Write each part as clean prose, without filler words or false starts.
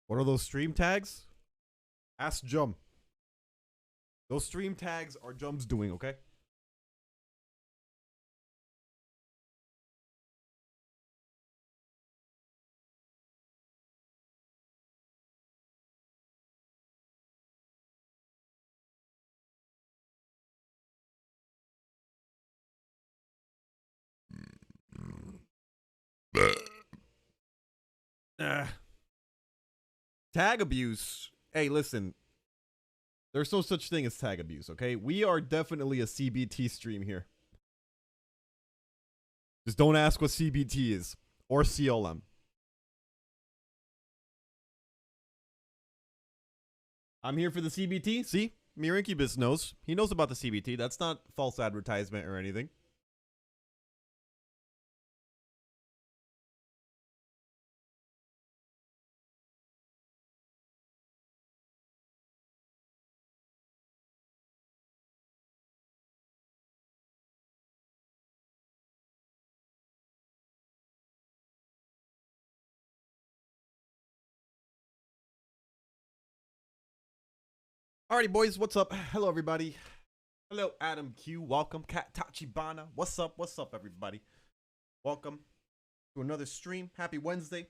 What are those stream tags? Ask Jum. Those stream tags are Jum's doing, okay? Tag abuse. Hey, listen. There's no such thing as tag abuse, okay? We are definitely a CBT stream here. Just don't ask what CBT is or CLM. I'm here for the CBT. See? Mirinkubus knows. He knows about the CBT. That's not false advertisement or anything. Alrighty, boys, what's up? Hello, everybody. Hello, Adam Q. Welcome, Kat Tachibana. What's up? What's up, everybody? Welcome to another stream. Happy Wednesday.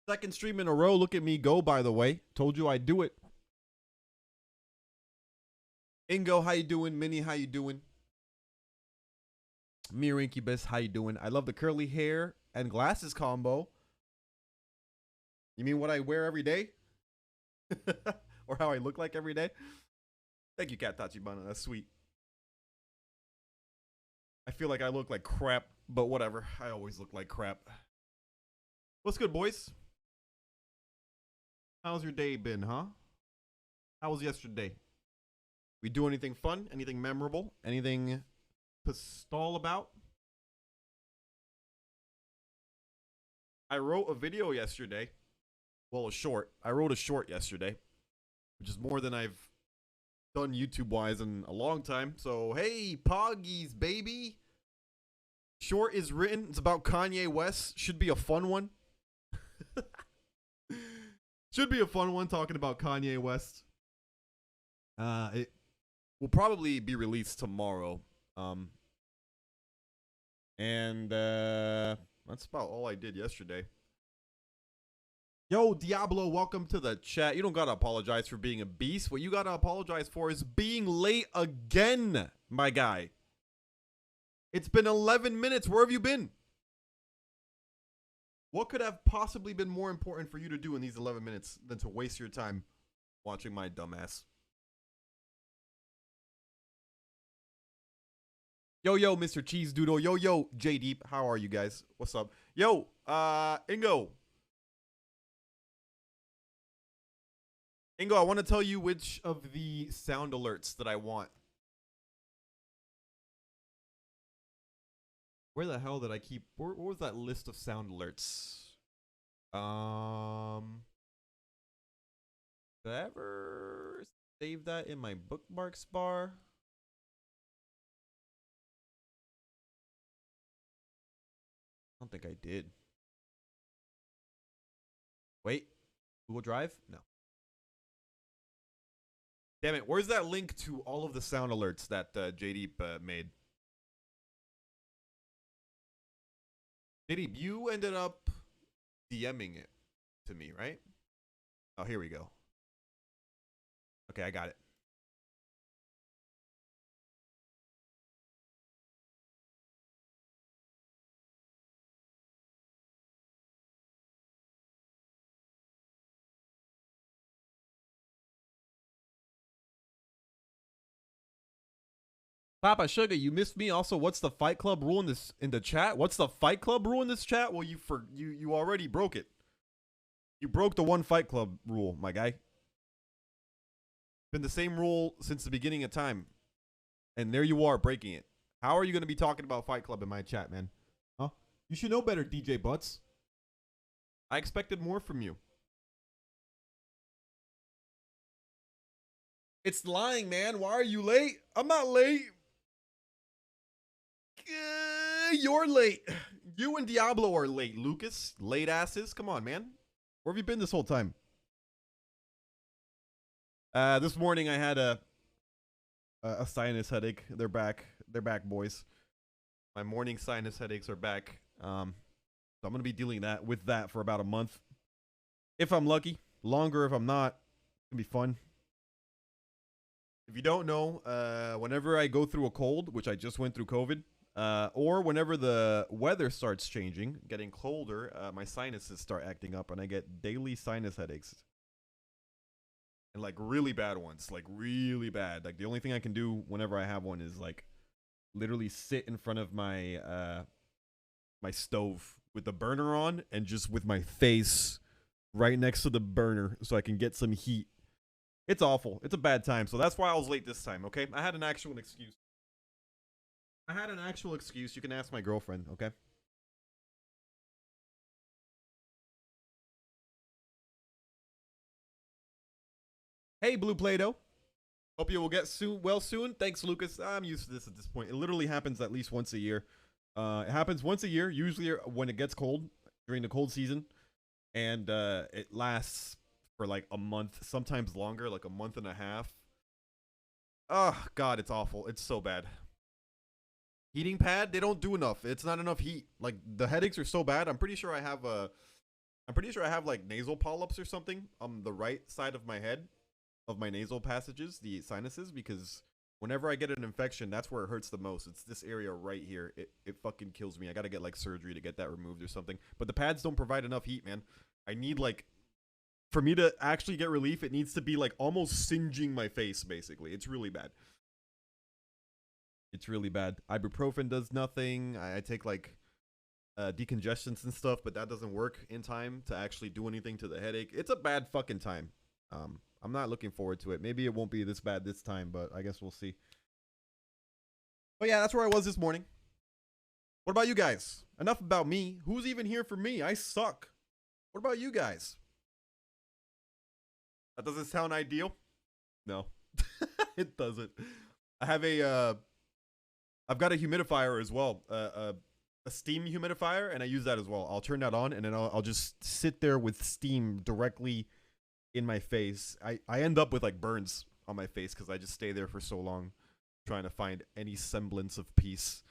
Second stream in a row. Look at me go, by the way. Told you I'd do it. Ingo, how you doing? Minnie, how you doing? Mirinkubus, how you doing? I love the curly hair and glasses combo. You mean what I wear every day? Or how I look like every day? Thank you, Kat Tachibana. That's sweet. I feel like I look like crap, but whatever. I always look like crap. What's good, boys? How's your day been, huh? How was yesterday? We do anything fun? Anything memorable? Anything to stall about? I wrote a video yesterday. Well, a short. I wrote a short yesterday, which is more than I've done YouTube-wise in a long time. So, hey, Poggies, baby. Short is written. It's about Kanye West. Should be a fun one. Should be a fun one talking about Kanye West. It will probably be released tomorrow. And that's about all I did yesterday. Yo, Diablo, welcome to the chat. You don't gotta apologize for being a beast. What you gotta apologize for is being late again, my guy. It's been 11 minutes. Where have you been? What could have possibly been more important for you to do in these 11 minutes than to waste your time watching my dumbass? Yo, yo, Mr. Cheese Doodle. Yo, yo, J Deep. How are you guys? What's up? Yo, Ingo. Ingo, I want to tell you which of the sound alerts that I want. Where the hell did I keep? What was that list of sound alerts? Did I ever save that in my bookmarks bar? I don't think I did. Wait, Google Drive? No. Damn it, where's that link to all of the sound alerts that JDeep made? JDeep, you ended up DMing it to me, right? Oh, here we go. Okay, I got it. Papa Suga, you missed me. Also, what's the Fight Club rule in the chat? What's the Fight Club rule in this chat? Well, you already broke it. You broke the one Fight Club rule, my guy. Been the same rule since the beginning of time, and there you are breaking it. How are you going to be talking about Fight Club in my chat, man? Huh? You should know better, DJ Butts. I expected more from you. It's lying, man. Why are you late? I'm not late. You're late. You and Diablo are late, Lucas. Late asses. Come on, man. Where have you been this whole time? This morning I had a sinus headache. They're back. They're back, boys. My morning sinus headaches are back. So I'm gonna be dealing with that for about a month, if I'm lucky. Longer if I'm not. It's gonna be fun. If you don't know, whenever I go through a cold, which I just went through COVID, or whenever the weather starts changing, getting colder, my sinuses start acting up, and I get daily sinus headaches. And like really bad ones, like really bad. Like the only thing I can do whenever I have one is like literally sit in front of my my stove with the burner on and just with my face right next to the burner so I can get some heat. It's awful. It's a bad time. So that's why I was late this time, okay? I had an actual excuse. You can ask my girlfriend, okay? Hey, Blue Play-Doh. Hope you will get well soon. Thanks, Lucas. I'm used to this at this point. It literally happens at least once a year. It happens once a year, usually when it gets cold, during the cold season. And it lasts for like a month, sometimes longer, like a month and a half. Oh, God, it's awful. It's so bad. Heating pad, they don't do enough. It's not enough heat. Like, the headaches are so bad. I'm pretty sure I have like nasal polyps or something on the right side of my head, of my nasal passages, the sinuses, because whenever I get an infection, that's where it hurts the most. It's this area right here. It fucking kills me. I gotta get like surgery to get that removed or something. But the pads don't provide enough heat, man. I need like, for me to actually get relief, it needs to be like almost singeing my face, basically. It's really bad. It's really bad. Ibuprofen does nothing. I take like decongestants and stuff, but that doesn't work in time to actually do anything to the headache. It's a bad fucking time. I'm not looking forward to it. Maybe it won't be this bad this time, but I guess we'll see. But yeah, that's where I was this morning. What about you guys? Enough about me. Who's even here for me? I suck. What about you guys? That doesn't sound ideal. No, it doesn't. I have I've got a humidifier as well. A steam humidifier, and I use that as well. I'll turn that on, and then I'll just sit there with steam directly in my face. I end up with like burns on my face because I just stay there for so long trying to find any semblance of peace.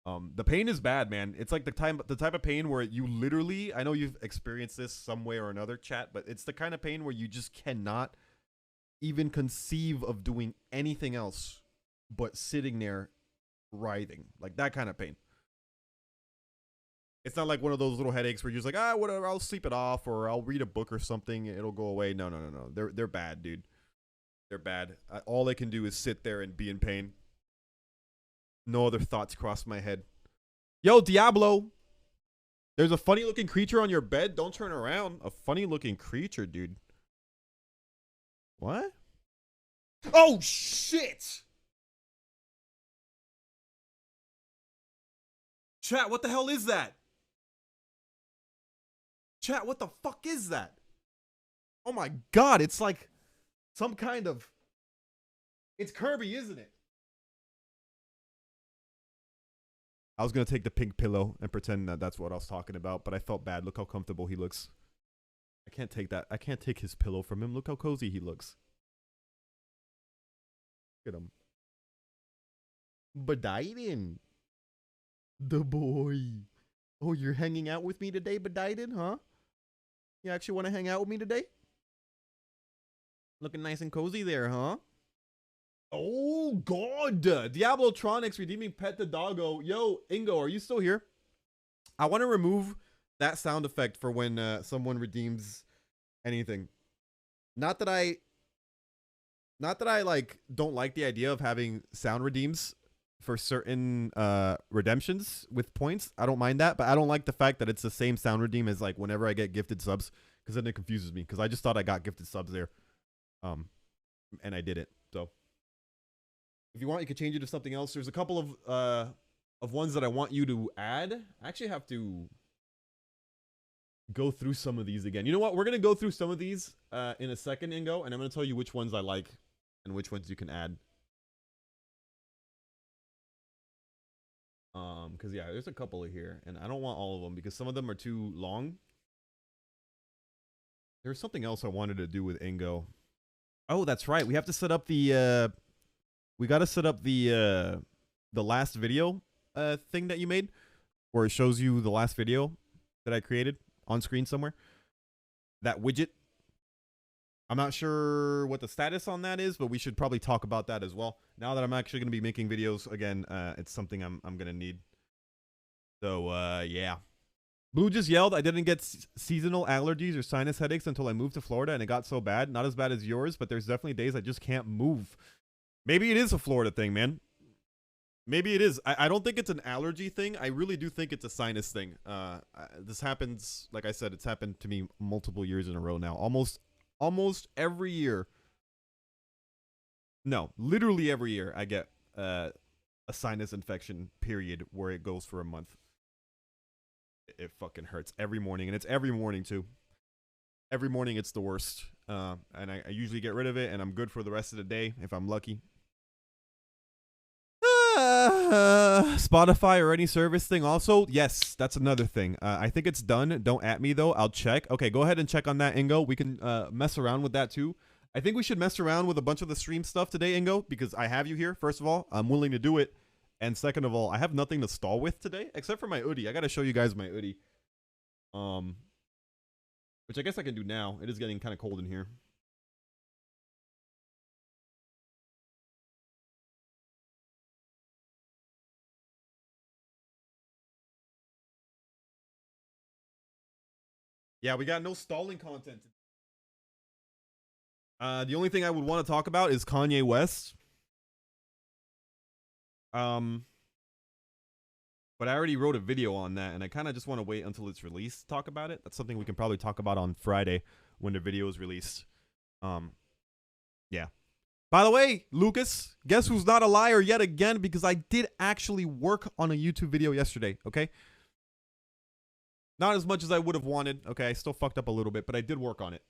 The pain is bad, man. It's like the type of pain where you literally, I know you've experienced this some way or another, chat, but it's the kind of pain where you just cannot even conceive of doing anything else but sitting there writhing. Like that kind of pain. It's not like one of those little headaches where you're just like, whatever, I'll sleep it off or I'll read a book or something, it'll go away. No. They're bad, dude. They're bad. All I can do is sit there and be in pain. No other thoughts cross my head. Yo, Diablo. There's a funny looking creature on your bed. Don't turn around. A funny looking creature, dude. What? Oh, shit. Chat, what the hell is that? Chat, what the fuck is that? Oh my God, it's like some kind of... It's Kirby, isn't it? I was going to take the pink pillow and pretend that that's what I was talking about, but I felt bad. Look how comfortable he looks. I can't take that. I can't take his pillow from him. Look how cozy he looks. Look at him. Badaiden. The boy. Oh, you're hanging out with me today, Badaiden, huh? You actually want to hang out with me today? Looking nice and cozy there, huh? Oh, God. Diablotronics redeeming Pet the Doggo. Yo, Ingo, are you still here? I want to remove that sound effect for when someone redeems anything. Not that I like don't like the idea of having sound redeems for certain redemptions with points. I don't mind that, but I don't like the fact that it's the same sound redeem as like whenever I get gifted subs, because then it confuses me, because I just thought I got gifted subs there, and I didn't. So if you want, you could change it to something else. There's a couple of ones that I want you to add. I actually have to go through some of these again. You know what? We're gonna go through some of these in a second, Ingo, and I'm gonna tell you which ones I like and which ones you can add. Because yeah, there's a couple of here, and I don't want all of them because some of them are too long. There's something else I wanted to do with Ingo. Oh, that's right. We have to set up the we got to set up the last video thing that you made where it shows you the last video that I created on screen somewhere. That widget. I'm not sure what the status on that is, but we should probably talk about that as well. Now that I'm actually going to be making videos again, it's something I'm going to need. So, yeah. Blue just yelled, I didn't get seasonal allergies or sinus headaches until I moved to Florida, and it got so bad. Not as bad as yours, but there's definitely days I just can't move. Maybe it is a Florida thing, man. Maybe it is. I don't think it's an allergy thing. I really do think it's a sinus thing. This happens, like I said, it's happened to me multiple years in a row now. Almost every year. No, literally every year I get a sinus infection period where it goes for a month. It fucking hurts every morning, and it's every morning too. Every morning it's the worst. And I usually get rid of it, and I'm good for the rest of the day if I'm lucky. Spotify or any service thing also? Yes, that's another thing. I think it's done. Don't at me, though. I'll check. Okay, go ahead and check on that, Ingo. We can mess around with that, too. I think we should mess around with a bunch of the stream stuff today, Ingo, because I have you here, first of all. I'm willing to do it. And second of all, I have nothing to stall with today, except for my Oodie. I got to show you guys my Oodie. Which I guess I can do now. It is getting kind of cold in here. Yeah, we got no stalling content. The only thing I would want to talk about is Kanye West. But I already wrote a video on that, and I kind of just want to wait until it's released to talk about it. That's something we can probably talk about on Friday when the video is released. Yeah. By the way, Lucas, guess who's not a liar yet again? Because I did actually work on a YouTube video yesterday, okay? Not as much as I would have wanted. Okay, I still fucked up a little bit, but I did work on it.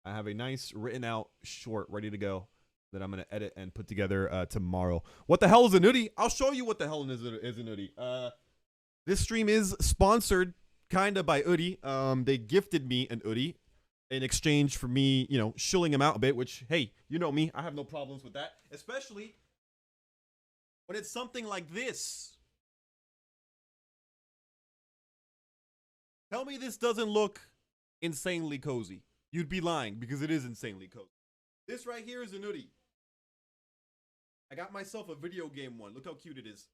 I have a nice written out short ready to go that I'm going to edit and put together tomorrow. What the hell is an Oodie? I'll show you what the hell is an Oodie. This stream is sponsored kind of by Oodie. They gifted me an Oodie in exchange for me, you know, shilling him out a bit, which, hey, you know me. I have no problems with that, especially when it's something like this. Tell me this doesn't look insanely cozy. You'd be lying because it is insanely cozy. This right here is an Oodie. I got myself a video game one. Look how cute it is.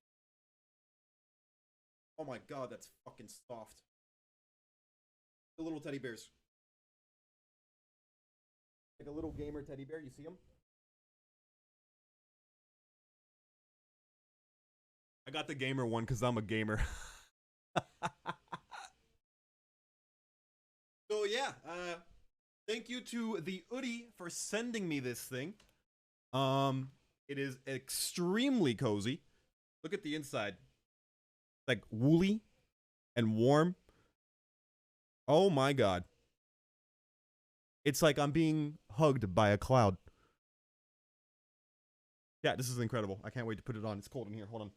Oh my god, that's fucking soft. The little teddy bears. Like a little gamer teddy bear. You see him? I got the gamer one because I'm a gamer. So yeah, thank you to the Oodie for sending me this thing. It is extremely cozy. Look at the inside. Like woolly and warm. Oh my god. It's like I'm being hugged by a cloud. Yeah, this is incredible. I can't wait to put it on. It's cold in here. Hold on.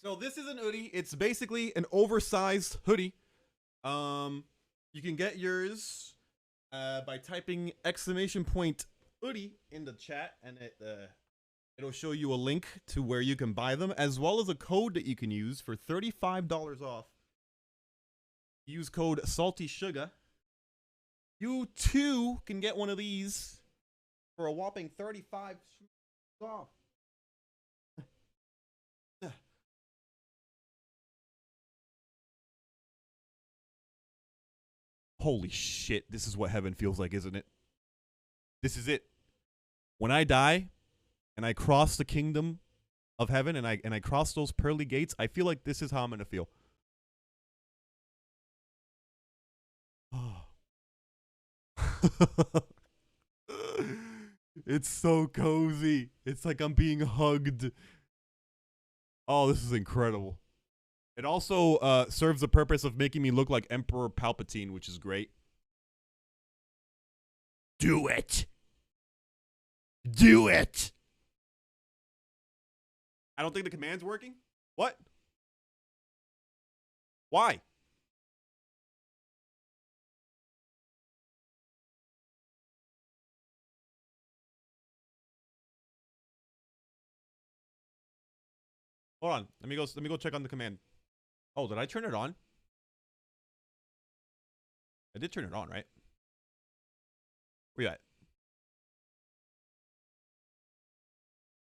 So this is an Oodie. It's basically an oversized hoodie. You can get yours by typing !Oodie in the chat, and it'll show you a link to where you can buy them, as well as a code that you can use for $35 off. Use code SaltySuga. You too can get one of these for a whopping $35 off. Holy shit, this is what heaven feels like, isn't it? This is it. When I die and I cross the kingdom of heaven and I cross those pearly gates, I feel like this is how I'm going to feel. It's so cozy. It's like I'm being hugged. Oh, this is incredible. It also serves the purpose of making me look like Emperor Palpatine, which is great. Do it. Do it. I don't think the command's working. What? Why? Hold on. Let me go check on the command. Oh, did I turn it on? I did turn it on, right? Where you at?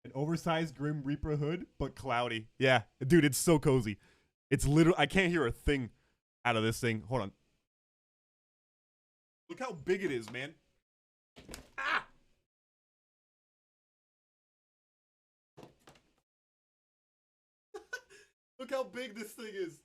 An oversized Grim Reaper hood, but cloudy. Yeah, dude, it's so cozy. It's literally, I can't hear a thing out of this thing. Hold on. Look how big it is, man. Ah! Look how big this thing is.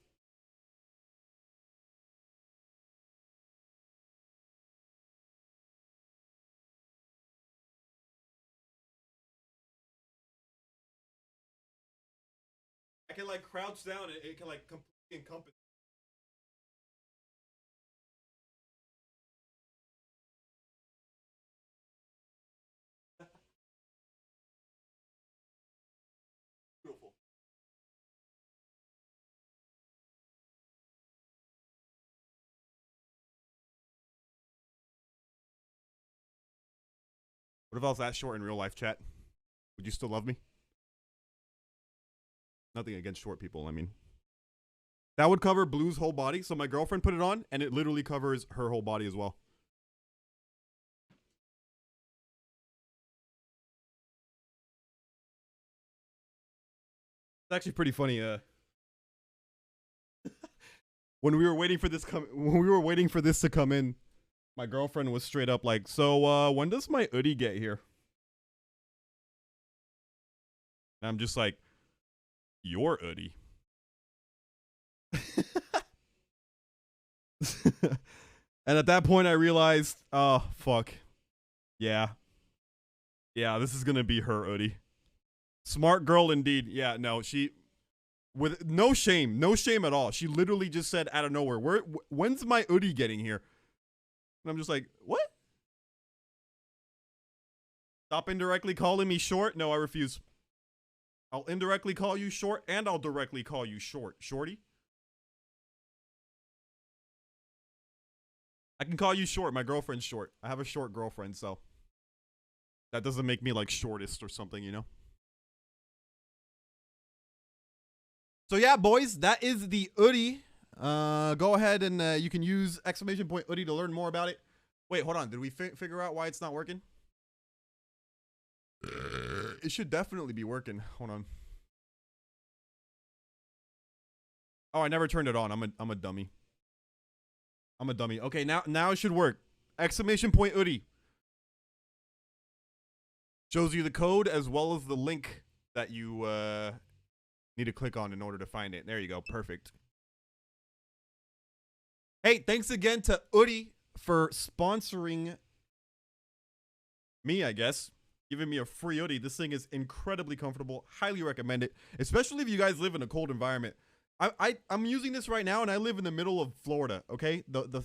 I can like crouch down and it can like completely encompass. Beautiful. What if I was that short in real life, chat? Would you still love me? Nothing against short people, I mean. That would cover Blue's whole body. So my girlfriend put it on, and it literally covers her whole body as well. It's actually pretty funny. When we were waiting for this to come in, my girlfriend was straight up like, "So, when does my Oodie get here?" And I'm just like, "Your Oodie." And at that point, I realized, oh fuck, yeah, this is gonna be her Oodie. Smart girl indeed. Yeah, no, she with no shame at all. She literally just said out of nowhere, when's my Oodie getting here? And I'm just like, what? Stop indirectly calling me short. No, I refuse. I'll indirectly call you short, and I'll directly call you short. Shorty? I can call you short. My girlfriend's short. I have a short girlfriend, so that doesn't make me like shortest or something, you know? So yeah, boys, that is the Oodie. Go ahead and you can use !Oodie to learn more about it. Wait, hold on. Did we figure out why it's not working? It should definitely be working. Hold on. Oh, I never turned it on. I'm a dummy. I'm a dummy. Okay, now it should work. !Oodie shows you the code as well as the link that you need to click on in order to find it. There you go. Perfect. Hey, thanks again to Oodie for sponsoring me, I guess. Giving me a free Oodie. This thing is incredibly comfortable. Highly recommend it, especially if you guys live in a cold environment. I'm using this right now, and I live in the middle of Florida. Okay, the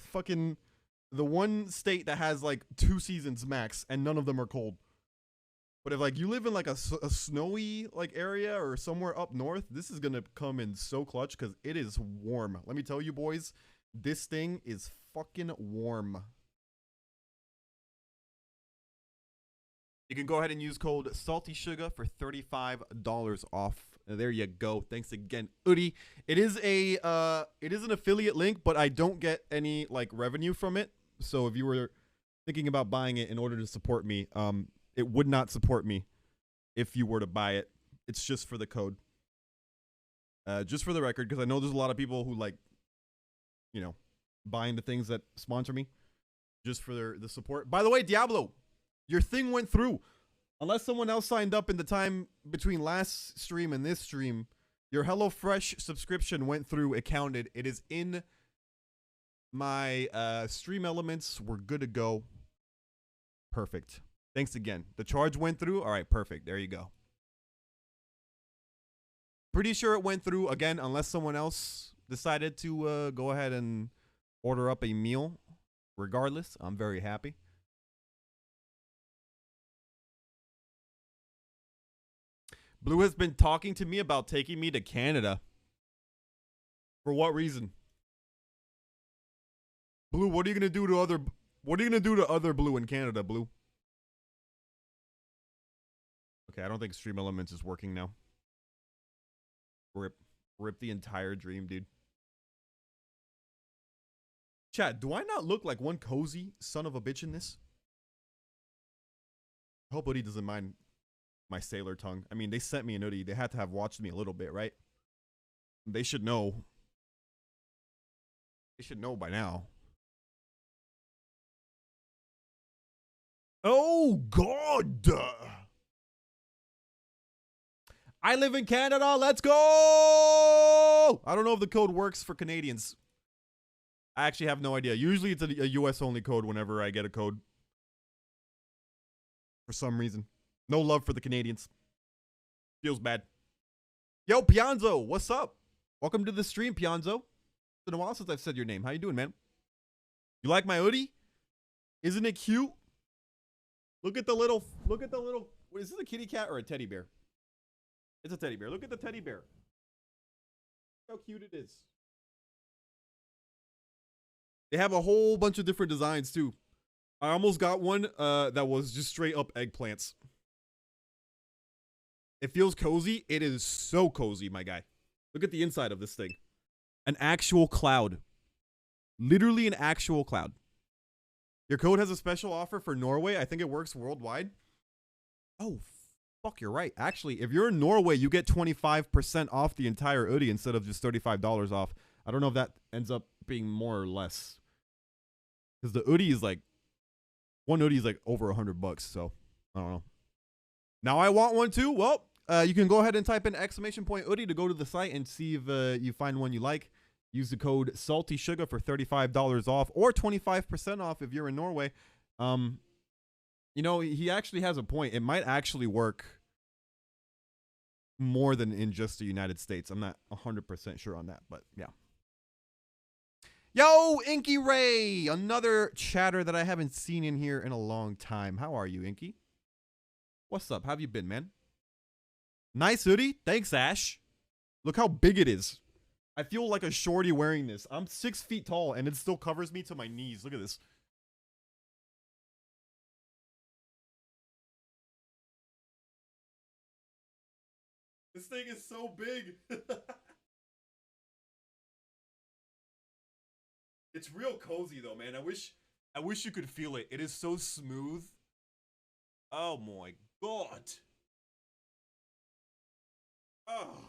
one state that has like 2 seasons max, and none of them are cold. But if like you live in like a snowy like area or somewhere up north, this is gonna come in so clutch because it is warm. Let me tell you, boys, this thing is fucking warm. You can go ahead and use code SaltySuga for $35 off. There you go. Thanks again, Oodie. It is an affiliate link, but I don't get any like revenue from it. So if you were thinking about buying it in order to support me, it would not support me if you were to buy it. It's just for the code. Just for the record, because I know there's a lot of people who like, you know, buying the things that sponsor me just for the support. By the way, Diablo, your thing went through. Unless someone else signed up in the time between last stream and this stream, your HelloFresh subscription went through. It counted. It is in my stream elements. We're good to go. Perfect. Thanks again. The charge went through. All right, perfect. There you go. Pretty sure it went through again, unless someone else decided to go ahead and order up a meal. Regardless, I'm very happy. Blue has been talking to me about taking me to Canada. For what reason? Blue, what are you gonna do to other Blue in Canada, Blue? Okay, I don't think Stream Elements is working now. Rip the entire dream, dude. Chat, do I not look like one cozy son of a bitch in this? I hope Oodie doesn't mind my sailor tongue. I mean, they sent me an Oodie. They had to have watched me a little bit, right? They should know. They should know by now. Oh, God. I live in Canada. Let's go. I don't know if the code works for Canadians. I actually have no idea. Usually it's a US only code whenever I get a code. For some reason. No love for the Canadians. Feels bad. Yo, Pianzo, what's up? Welcome to the stream, Pianzo. It's been a while since I've said your name. How you doing, man? You like my Oodie? Isn't it cute? Look at the little, what, is this a kitty cat or a teddy bear? It's a teddy bear. Look at the teddy bear. How cute it is. They have a whole bunch of different designs too. I almost got one that was just straight up eggplants. It feels cozy. It is so cozy, my guy. Look at the inside of this thing. An actual cloud. Literally an actual cloud. Your code has a special offer for Norway. I think it works worldwide. Oh, fuck, you're right. Actually, if you're in Norway, you get 25% off the entire Oodie instead of just $35 off. I don't know if that ends up being more or less. Because the Oodie is like, one Oodie is like over $100, so I don't know. Now I want one too. Well, you can go ahead and type in !Oodie to go to the site and see if you find one you like. Use the code SaltySuga for $35 off or 25% off if you're in Norway. You know, he actually has a point. It might actually work more than in just the United States. I'm not 100% sure on that, but yeah. Yo, Inky Ray, another chatter that I haven't seen in here in a long time. How are you, Inky? What's up? How have you been, man? Nice Oodie. Thanks, Ash. Look how big it is. I feel like a shorty wearing this. I'm 6 feet tall, and it still covers me to my knees. Look at this. This thing is so big. It's real cozy, though, man. I wish you could feel it. It is so smooth. Oh, my God. Oh.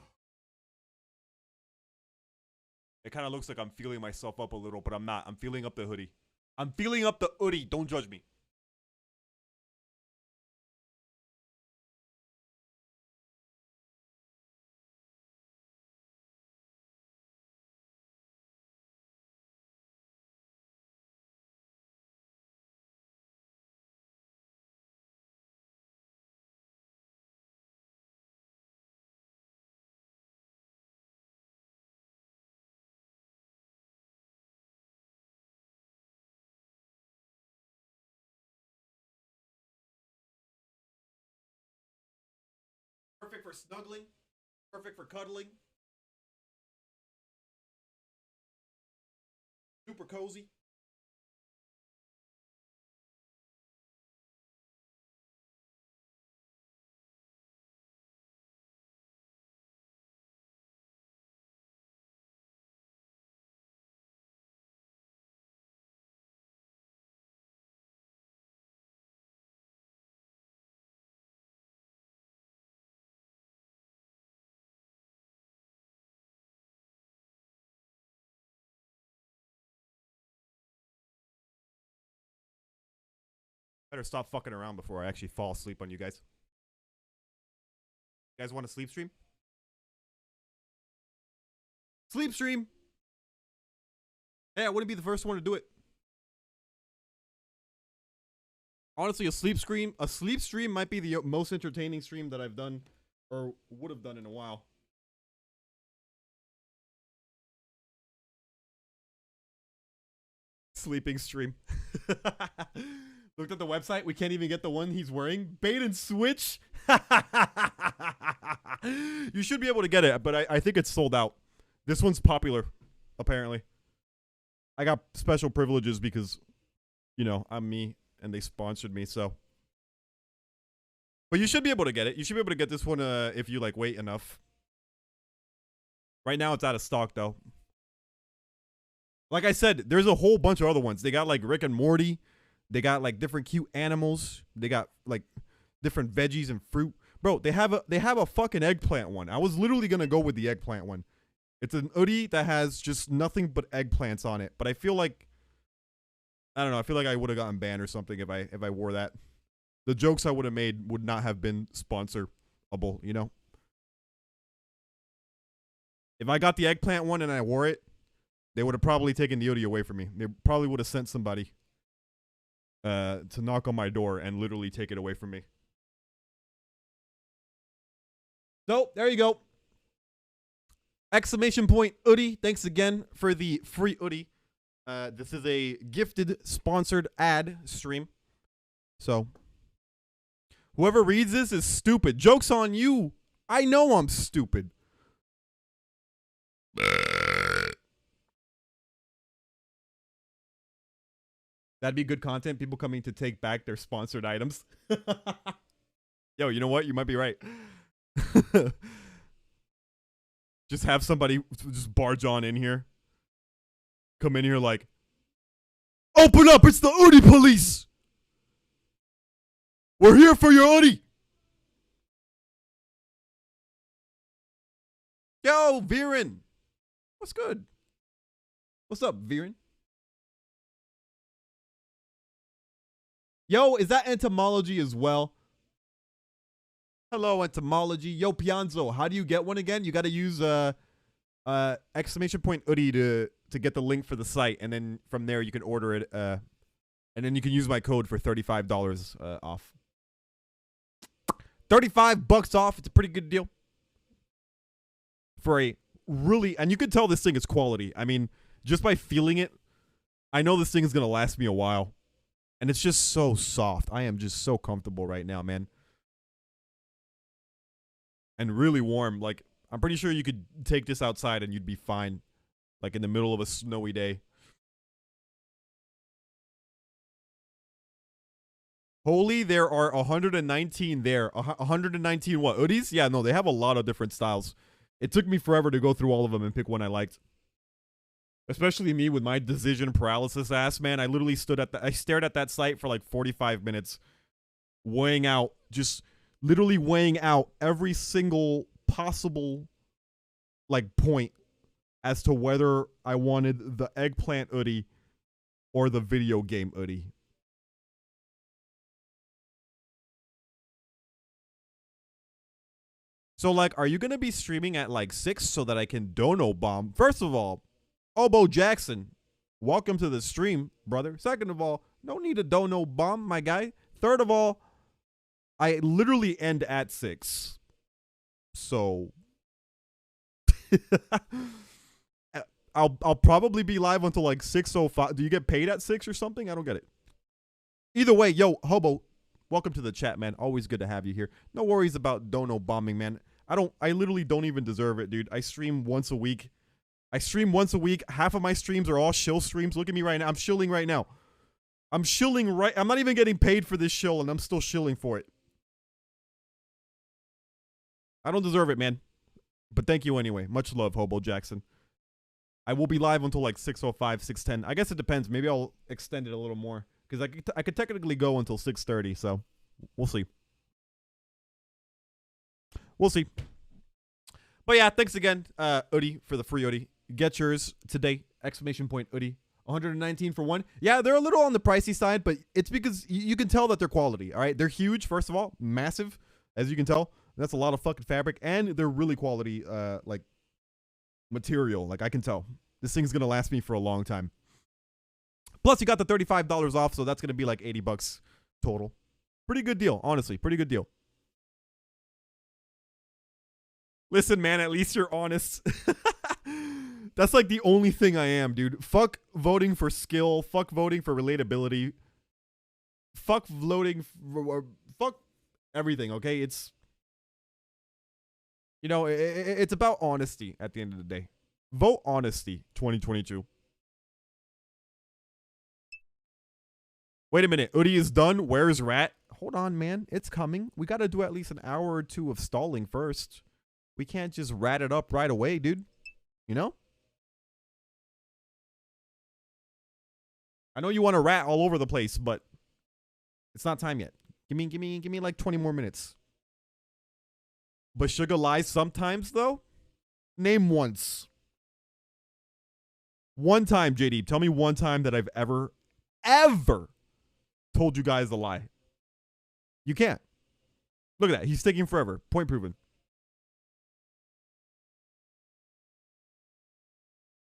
It kind of looks like I'm feeling myself up a little, but I'm not. I'm feeling up the hoodie. I'm feeling up the Oodie. Don't judge me. Perfect for snuggling. Perfect for cuddling. Super cozy. Better stop fucking around before I actually fall asleep on you guys. You guys want a sleep stream? Sleep stream! Hey, I wouldn't be the first one to do it. Honestly, a sleep stream might be the most entertaining stream that I've done or would have done in a while. Sleeping stream. Looked at the website. We can't even get the one he's wearing. Bait and switch. You should be able to get it, but I think it's sold out. This one's popular, apparently. I got special privileges because, you know, I'm me and they sponsored me, so. But you should be able to get it. You should be able to get this one if you, like, wait enough. Right now it's out of stock though. Like I said, there's a whole bunch of other ones. They got like Rick and Morty. They got like different cute animals. They got like different veggies and fruit. Bro, they have a fucking eggplant one. I was literally gonna go with the eggplant one. It's an Oodie that has just nothing but eggplants on it. But I feel like, I don't know. I feel like I would have gotten banned or something if I wore that. The jokes I would have made would not have been sponsorable, you know? If I got the eggplant one and I wore it, they would have probably taken the Oodie away from me. They probably would have sent somebody to knock on my door and literally take it away from me. So, there you go. Exclamation point Oodie. Thanks again for the free Oodie. This is a gifted sponsored ad stream. So, whoever reads this is stupid. Joke's on you. I know I'm stupid. That'd be good content. People coming to take back their sponsored items. Yo, you know what? You might be right. Just have somebody just barge on in here. Come in here like, open up, it's the Oodie police. We're here for your Oodie. Yo, Viren. What's good? What's up, Viren? Yo, is that entomology as well? Hello, entomology. Yo, Pianzo, how do you get one again? You got to use exclamation point Oodie to get the link for the site, and then from there you can order it, and then you can use my code for $35 off. $35 off. It's a pretty good deal for a really, and you can tell this thing is quality. I mean, just by feeling it, I know this thing is gonna last me a while, and it's just so soft. I am just so comfortable right now, man. And really warm. Like, I'm pretty sure you could take this outside and you'd be fine. Like in the middle of a snowy day. Holy, there are 119 there. 119 what? Oodies? Yeah, no, they have a lot of different styles. It took me forever to go through all of them and pick one I liked. Especially me with my decision paralysis ass, man. I literally I stared at that site for like 45 minutes. Weighing out, just literally weighing out every single possible like point as to whether I wanted the eggplant Oodie or the video game Oodie. So like, are you gonna be streaming at like 6 so that I can dono bomb? First of all, Obo Jackson, welcome to the stream, brother. Second of all, no need to dono bomb, my guy. Third of all, I literally end at 6. So I'll probably be live until like 6:05. Do you get paid at 6 or something? I don't get it. Either way, yo, Hobo, welcome to the chat, man. Always good to have you here. No worries about dono bombing, man. I literally don't even deserve it, dude. I stream once a week. Half of my streams are all shill streams. Look at me right now. I'm shilling right now. I'm not even getting paid for this shill, and I'm still shilling for it. I don't deserve it, man. But thank you anyway. Much love, Hobo Jackson. I will be live until like 6:05, 6:10. I guess it depends. Maybe I'll extend it a little more. Because I could technically go until 6:30, so we'll see. We'll see. But yeah, thanks again, Oodie, for the free Oodie. Get yours today. Exclamation point Oodie. 119 for one. Yeah, they're a little on the pricey side, but it's because you can tell that they're quality. All right, they're huge. First of all, massive, as you can tell. That's a lot of fucking fabric, and they're really quality, like material. Like I can tell this thing's gonna last me for a long time. Plus, you got the $35 off, so that's gonna be like $80 total. Pretty good deal, honestly. Pretty good deal. Listen, man, at least you're honest. That's like the only thing I am, dude. Fuck voting for skill. Fuck voting for relatability. Fuck voting for, fuck everything, okay? It's, you know, it's about honesty at the end of the day. Vote honesty 2022. Wait a minute. Oodie is done. Where's Rat? Hold on, man. It's coming. We got to do at least an hour or two of stalling first. We can't just rat it up right away, dude. You know? I know you want to rat all over the place, but it's not time yet. Give me like 20 more minutes. But Suga lies sometimes, though? Name once. One time, JD. Tell me one time that I've ever told you guys a lie. You can't. Look at that. He's taking forever. Point proven.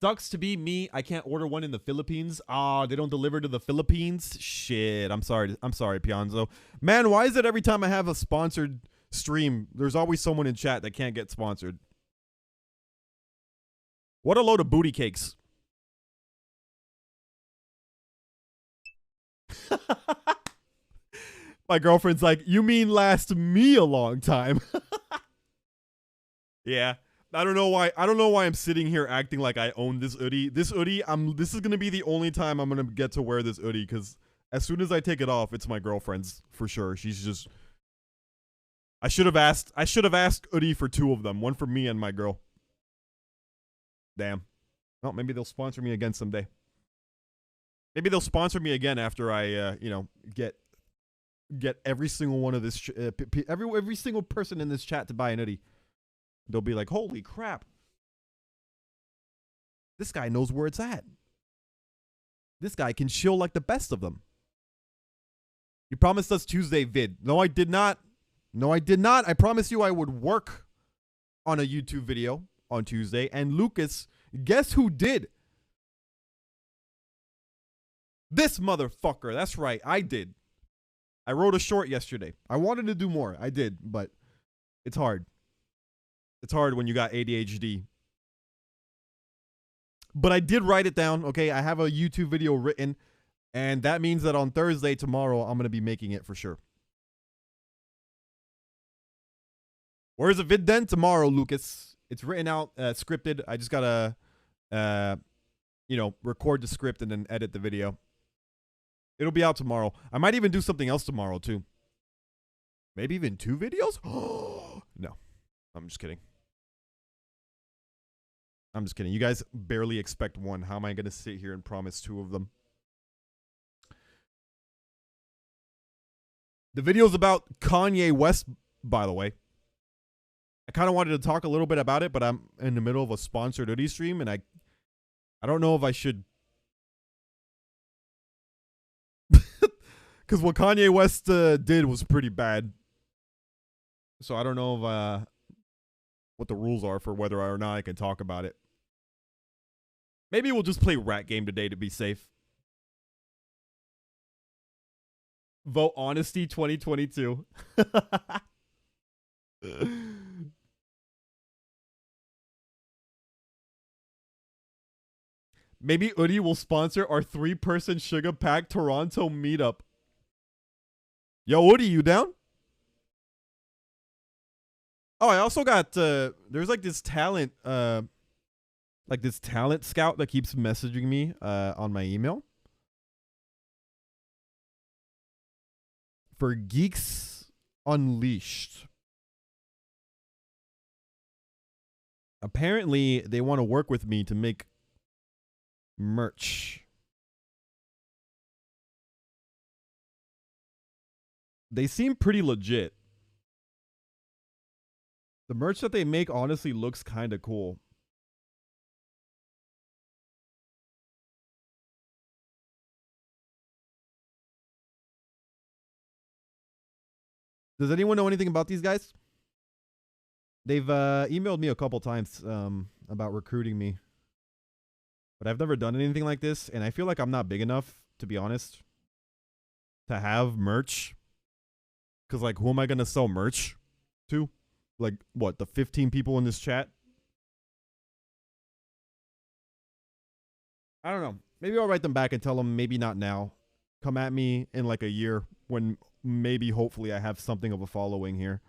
Sucks to be me. I can't order one in the Philippines. Ah, they don't deliver to the Philippines. Shit. I'm sorry, Pianzo. Man, why is it every time I have a sponsored stream, there's always someone in chat that can't get sponsored? What a load of booty cakes. My girlfriend's like, you mean last me a long time? Yeah. I don't know why I'm sitting here acting like I own this Oodie. This is gonna be the only time I'm gonna get to wear this Oodie, because as soon as I take it off, it's my girlfriend's for sure. She's just I should have asked Oodie for 2 of them. One for me and my girl. Damn. Well, maybe they'll sponsor me again someday. Maybe they'll sponsor me again after I get every single one of this every single person in this chat to buy an Oodie. They'll be like, holy crap. This guy knows where it's at. This guy can chill like the best of them. You promised us Tuesday vid. No, I did not. I promised you I would work on a YouTube video on Tuesday. And Lucas, guess who did? This motherfucker. That's right. I did. I wrote a short yesterday. I wanted to do more. I did, but it's hard. It's hard when you got ADHD. But I did write it down, okay? I have a YouTube video written, and that means that on Thursday, tomorrow, I'm going to be making it for sure. Where's the vid then? Tomorrow, Lucas. It's written out, scripted. I just got to, record the script and then edit the video. It'll be out tomorrow. I might even do something else tomorrow, too. Maybe even 2 videos? No. I'm just kidding. You guys barely expect 1. How am I going to sit here and promise 2 of them? The video's about Kanye West, by the way. I kind of wanted to talk a little bit about it, but I'm in the middle of a sponsored Oodie stream, and I don't know if I should. Because what Kanye West did was pretty bad. So I don't know if, what the rules are for whether or not I can talk about it. Maybe we'll just play Rat Game today to be safe. Vote Honesty 2022. Maybe Oodie will sponsor our 3-person Suga Pack Toronto meetup. Yo, Oodie, you down? Oh, I also got there's like this talent scout that keeps messaging me on my email for Geeks Unleashed. Apparently, they want to work with me to make merch. They seem pretty legit. The merch that they make honestly looks kind of cool. Does anyone know anything about these guys? They've emailed me a couple times about recruiting me. But I've never done anything like this, and I feel like I'm not big enough, to be honest, to have merch. Because, like, who am I going to sell merch to? Like, what, the 15 people in this chat? I don't know. Maybe I'll write them back and tell them maybe not now. Come at me in, like, a year when maybe, hopefully, I have something of a following here.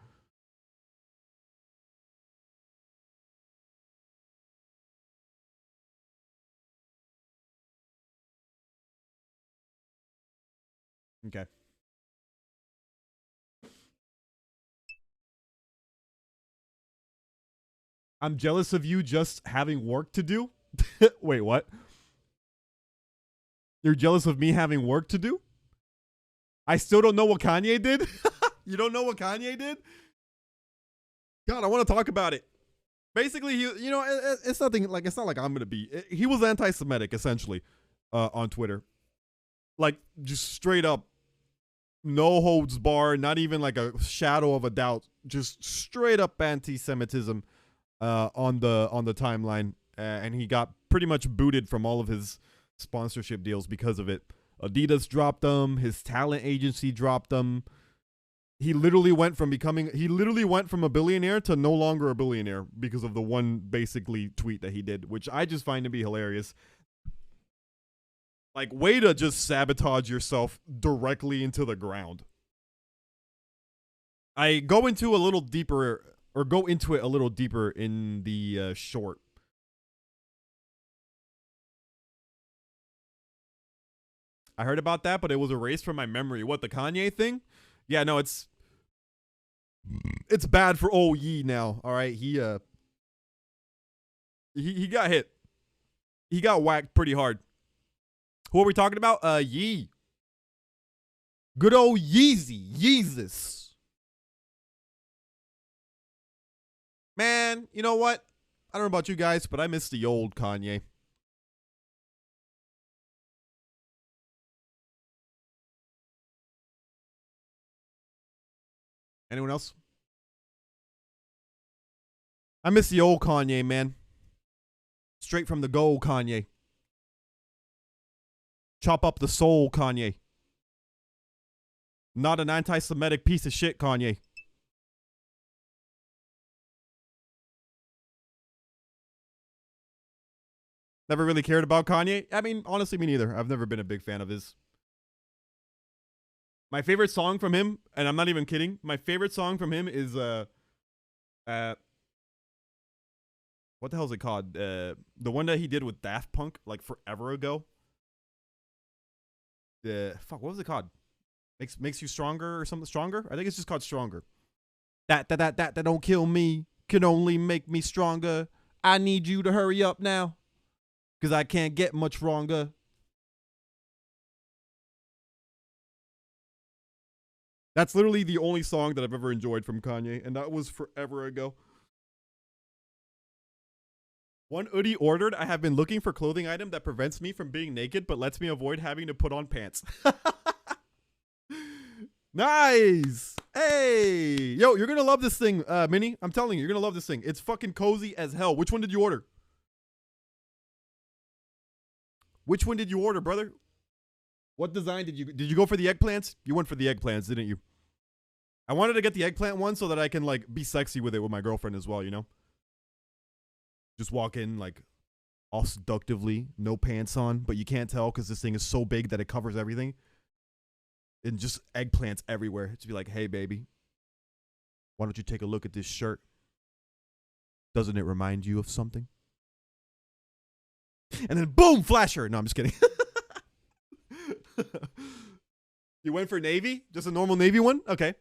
Okay. I'm jealous of you just having work to do. Wait, what? You're jealous of me having work to do? I still don't know what Kanye did. You don't know what Kanye did? God, I want to talk about it. Basically, it's nothing like it's not like I'm gonna be. He was anti-Semitic essentially on Twitter, like just straight up, no holds barred, not even like a shadow of a doubt, just straight up anti-Semitism on the timeline, and he got pretty much booted from all of his sponsorship deals because of it. Adidas dropped him. His talent agency dropped him. He literally went from a billionaire to no longer a billionaire because of the one basically tweet that he did, which I just find to be hilarious. Like, way to just sabotage yourself directly into the ground. I go into it a little deeper in the short. I heard about that, but it was erased from my memory. What, the Kanye thing? Yeah, no, it's bad for old Yee now. All right, he got hit. He got whacked pretty hard. Who are we talking about? Yee. Good old Yeezy. Yeezus. Man, you know what? I don't know about you guys, but I miss the old Kanye. Anyone else? I miss the old Kanye, man. Straight from the gold Kanye. Chop up the soul Kanye. Not an anti-Semitic piece of shit Kanye. Never really cared about Kanye. I mean, honestly, me neither. I've never been a big fan of his. My favorite song from him, and I'm not even kidding, my favorite song from him is what the hell is it called? The one that he did with Daft Punk like forever ago. What was it called? Makes you stronger or something. Stronger? I think it's just called Stronger. That don't kill me can only make me stronger. I need you to hurry up now, cause I can't get much stronger. That's literally the only song that I've ever enjoyed from Kanye, and that was forever ago. One Oodie ordered, I have been looking for clothing item that prevents me from being naked but lets me avoid having to put on pants. Nice. Hey. Yo, you're going to love this thing, Minnie. I'm telling you, you're going to love this thing. It's fucking cozy as hell. Which one did you order? Which one did you order, brother? What design did you go for the eggplants? You went for the eggplants, didn't you? I wanted to get the eggplant one so that I can like be sexy with it with my girlfriend as well, you know? Just walk in like all seductively, no pants on, but you can't tell because this thing is so big that it covers everything. And just eggplants everywhere. To be like, hey, baby, why don't you take a look at this shirt? Doesn't it remind you of something? And then boom, flasher. No, I'm just kidding. You went for navy? Just a normal navy one? Okay.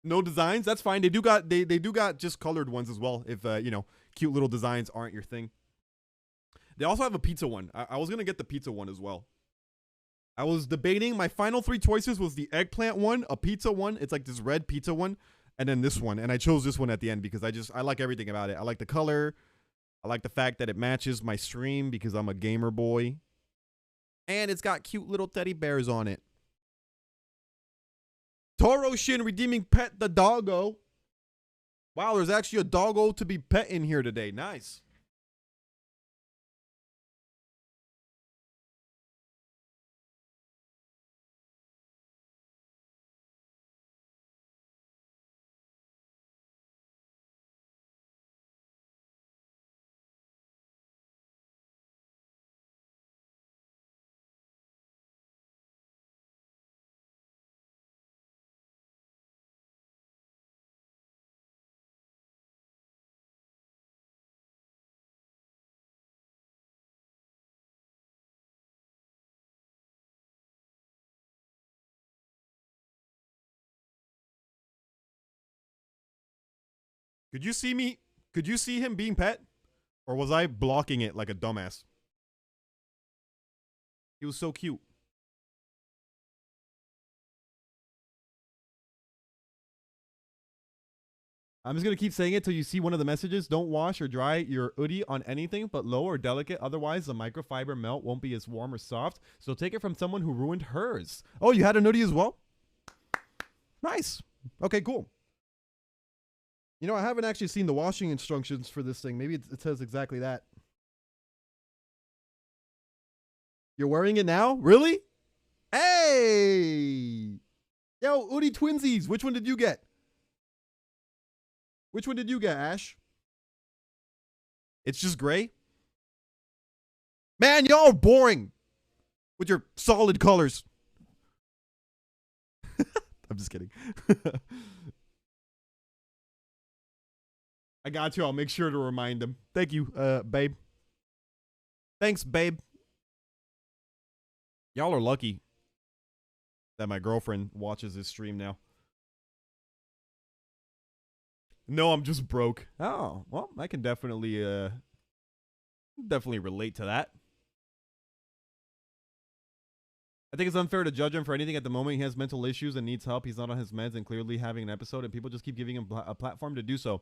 No designs? That's fine. They do got just colored ones as well. If cute little designs aren't your thing. They also have a pizza one. I was gonna get the pizza one as well. I was debating. My final three choices was the eggplant one, a pizza one. It's like this red pizza one, and then this one. And I chose this one at the end because I like everything about it. I like the color. I like the fact that it matches my stream because I'm a gamer boy. And it's got cute little teddy bears on it. Toro Shin redeeming pet the doggo. Wow, there's actually a doggo to be pet in here today. Nice. Could you see me? Could you see him being pet? Or was I blocking it like a dumbass? He was so cute. I'm just going to keep saying it till you see one of the messages. Don't wash or dry your Oodie on anything but low or delicate. Otherwise, the microfiber melt won't be as warm or soft. So take it from someone who ruined hers. Oh, you had an Oodie as well? Nice. Okay, cool. You know, I haven't actually seen the washing instructions for this thing. Maybe it says exactly that. You're wearing it now? Really? Hey! Yo, Oodie twinsies. Which one did you get? Which one did you get, Ash? It's just gray? Man, y'all are boring with your solid colors. I'm just kidding. I got you. I'll make sure to remind him. Thank you, babe. Thanks, babe. Y'all are lucky that my girlfriend watches this stream now. No, I'm just broke. Oh, well, I can definitely relate to that. I think it's unfair to judge him for anything at the moment. He has mental issues and needs help. He's not on his meds and clearly having an episode, and people just keep giving him a platform to do so.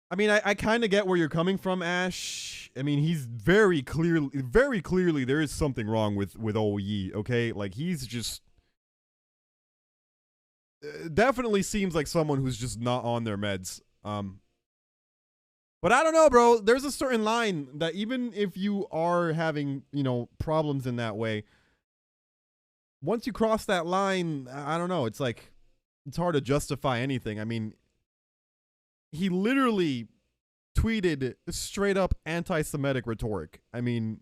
I mean, I kind of get where you're coming from, Ash. I mean, he's very clearly there is something wrong with OE, okay? Like, he's just definitely seems like someone who's just not on their meds. But I don't know, bro. There's a certain line that even if you are having, you know, problems in that way, once you cross that line, I don't know. It's like, it's hard to justify anything. I mean, he literally tweeted straight up anti-Semitic rhetoric. I mean,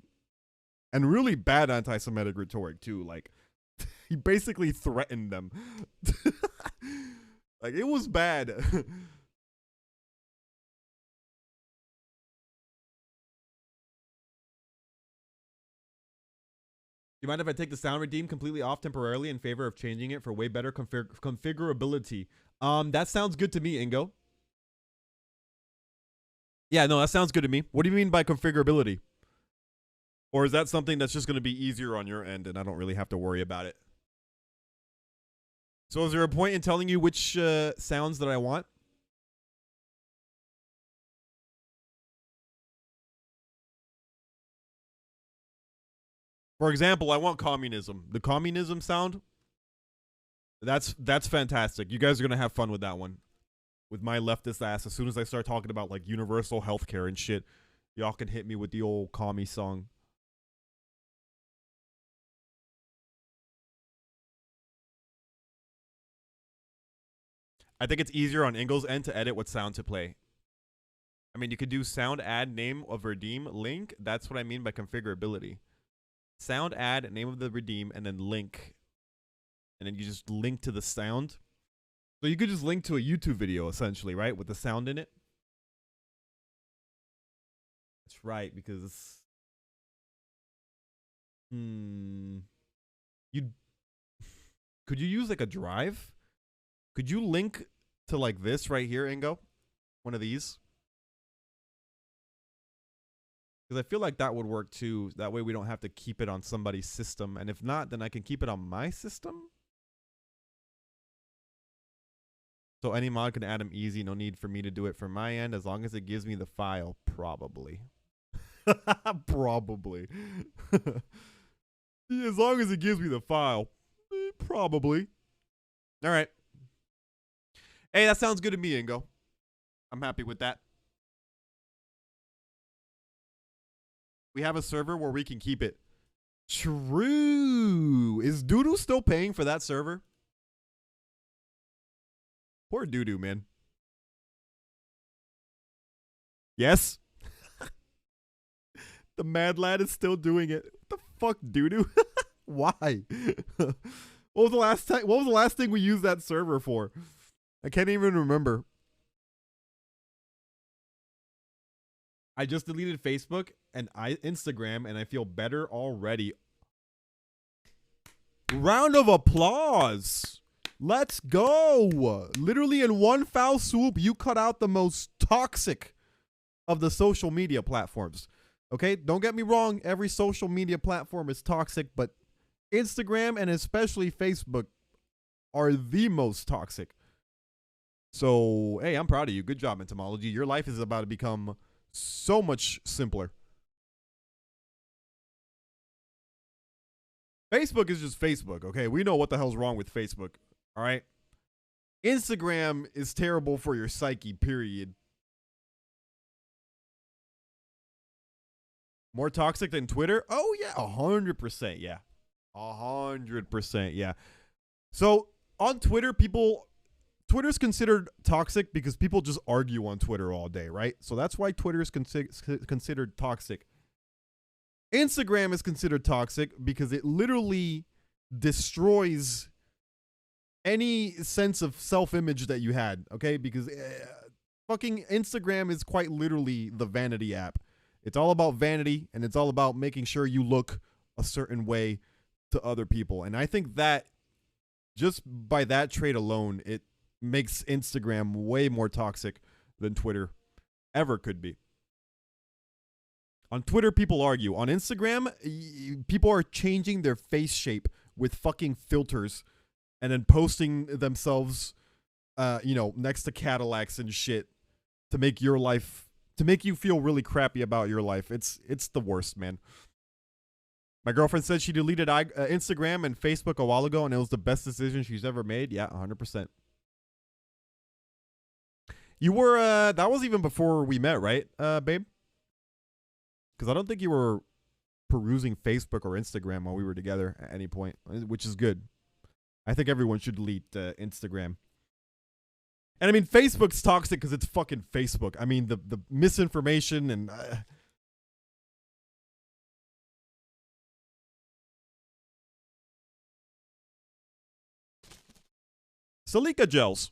and really bad anti-Semitic rhetoric too. Like, he basically threatened them. Like, it was bad. You mind if I take the sound redeem completely off temporarily in favor of changing it for way better configurability? That sounds good to me, Ingo. Yeah, no, that sounds good to me. What do you mean by configurability? Or is that something that's just going to be easier on your end and I don't really have to worry about it? So is there a point in telling you which sounds that I want? For example, I want communism. The communism sound, that's fantastic. You guys are going to have fun with that one. With my leftist ass, as soon as I start talking about like universal healthcare and shit, y'all can hit me with the old commie song. I think it's easier on Ingo's end to edit what sound to play. I mean, you could do sound add name of redeem link. That's what I mean by configurability. Sound add name of the redeem and then link. And then you just link to the sound. So you could just link to a YouTube video essentially, right? With the sound in it. That's right, because could you use like a drive? Could you link to like this right here, Ingo? One of these? Because I feel like that would work too. That way we don't have to keep it on somebody's system. And if not, then I can keep it on my system. So any mod can add them easy. No need for me to do it from my end. As long as it gives me the file, probably. Probably. As long as it gives me the file, probably. All right. Hey, that sounds good to me, Ingo. I'm happy with that. We have a server where we can keep it. True. Is Doodoo still paying for that server? Poor Doodoo, man. Yes? The mad lad is still doing it. What the fuck, Doodoo? Why? What was the last time? What was the last thing we used that server for? I can't even remember. I just deleted Facebook and Instagram, and I feel better already. Round of applause. Let's go. Literally in one foul swoop, you cut out the most toxic of the social media platforms. Okay, don't get me wrong. Every social media platform is toxic, but Instagram and especially Facebook are the most toxic. So, hey, I'm proud of you. Good job, Entomology. Your life is about to become so much simpler. Facebook is just Facebook, okay? We know what the hell's wrong with Facebook, all right? Instagram is terrible for your psyche, period. More toxic than Twitter? Oh, yeah, 100%, yeah. 100%, yeah. So, on Twitter, Twitter's considered toxic because people just argue on Twitter all day, right? So that's why Twitter is considered toxic. Instagram is considered toxic because it literally destroys any sense of self-image that you had, okay? Because fucking Instagram is quite literally the vanity app. It's all about vanity, and it's all about making sure you look a certain way to other people. And I think that just by that trait alone, it makes Instagram way more toxic than Twitter ever could be. On Twitter, people argue. On Instagram, people are changing their face shape with fucking filters and then posting themselves, next to Cadillacs and shit to make your life, to make you feel really crappy about your life. It's the worst, man. My girlfriend said she deleted Instagram and Facebook a while ago, and it was the best decision she's ever made. Yeah, 100%. You were, that was even before we met, right, babe? Because I don't think you were perusing Facebook or Instagram while we were together at any point, which is good. I think everyone should delete Instagram. And I mean, Facebook's toxic because it's fucking Facebook. I mean, the misinformation and... Silica gels.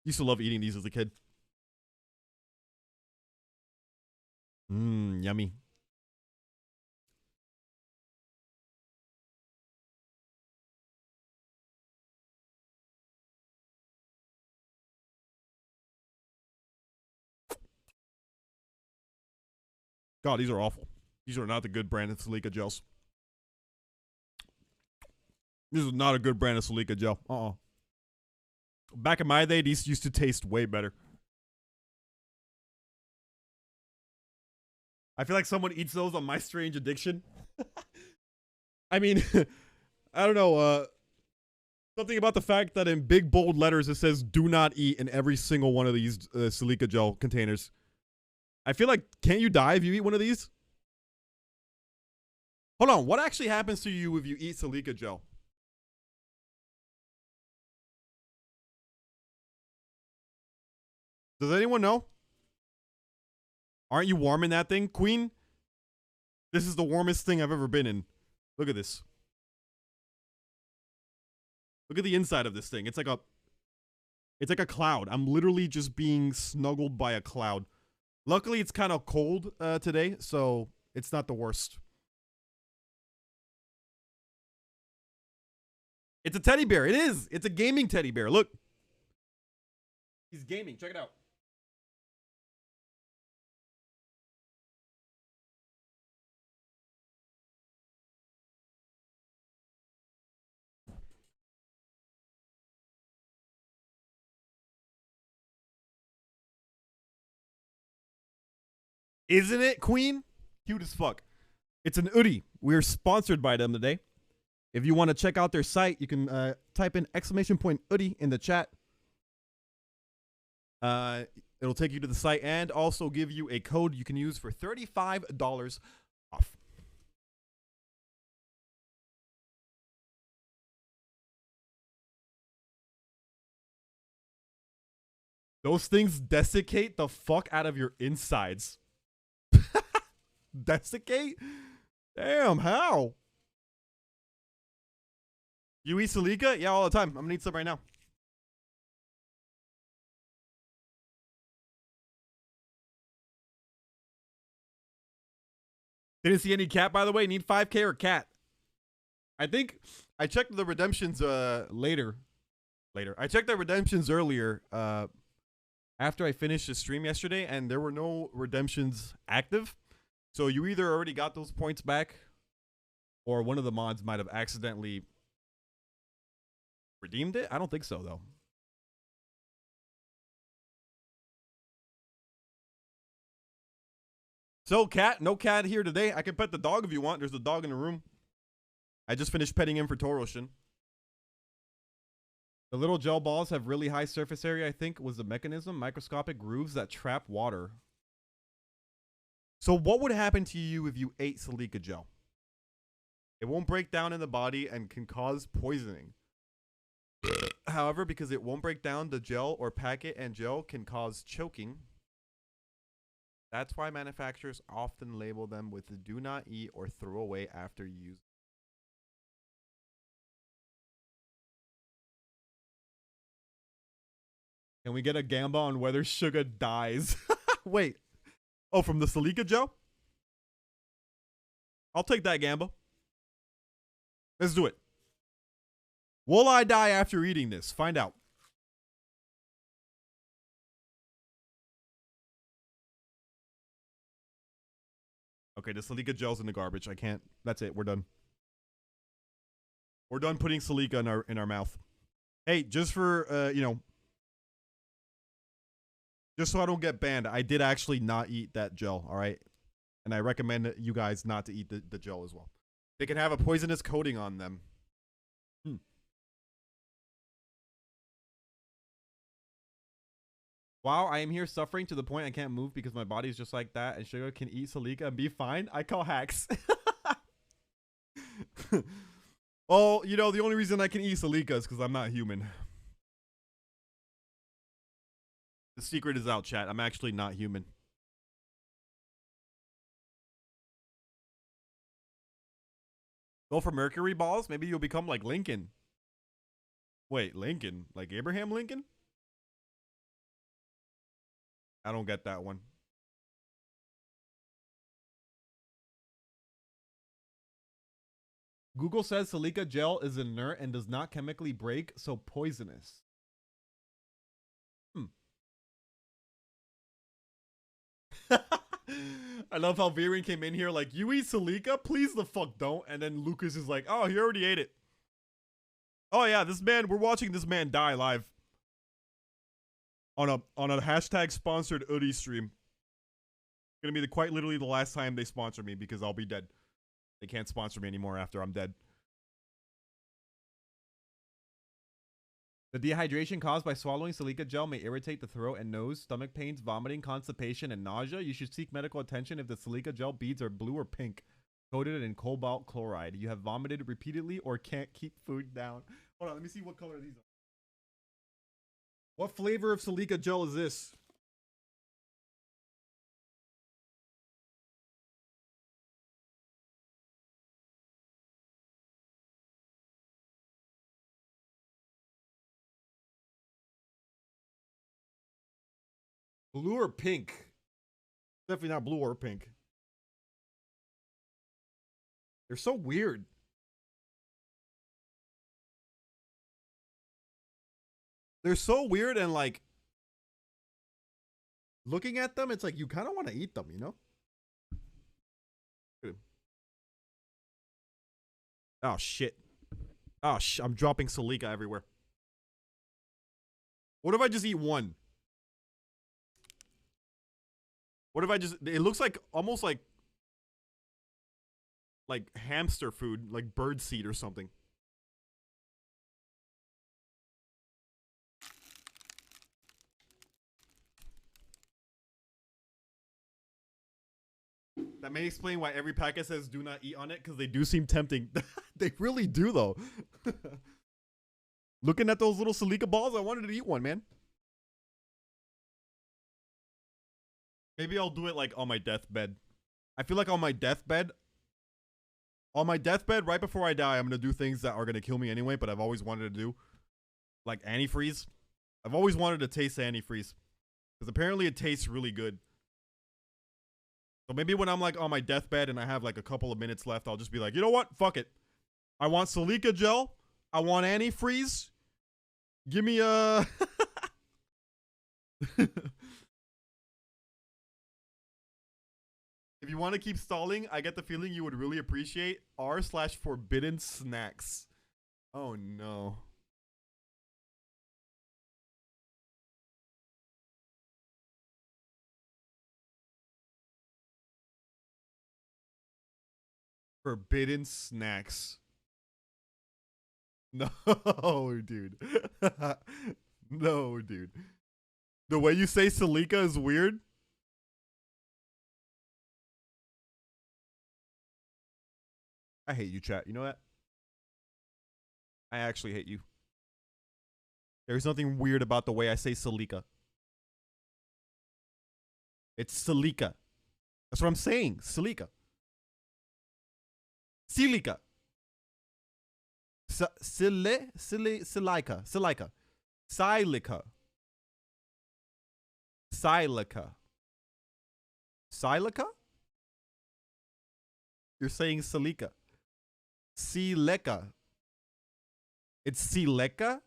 Used to love eating these as a kid. Yummy. God, these are awful. These are not the good brand of Silica gels. This is not a good brand of Silica gel. Back in my day, these used to taste way better. I feel like someone eats those on My Strange Addiction. I mean, I don't know. Something about the fact that in big bold letters it says "do not eat" in every single one of these Silica gel containers. I feel like, can't you die if you eat one of these? Hold on, what actually happens to you if you eat Silica gel? Does anyone know? Aren't you warm in that thing, Queen? This is the warmest thing I've ever been in. Look at this. Look at the inside of this thing. It's like a cloud. I'm literally just being snuggled by a cloud. Luckily, it's kind of cold today, so it's not the worst. It's a teddy bear. It is. It's a gaming teddy bear. Look. He's gaming. Check it out. Isn't it, Queen? Cute as fuck. It's an Oodie. We're sponsored by them today. If you want to check out their site, you can type in !Oodie in the chat. It'll take you to the site and also give you a code you can use for $35 off. Those things desiccate the fuck out of your insides. Desiccate? Damn, how? You eat Silica? Yeah, all the time. I'm gonna eat some right now. Didn't see any cat, by the way. Need 5K or cat? I think I checked the redemptions later. I checked the redemptions earlier after I finished the stream yesterday, and there were no redemptions active. So you either already got those points back, or one of the mods might have accidentally redeemed it. I don't think so, though. So, cat, no cat here today. I can pet the dog if you want. There's a dog in the room. I just finished petting him for Toroshin. The little gel balls have really high surface area, I think, was the mechanism. Microscopic grooves that trap water. So what would happen to you if you ate Salika gel? It won't break down in the body and can cause poisoning. However, because it won't break down, the gel or packet and gel can cause choking. That's why manufacturers often label them with the do not eat or throw away after use. Can we get a gamba on whether Suga dies? Wait. Oh, from the Salika gel? I'll take that gamba. Let's do it. Will I die after eating this? Find out. Okay, the Salika gel's in the garbage. I can't. That's it. We're done. We're done putting Salika in our mouth. Hey, just for you know, just so I don't get banned, I did actually not eat that gel, all right? And I recommend you guys not to eat the gel as well. They can have a poisonous coating on them. Wow, I am here suffering to the point I can't move because my body is just like that, and Suga can eat Salika and be fine. I call hacks. Well, you know, the only reason I can eat Salika is because I'm not human. The secret is out, chat. I'm actually not human. Go for Mercury balls? Maybe you'll become like Lincoln. Wait, Lincoln? Like Abraham Lincoln? I don't get that one. Google says Salika gel is inert and does not chemically break, so poisonous. I love how Viren came in here like, you eat Salika? Please the fuck don't. And then Lucas is like, oh, he already ate it. Oh yeah, this man, we're watching this man die live. On a hashtag sponsored Oodie stream. Gonna be quite literally the last time they sponsor me because I'll be dead. They can't sponsor me anymore after I'm dead. The dehydration caused by swallowing Salika gel may irritate the throat and nose, stomach pains, vomiting, constipation, and nausea. You should seek medical attention if the Salika gel beads are blue or pink, coated in cobalt chloride. You have vomited repeatedly or can't keep food down. Hold on, let me see what color these are. What flavor of Salika gel is this? Blue or pink? Definitely not blue or pink. They're so weird. They're so weird, and like looking at them, it's like you kind of want to eat them, you know? Oh shit. Oh I'm dropping Salika everywhere. What if I just eat one? What if I just, it looks like almost like hamster food, like bird seed or something. That may explain why every packet says do not eat on it, because they do seem tempting. They really do, though. Looking at those little Salika balls, I wanted to eat one, man. Maybe I'll do it like on my deathbed. I feel like on my deathbed, right before I die, I'm going to do things that are going to kill me anyway, but I've always wanted to do. Like antifreeze. I've always wanted to taste antifreeze. Because apparently it tastes really good. So maybe when I'm like on my deathbed and I have like a couple of minutes left, I'll just be like, you know what? Fuck it. I want Silica gel. I want antifreeze. Give me a. If you want to keep stalling, I get the feeling you would really appreciate r/forbidden snacks. Oh no. Forbidden snacks. No, dude. No, dude. The way you say Silica is weird. I hate you, chat. You know that? I actually hate you. There's nothing weird about the way I say Silica. It's Silica. That's what I'm saying. Silica. Silica. Silica. Silica. Silica. Silica. Silica? You're saying Silica. Silica. It's Silica?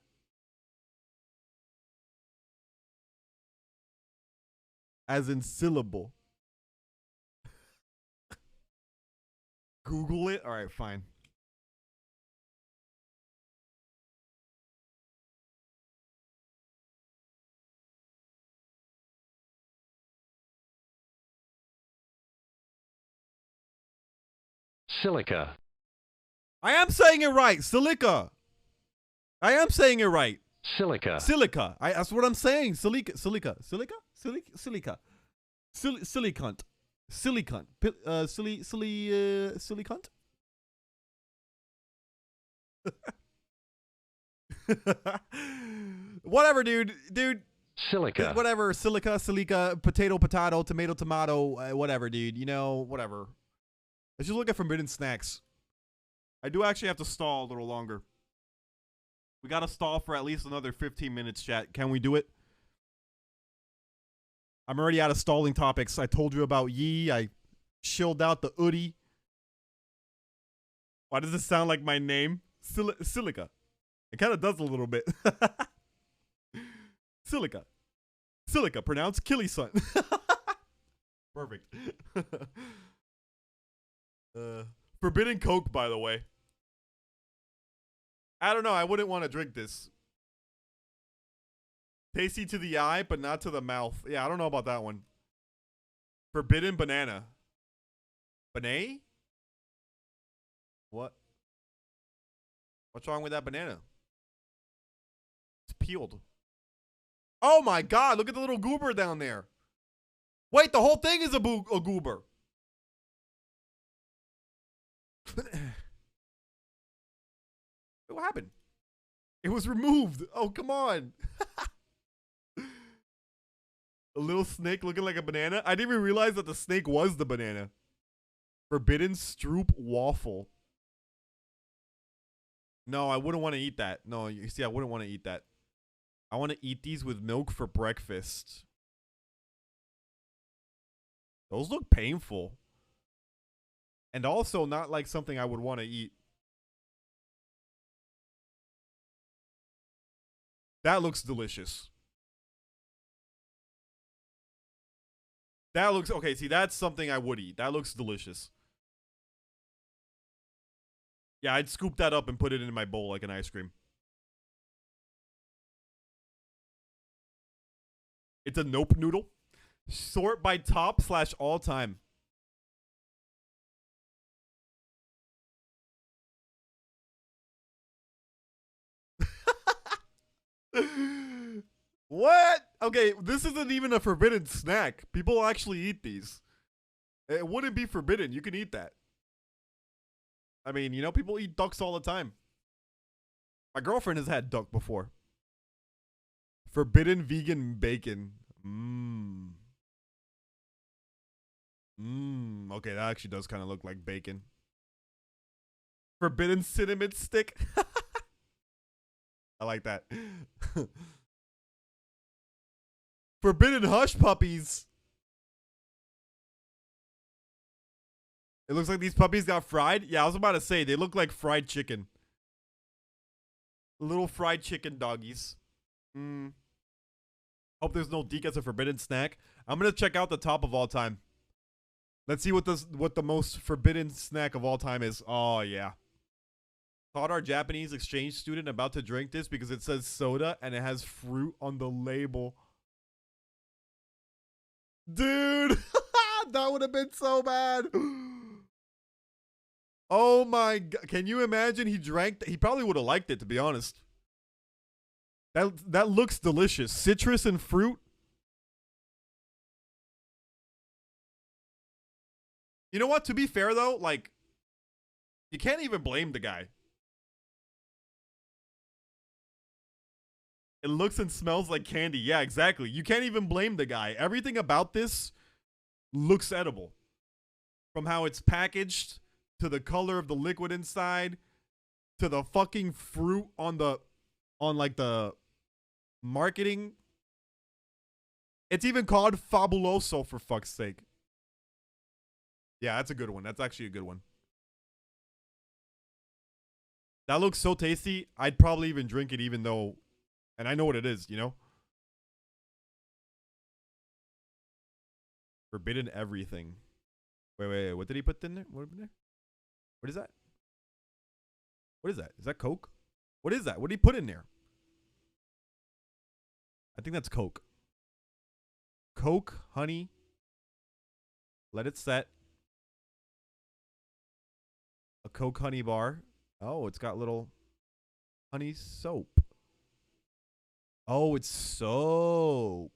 As in syllable. Google it? Alright, fine. Silica. I am saying it right. Silica. I am saying it right. Silica. Silica. That's what I'm saying. Silica. Silica. Silica. Silica. Silicont. Silicon. Silicont. Whatever, dude. Silica. Whatever. Silica. Potato. Tomato. Whatever, dude. You know, whatever. Let's just look at forbidden snacks. I do actually have to stall a little longer. We gotta stall for at least another 15 minutes, chat. Can we do it? I'm already out of stalling topics. I told you about Yee. I chilled out the Oodie. Why does it sound like my name? Silica. It kind of does a little bit. Silica. Silica, pronounced Killy son. Perfect. Forbidden Coke, by the way. I don't know. I wouldn't want to drink this. Tasty to the eye, but not to the mouth. Yeah, I don't know about that one. Forbidden banana. Banana? What? What's wrong with that banana? It's peeled. Oh my god, look at the little goober down there. Wait, the whole thing is a goober. What happened? It was removed. Oh, come on. A little snake looking like a banana. I didn't even realize that the snake was the banana. Forbidden Stroop waffle. No, I wouldn't want to eat that. No, you see, I wouldn't want to eat that. I want to eat these with milk for breakfast. Those look painful. And also not like something I would want to eat. That looks delicious. That looks, okay, see, that's something I would eat. That looks delicious. Yeah, I'd scoop that up and put it in my bowl like an ice cream. It's a nope noodle. Sort by top/all time. What? Okay, this isn't even a forbidden snack. People actually eat these. It wouldn't be forbidden. You can eat that. I mean, you know, people eat ducks all the time. My girlfriend has had duck before. Forbidden vegan bacon. Okay, that actually does kind of look like bacon. Forbidden cinnamon stick. I like that. Forbidden hush puppies. It looks like these puppies got fried. Yeah, I was about to say they look like fried chicken. Little fried chicken doggies. Hope there's no Deke as a forbidden snack. I'm gonna check out the top of all time. Let's see what the most forbidden snack of all time is. Oh yeah. Caught our Japanese exchange student about to drink this because it says soda and it has fruit on the label. Dude, that would have been so bad. Oh my god. Can you imagine he drank he probably would have liked it, to be honest. That looks delicious. Citrus and fruit. You know what? To be fair though, like, you can't even blame the guy. It looks and smells like candy. Yeah, exactly. You can't even blame the guy. Everything about this looks edible. From how it's packaged, to the color of the liquid inside, to the fucking fruit on like the marketing. It's even called Fabuloso, for fuck's sake. Yeah, that's a good one. That's actually a good one. That looks so tasty. I'd probably even drink it even though, and I know what it is, you know? Forbidden everything. Wait. What did he put in there? What in there? What is that? What is that? Is that Coke? What is that? What did he put in there? I think that's Coke. Coke, honey. Let it set. A Coke honey bar. Oh, it's got little honey soap. Oh, it's soap.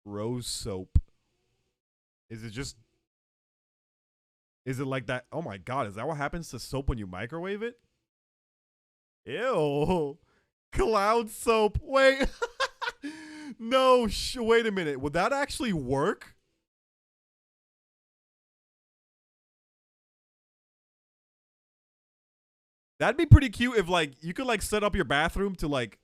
Rose soap. Is it like that? Oh my god, is that what happens to soap when you microwave it? Ew. Cloud soap. Wait. No, wait a minute. Would that actually work? That'd be pretty cute if, like, you could, like, set up your bathroom to, like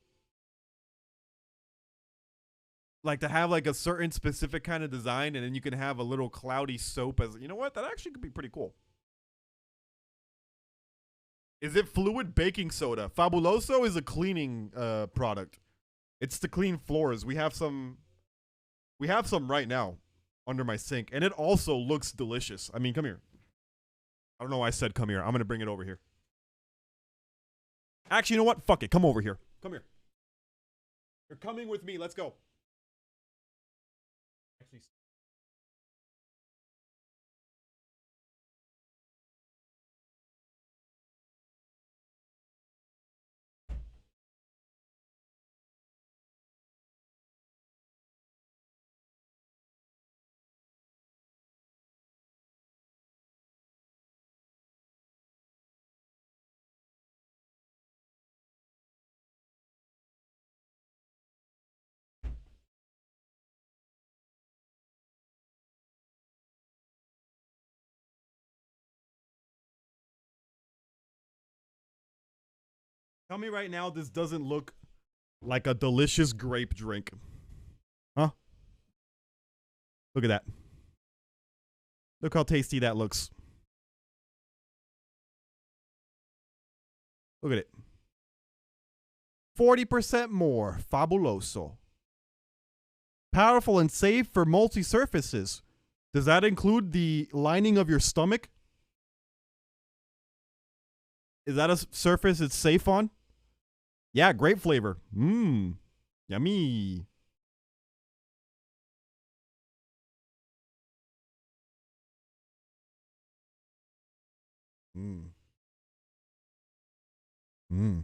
to have, like, a certain specific kind of design, and then you can have a little cloudy soap as, you know what? That actually could be pretty cool. Is it fluid baking soda? Fabuloso is a cleaning product. It's to clean floors. We have some right now under my sink, and it also looks delicious. I mean, come here. I don't know why I said come here. I'm going to bring it over here. Actually, you know what? Fuck it. Come over here. Come here. You're coming with me. Let's go. Actually, tell me right now this doesn't look like a delicious grape drink. Huh? Look at that. Look how tasty that looks. Look at it. 40% more. Fabuloso. Powerful and safe for multi-surfaces. Does that include the lining of your stomach? Is that a surface it's safe on? Yeah, grape flavor. Mmm. Yummy. Mmm. Mmm.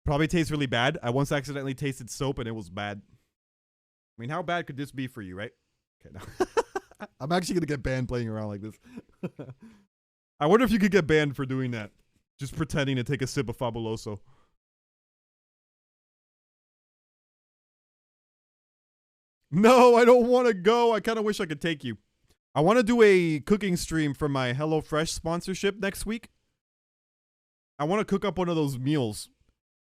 Probably tastes really bad. I once accidentally tasted soap and it was bad. I mean, how bad could this be for you, right? Okay, no. I'm actually going to get banned playing around like this. I wonder if you could get banned for doing that. Just pretending to take a sip of Fabuloso. No, I don't want to go. I kind of wish I could take you. I want to do a cooking stream for my HelloFresh sponsorship next week. I want to cook up one of those meals.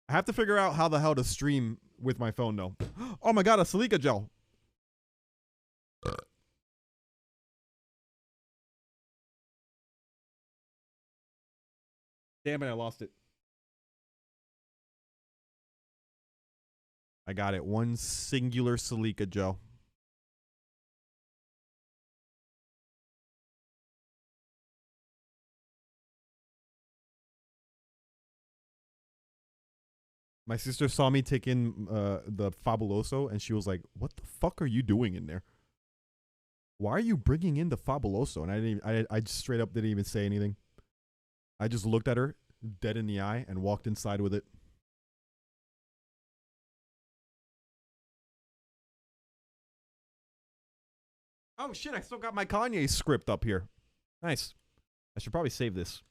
I have to figure out how the hell to stream with my phone though. Oh my god, a silica gel. Damn it, I lost it. I got it. One singular silica gel. My sister saw me take in the Fabuloso, and she was like, "What the fuck are you doing in there? Why are you bringing in the Fabuloso?" And I just straight up didn't even say anything. I just looked at her dead in the eye and walked inside with it. Oh shit, I still got my Kanye script up here. Nice. I should probably save this.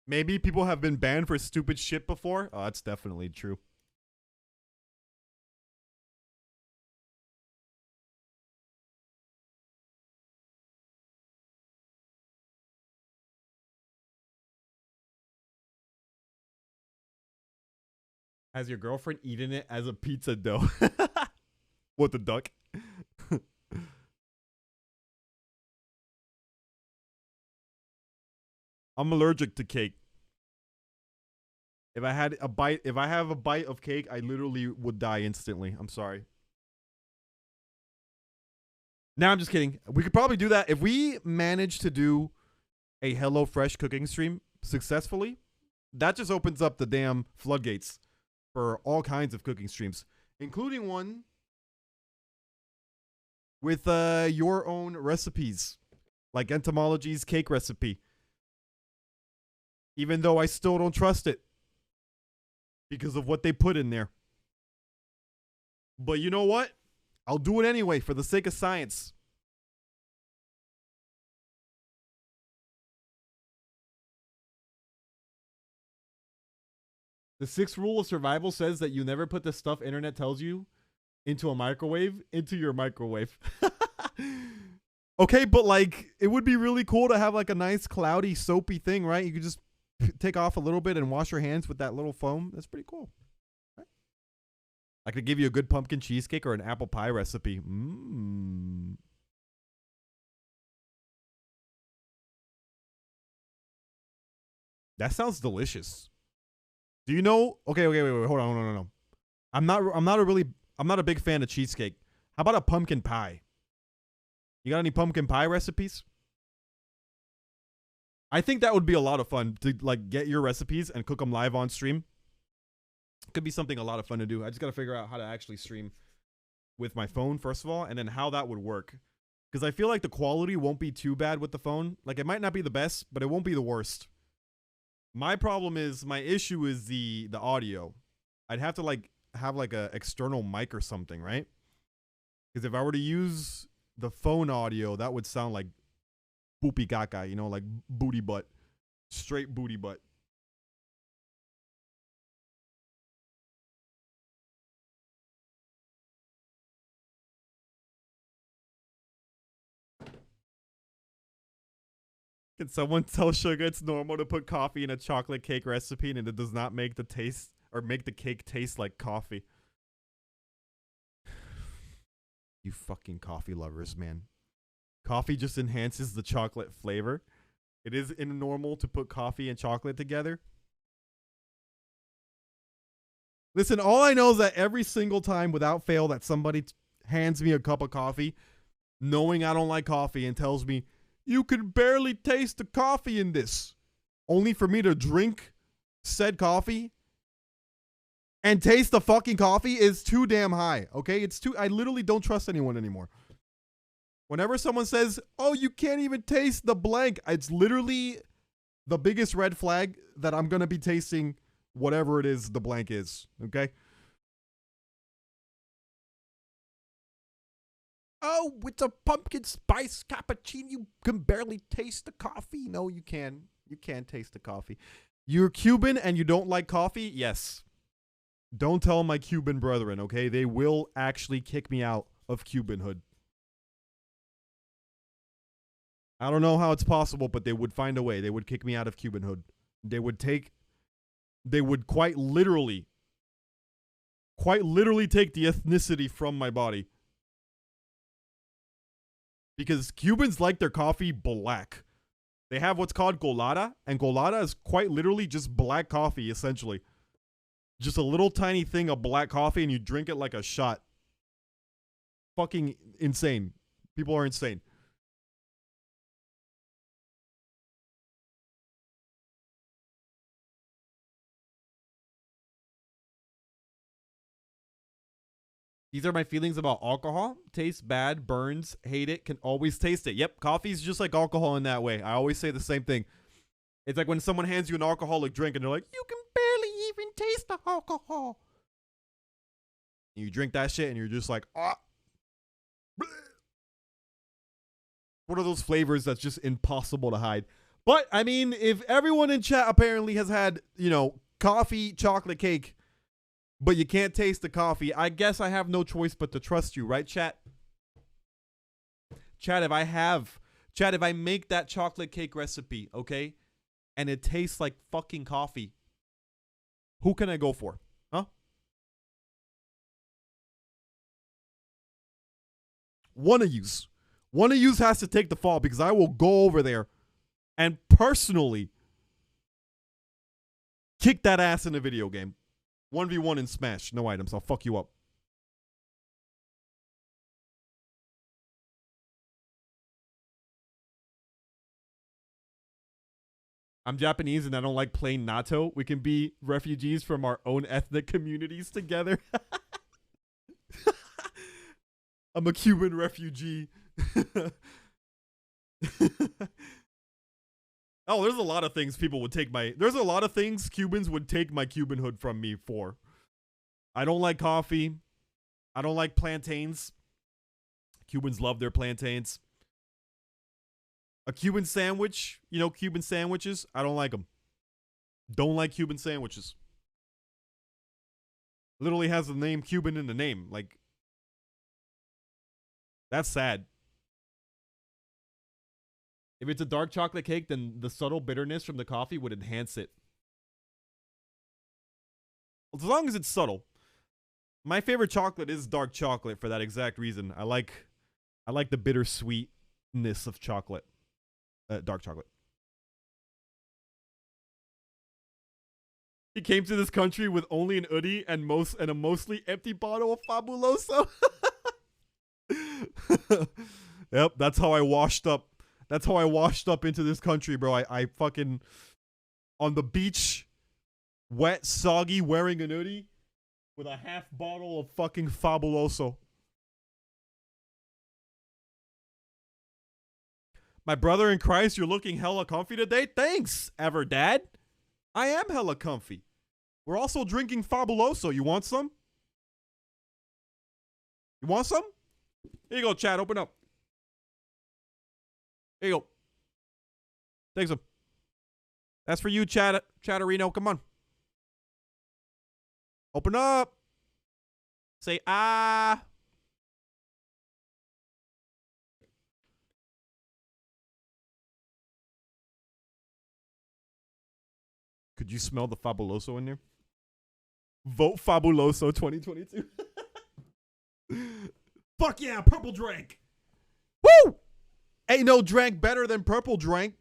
Maybe people have been banned for stupid shit before. Oh, that's definitely true. Has your girlfriend eaten it as a pizza dough? What the duck? I'm allergic to cake. If I have a bite of cake, I literally would die instantly. I'm sorry. Now I'm just kidding. We could probably do that if we manage to do a HelloFresh cooking stream successfully. That just opens up the damn floodgates for all kinds of cooking streams, including one with your own recipes, like Entomology's cake recipe. Even though I still don't trust it because of what they put in there. But you know what? I'll do it anyway for the sake of science. The 6th rule of survival says that you never put the stuff internet tells you into a microwave, into your microwave. Okay, but like, it would be really cool to have like a nice cloudy, soapy thing, right? You could just take off a little bit and wash your hands with that little foam. That's pretty cool. Right? I could give you a good pumpkin cheesecake or an apple pie recipe. That sounds delicious. Do you know? Okay, wait. Hold on, no. I'm not a big fan of cheesecake. How about a pumpkin pie? You got any pumpkin pie recipes? I think that would be a lot of fun to like get your recipes and cook them live on stream. Could be something a lot of fun to do. I just got to figure out how to actually stream with my phone first of all, and then how that would work. Because I feel like the quality won't be too bad with the phone. Like it might not be the best, but it won't be the worst. My issue is the audio. I'd have to like have like a external mic or something, right? Because if I were to use the phone audio, that would sound like boopy gaga, you know, like booty butt, straight booty butt. Can someone tell Suga it's normal to put coffee in a chocolate cake recipe and it does not make the taste or make the cake taste like coffee? You fucking coffee lovers, man. Coffee just enhances the chocolate flavor. It is normal to put coffee and chocolate together. Listen, all I know is that every single time without fail that somebody hands me a cup of coffee, knowing I don't like coffee, and tells me, you can barely taste the coffee in this, only for me to drink said coffee and taste the fucking coffee, is too damn high. Okay, I literally don't trust anyone anymore. Whenever someone says, oh, you can't even taste the blank, it's literally the biggest red flag that I'm gonna be tasting whatever it is the blank is. Okay, oh, it's a pumpkin spice cappuccino. You can barely taste the coffee. No, you can. You can taste the coffee. You're Cuban and you don't like coffee? Yes. Don't tell my Cuban brethren, okay? They will actually kick me out of Cubanhood. I don't know how it's possible, but they would find a way. They would kick me out of Cubanhood. They would quite literally take the ethnicity from my body. Because Cubans like their coffee black. They have what's called colada, and colada is quite literally just black coffee, essentially. Just a little tiny thing of black coffee, and you drink it like a shot. Fucking insane. People are insane. These are my feelings about alcohol. Tastes bad, burns, hate it, can always taste it. Yep, coffee's just like alcohol in that way. I always say the same thing. It's like when someone hands you an alcoholic drink and they're like, you can barely even taste the alcohol. And you drink that shit and you're just like, ah. What are those flavors that's just impossible to hide? But, I mean, if everyone in chat apparently has had, you know, coffee, chocolate cake, but you can't taste the coffee, I guess I have no choice but to trust you, right, chat? Chat, if I make that chocolate cake recipe, okay, and it tastes like fucking coffee, who can I go for? Huh? One of yous has to take the fall, because I will go over there and personally kick that ass in a video game. 1v1 in Smash. No items. I'll fuck you up. I'm Japanese and I don't like plain natto. We can be refugees from our own ethnic communities together. I'm a Cuban refugee. Oh, there's a lot of things people would take there's a lot of things Cubans would take my Cubanhood from me for. I don't like coffee. I don't like plantains. Cubans love their plantains. A Cuban sandwich, you know, Cuban sandwiches, I don't like them. Don't like Cuban sandwiches. Literally has the name Cuban in the name. Like, that's sad. If it's a dark chocolate cake, then the subtle bitterness from the coffee would enhance it. As long as it's subtle. My favorite chocolate is dark chocolate for that exact reason. I like the bittersweetness of chocolate. Dark chocolate. He came to this country with only an Oodie and a mostly empty bottle of Fabuloso. Yep, that's how I washed up. That's how I washed up into this country, bro. I fucking on the beach, wet, soggy, wearing an Oodie with a half bottle of fucking Fabuloso. My brother in Christ, you're looking hella comfy today. Thanks, Everdad. I am hella comfy. We're also drinking Fabuloso. You want some? You want some? Here you go, chat. Open up. Here you go. Take some. That's for you, Chatterino. Come on. Open up. Say ah. Could you smell the Fabuloso in there? Vote Fabuloso 2022. Fuck yeah, purple drank. Woo! Ain't no drank better than purple drank.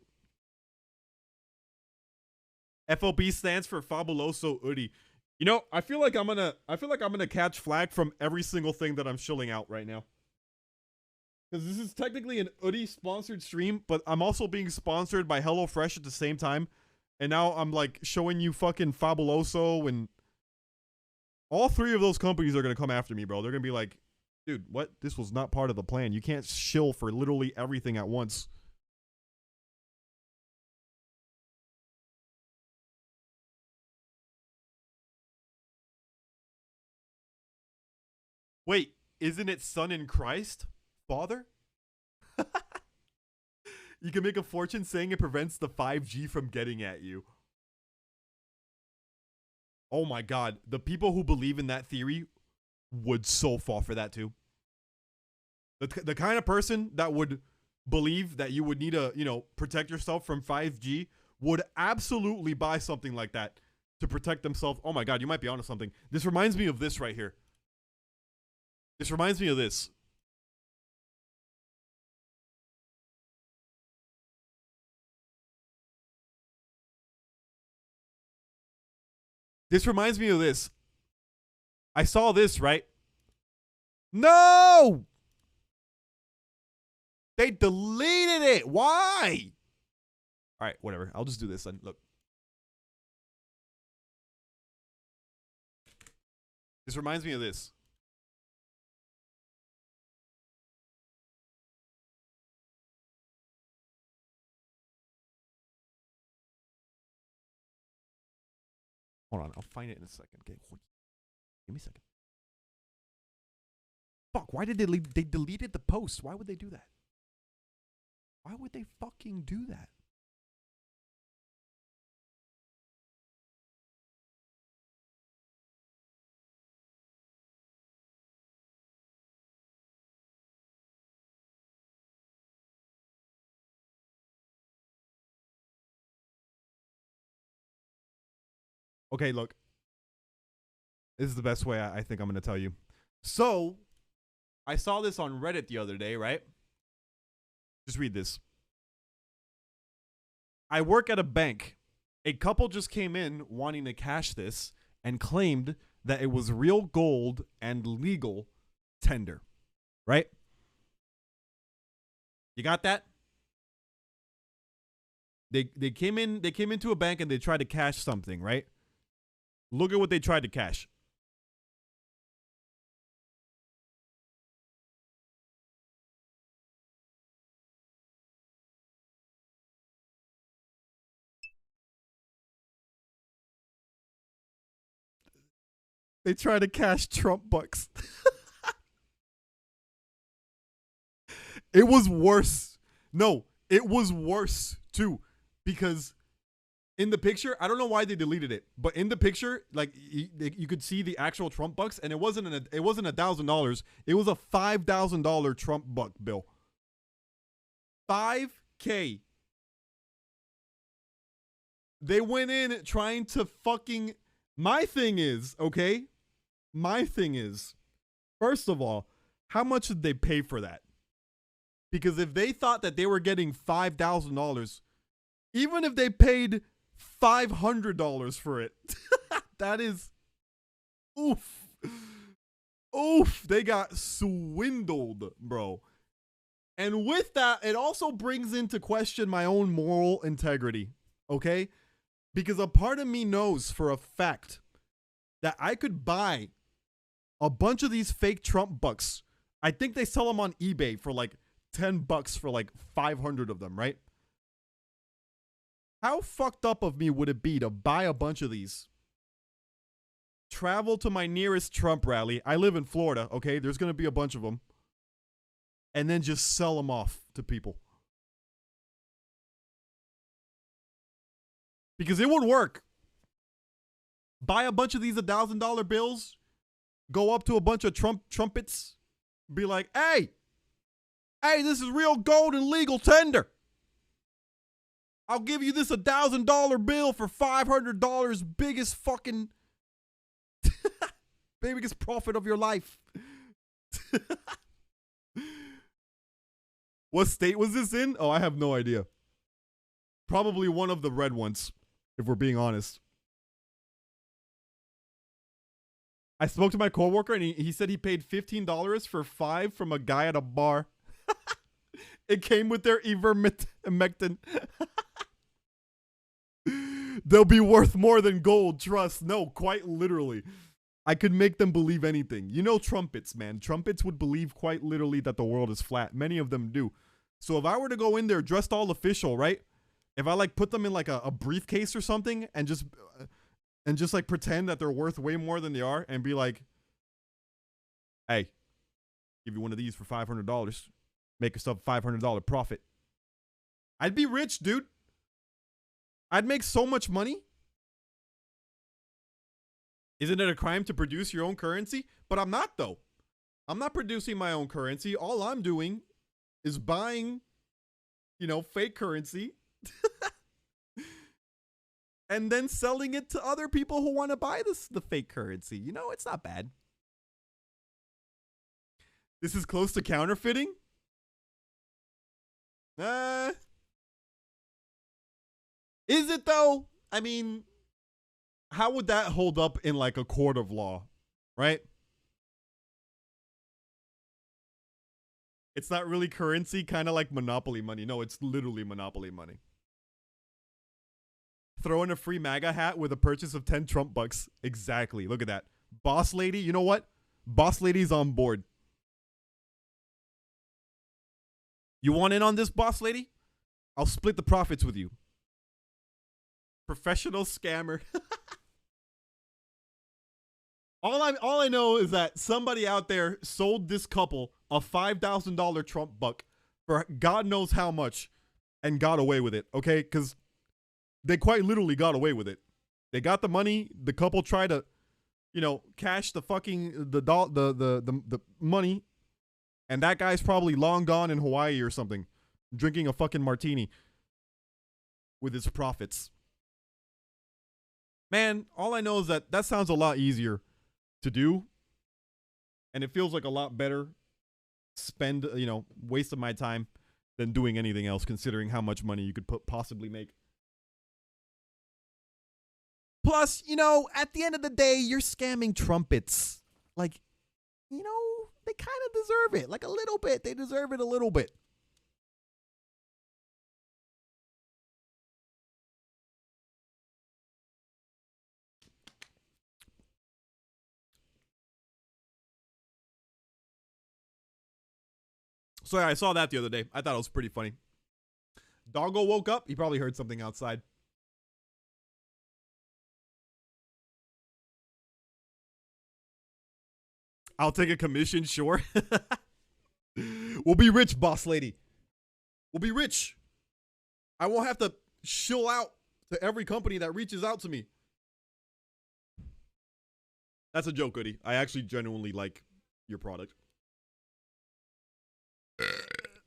FOB stands for Fabuloso Oodie. You know, I feel like I'm gonna catch flag from every single thing that I'm shilling out right now. Because this is technically an Oodie sponsored stream, but I'm also being sponsored by HelloFresh at the same time. And now I'm like showing you fucking Fabuloso, and all three of those companies are gonna come after me, bro. They're gonna be like, dude, what? This was not part of the plan. You can't shill for literally everything at once. Wait, isn't it Son in Christ? father? You can make a fortune saying it prevents the 5G from getting at you. Oh my god, the people who believe in that theory would so fall for that too. The kind of person that would believe that you would need to, protect yourself from 5G would absolutely buy something like that to protect themselves. Oh my god, you might be onto something. This reminds me of this right here. This reminds me of this. This reminds me of this. I saw this, right? No! They deleted it. Why? All right, whatever. I'll just do this then. Look. This reminds me of this. Hold on, I'll find it in a second. Okay, give me a second. Fuck, why did they leave? They deleted the post. Why would they do that? Why would they fucking do that? Okay, look. This is the best way I think I'm going to tell you. So, I saw this on Reddit the other day, right? Just read this. I work at a bank. A couple just came in wanting to cash this and claimed that it was real gold and legal tender. Right? You got that? They came into a bank and they tried to cash something, right? Look at what they tried to cash. They tried to cash Trump bucks. It was worse. No, it was worse too, because in the picture, I don't know why they deleted it, but in the picture, like you could see the actual Trump bucks, and it wasn't $1,000. It was a $5,000 Trump buck bill. $5K. They went in trying to fucking. My thing is, okay. My thing is, first of all, how much did they pay for that? Because if they thought that they were getting $5,000, even if they paid $500 for it, that is, oof. Oof, they got swindled, bro. And with that, it also brings into question my own moral integrity, okay? Because a part of me knows for a fact that I could buy a bunch of these fake Trump bucks. I think they sell them on eBay for like $10 for like 500 of them, right? How fucked up of me would it be to buy a bunch of these, travel to my nearest Trump rally? I live in Florida, okay? There's going to be a bunch of them. And then just sell them off to people. Because it would work. Buy a bunch of these $1,000 bills, go up to a bunch of trumpets, be like, hey, this is real gold and legal tender. I'll give you this $1,000 bill for $500, biggest fucking, biggest profit of your life. What state was this in? Oh, I have no idea. Probably one of the red ones, if we're being honest. I spoke to my coworker and he said he paid $15 for 5 from a guy at a bar. It came with their ivermectin. They'll be worth more than gold, trust. No, quite literally. I could make them believe anything. You know trumpets, man. Trumpets would believe quite literally that the world is flat. Many of them do. So if I were to go in there dressed all official, right? If I like put them in like a briefcase or something and just like pretend that they're worth way more than they are and be like, hey, give you one of these for $500. make yourself a $500 profit. I'd be rich, dude. I'd make so much money. Isn't it a crime to produce your own currency? But I'm not, though. I'm not producing my own currency. All I'm doing is buying, fake currency and then selling it to other people who want to buy the fake currency. It's not bad. This is close to counterfeiting? Is it though? I mean, how would that hold up in like a court of law, right? It's not really currency, kind of like monopoly money. No, it's literally monopoly money. Throw in a free MAGA hat with a purchase of 10 Trump bucks. Exactly. Look at that. Boss lady, you know what? Boss lady's on board. You want in on this, boss lady? I'll split the profits with you. Professional scammer. All I know is that somebody out there sold this couple a $5,000 Trump buck for God knows how much and got away with it, okay? Because they quite literally got away with it. They got the money. The couple tried to, cash the fucking the money, and that guy's probably long gone in Hawaii or something, drinking a fucking martini with his profits. Man, all I know is that sounds a lot easier to do, and it feels like a lot better spend, waste of my time than doing anything else, considering how much money you could possibly make. Plus, at the end of the day, you're scamming trumpets. Like, they kind of deserve it. Like a little bit. They deserve it a little bit. So yeah, I saw that the other day. I thought it was pretty funny. Doggo woke up. He probably heard something outside. I'll take a commission, sure. We'll be rich, boss lady. We'll be rich. I won't have to shill out to every company that reaches out to me. That's a joke, Oodie. I actually genuinely like your product.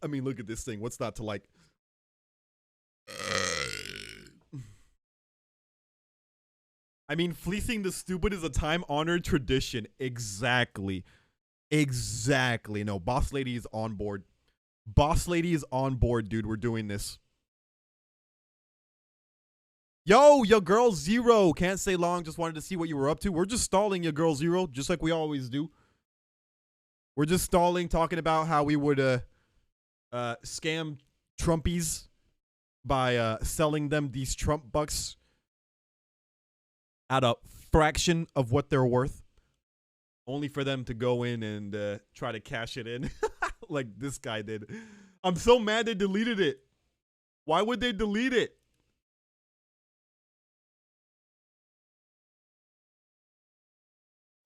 I mean, look at this thing. What's not to like? I mean, fleecing the stupid is a time-honored tradition. Exactly. No, boss lady is on board. Boss lady is on board, dude. We're doing this. Yo, your girl Zero. Can't stay long. Just wanted to see what you were up to. We're just stalling your girl Zero, just like we always do. We're just stalling, talking about how we would scam Trumpies by selling them these Trump bucks at a fraction of what they're worth, only for them to go in and try to cash it in like this guy did. I'm so mad they deleted it. Why would they delete it?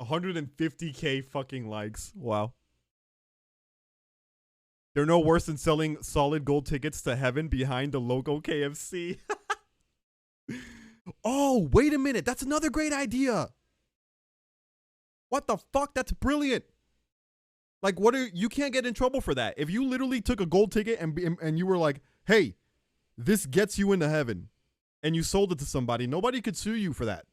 $150K fucking likes. Wow. They're no worse than selling solid gold tickets to heaven behind the logo KFC. Oh, wait a minute. That's another great idea. What the fuck? That's brilliant. Like, you can't get in trouble for that. If you literally took a gold ticket and you were like, hey, this gets you into heaven, and you sold it to somebody, nobody could sue you for that.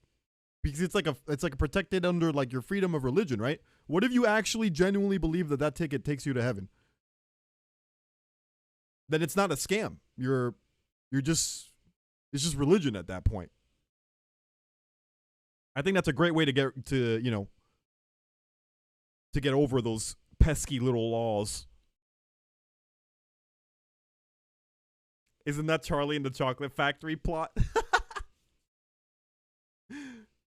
Because it's like a protected under like your freedom of religion, right? What if you actually genuinely believe that ticket takes you to heaven? Then it's not a scam. It's just religion at that point. I think that's a great way to get over those pesky little laws. Isn't that Charlie and the Chocolate Factory plot?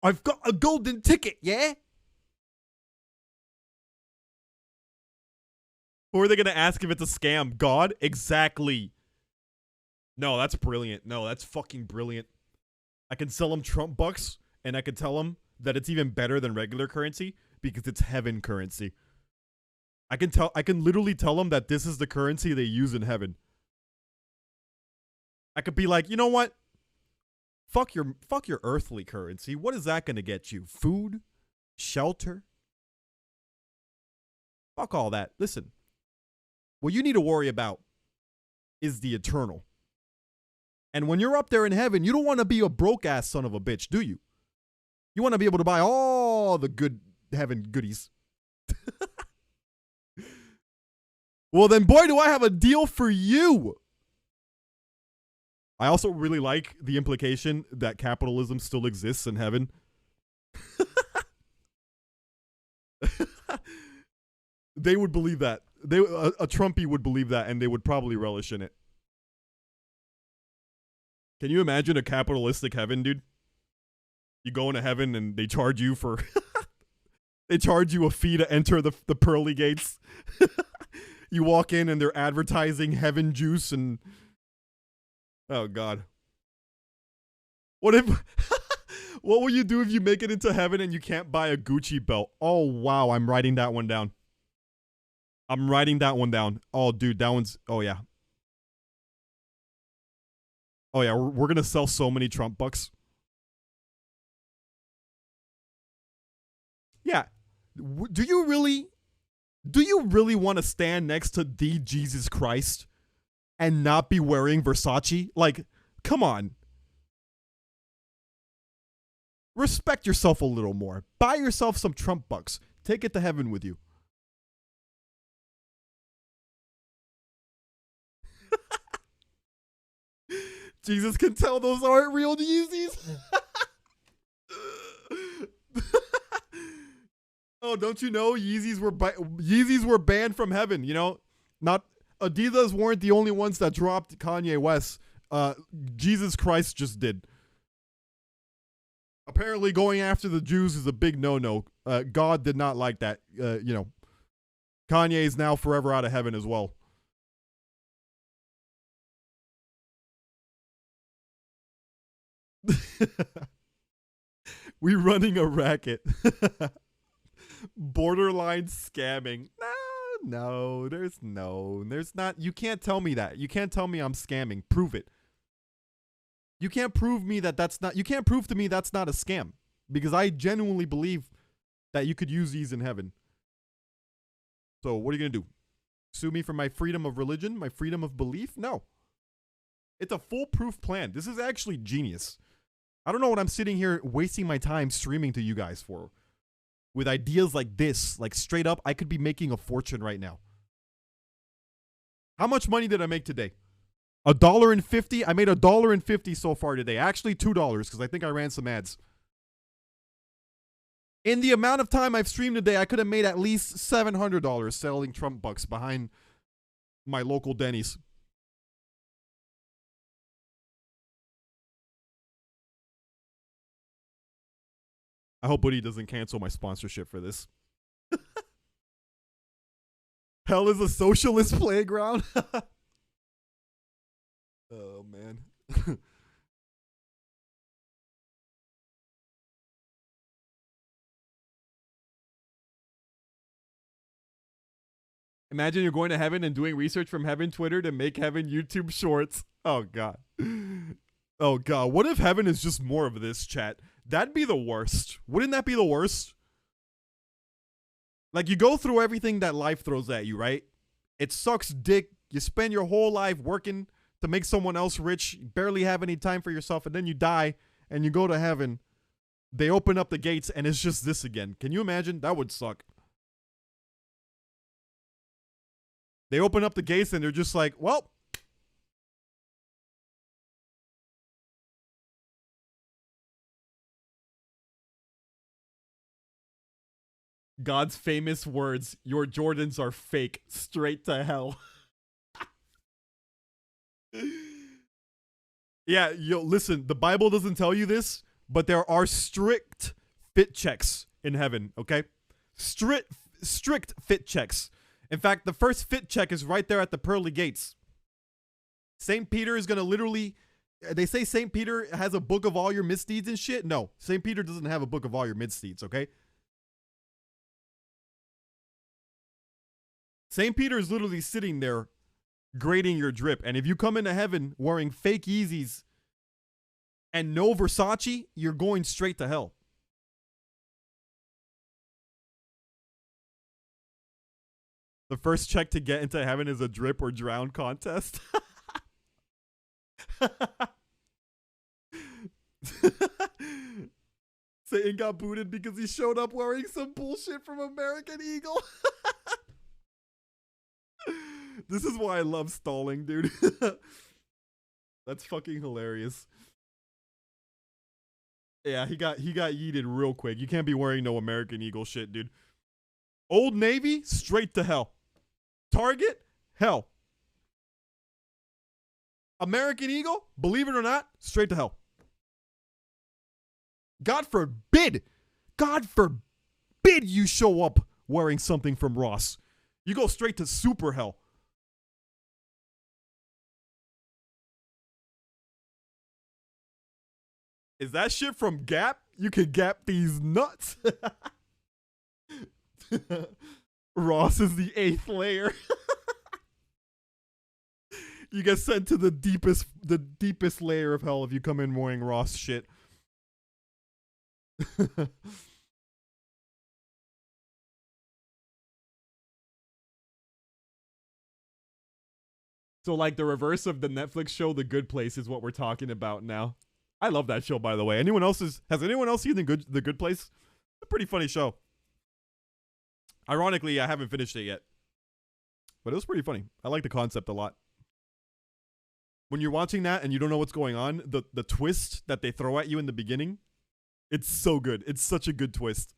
I've got a golden ticket, yeah? Who are they going to ask if it's a scam? God? Exactly. No, that's brilliant. No, that's fucking brilliant. I can sell them Trump bucks, and I can tell them that it's even better than regular currency because it's heaven currency. I can literally tell them that this is the currency they use in heaven. I could be like, you know what? Fuck your earthly currency. What is that gonna get you? Food? Shelter? Fuck all that. Listen, what you need to worry about is the eternal. And when you're up there in heaven, you don't want to be a broke ass son of a bitch, do you? You want to be able to buy all the good heaven goodies. Well, then, boy, do I have a deal for you. I also really like the implication that capitalism still exists in heaven. They would believe that. A Trumpy would believe that, and they would probably relish in it. Can you imagine a capitalistic heaven, dude? You go into heaven and they charge you for they charge you a fee to enter the pearly gates. You walk in and they're advertising heaven juice and oh god. What if what will you do if you make it into heaven and you can't buy a Gucci belt? Oh wow, I'm writing that one down. I'm writing that one down. Oh dude, that one's oh yeah. Oh yeah, we're gonna sell so many Trump bucks. Yeah. Do you really want to stand next to the Jesus Christ and not be wearing Versace? Like, come on. Respect yourself a little more. Buy yourself some Trump bucks. Take it to heaven with you. Jesus can tell those aren't real Yeezys. Oh, don't you know Yeezys were banned from heaven? You know, not Adidas weren't the only ones that dropped Kanye West. Jesus Christ just did. Apparently, going after the Jews is a big no-no. God did not like that. You know, Kanye is now forever out of heaven as well. We running a racket. Borderline scamming. No, there's not. You can't tell me that. You can't tell me I'm scamming. Prove it. You can't prove me that's not. You can't prove to me that's not a scam, because I genuinely believe that you could use these in heaven. So what are you gonna do? Sue me for my freedom of religion, my freedom of belief? No. It's a foolproof plan. This is actually genius. I don't know what I'm sitting here wasting my time streaming to you guys for. With ideas like this, like straight up, I could be making a fortune right now. How much money did I make today? $1.50? I made $1.50 so far today. Actually, $2 because I think I ran some ads. In the amount of time I've streamed today, I could have made at least $700 selling Trump bucks behind my local Denny's. I hope Oodie doesn't cancel my sponsorship for this. Hell is a socialist playground. Oh, man. Imagine you're going to heaven and doing research from heaven Twitter to make heaven YouTube shorts. Oh, God. Oh, God. What if heaven is just more of this, chat? That'd be the worst. Wouldn't that be the worst? Like, you go through everything that life throws at you, right? It sucks dick. You spend your whole life working to make someone else rich. You barely have any time for yourself. And then you die and you go to heaven. They open up the gates and it's just this again. Can you imagine? That would suck. They open up the gates and they're just like, well, God's famous words, your Jordans are fake, straight to hell. Yeah, yo, listen, the Bible doesn't tell you this, but there are strict fit checks in heaven, okay? Strict fit checks. In fact, the first fit check is right there at the pearly gates. St. Peter is going to literally, they say St. Peter has a book of all your misdeeds and shit. No, St. Peter doesn't have a book of all your misdeeds, okay? St. Peter is literally sitting there grading your drip. And if you come into heaven wearing fake Yeezys and no Versace, you're going straight to hell. The first check to get into heaven is a drip or drown contest. Satan got booted because he showed up wearing some bullshit from American Eagle. This is why I love stalling, dude. That's fucking hilarious. Yeah, he got yeeted real quick. You can't be wearing no American Eagle shit, dude. Old Navy, straight to hell. Target, hell. American Eagle, believe it or not, straight to hell. God forbid you show up wearing something from Ross. You go straight to super hell. Is that shit from Gap? You can Gap these nuts. Ross is the 8th layer. You get sent to the deepest layer of hell if you come in wearing Ross shit. So like the reverse of the Netflix show The Good Place is what we're talking about now. I love that show, by the way. Has anyone else seen The Good Place? It's a pretty funny show. Ironically, I haven't finished it yet. But it was pretty funny. I like the concept a lot. When you're watching that and you don't know what's going on, the twist that they throw at you in the beginning, it's so good. It's such a good twist.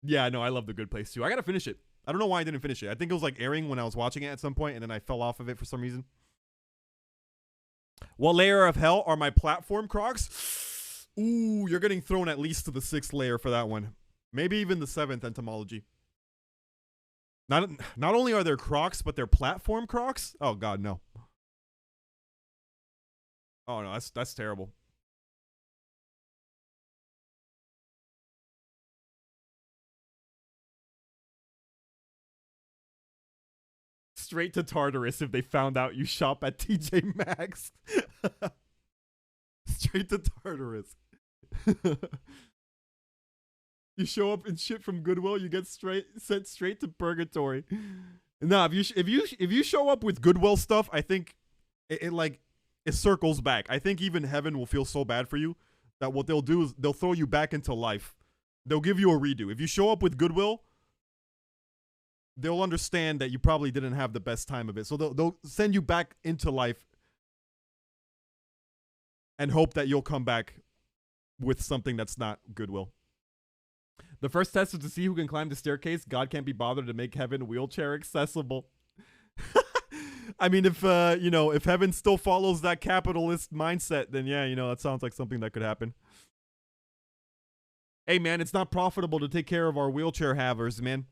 Yeah, no, I love The Good Place too. I gotta finish it. I don't know why I didn't finish it. I think it was like airing when I was watching it at some point and then I fell off of it for some reason. What layer of hell are my platform Crocs? Ooh, you're getting thrown at least to the 6th layer for that one. Maybe even the 7th entomology. Not only are there Crocs, but they're platform Crocs? Oh god, no. Oh no, that's terrible. Straight to Tartarus if they found out you shop at TJ Maxx. Straight to Tartarus. You show up in shit from Goodwill, you get sent straight to purgatory. Nah, if you show up with Goodwill stuff, I think it circles back. I think even heaven will feel so bad for you that what they'll do is they'll throw you back into life. They'll give you a redo. If you show up with Goodwill, they'll understand that you probably didn't have the best time of it. So they'll send you back into life and hope that you'll come back with something that's not Goodwill. The first test is to see who can climb the staircase. God can't be bothered to make heaven wheelchair accessible. I mean, if heaven still follows that capitalist mindset, then yeah, that sounds like something that could happen. Hey man, it's not profitable to take care of our wheelchair havers, man.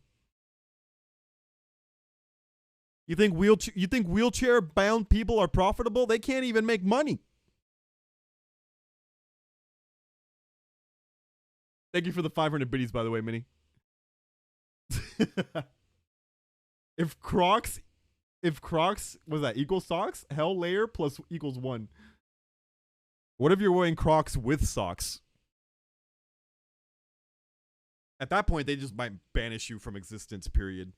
You think wheelchair bound people are profitable? They can't even make money. Thank you for the 500 biddies, by the way, Minnie. If Crocs was that equal socks, hell layer plus equals 1. What if you're wearing Crocs with socks? At that point, they just might banish you from existence, period.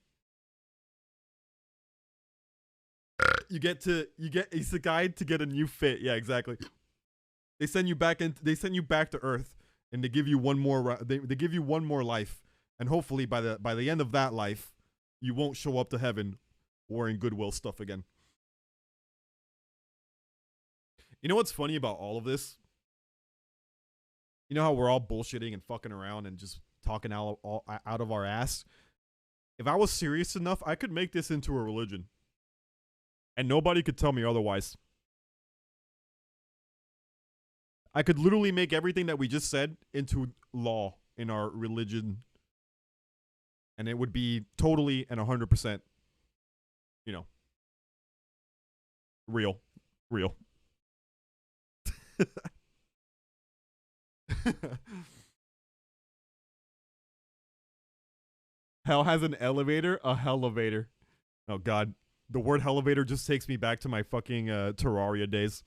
It's the guide to get a new fit. Yeah, exactly. They send you back to Earth, and they give you one more. They give you one more life, and hopefully by the end of that life, you won't show up to heaven wearing Goodwill stuff again. You know what's funny about all of this? You know how we're all bullshitting and fucking around and just talking out of our ass? If I was serious enough, I could make this into a religion. And nobody could tell me otherwise. I could literally make everything that we just said into law in our religion. And it would be totally and 100%, real. Hell has an elevator, a elevator. Oh god. The word elevator just takes me back to my fucking Terraria days.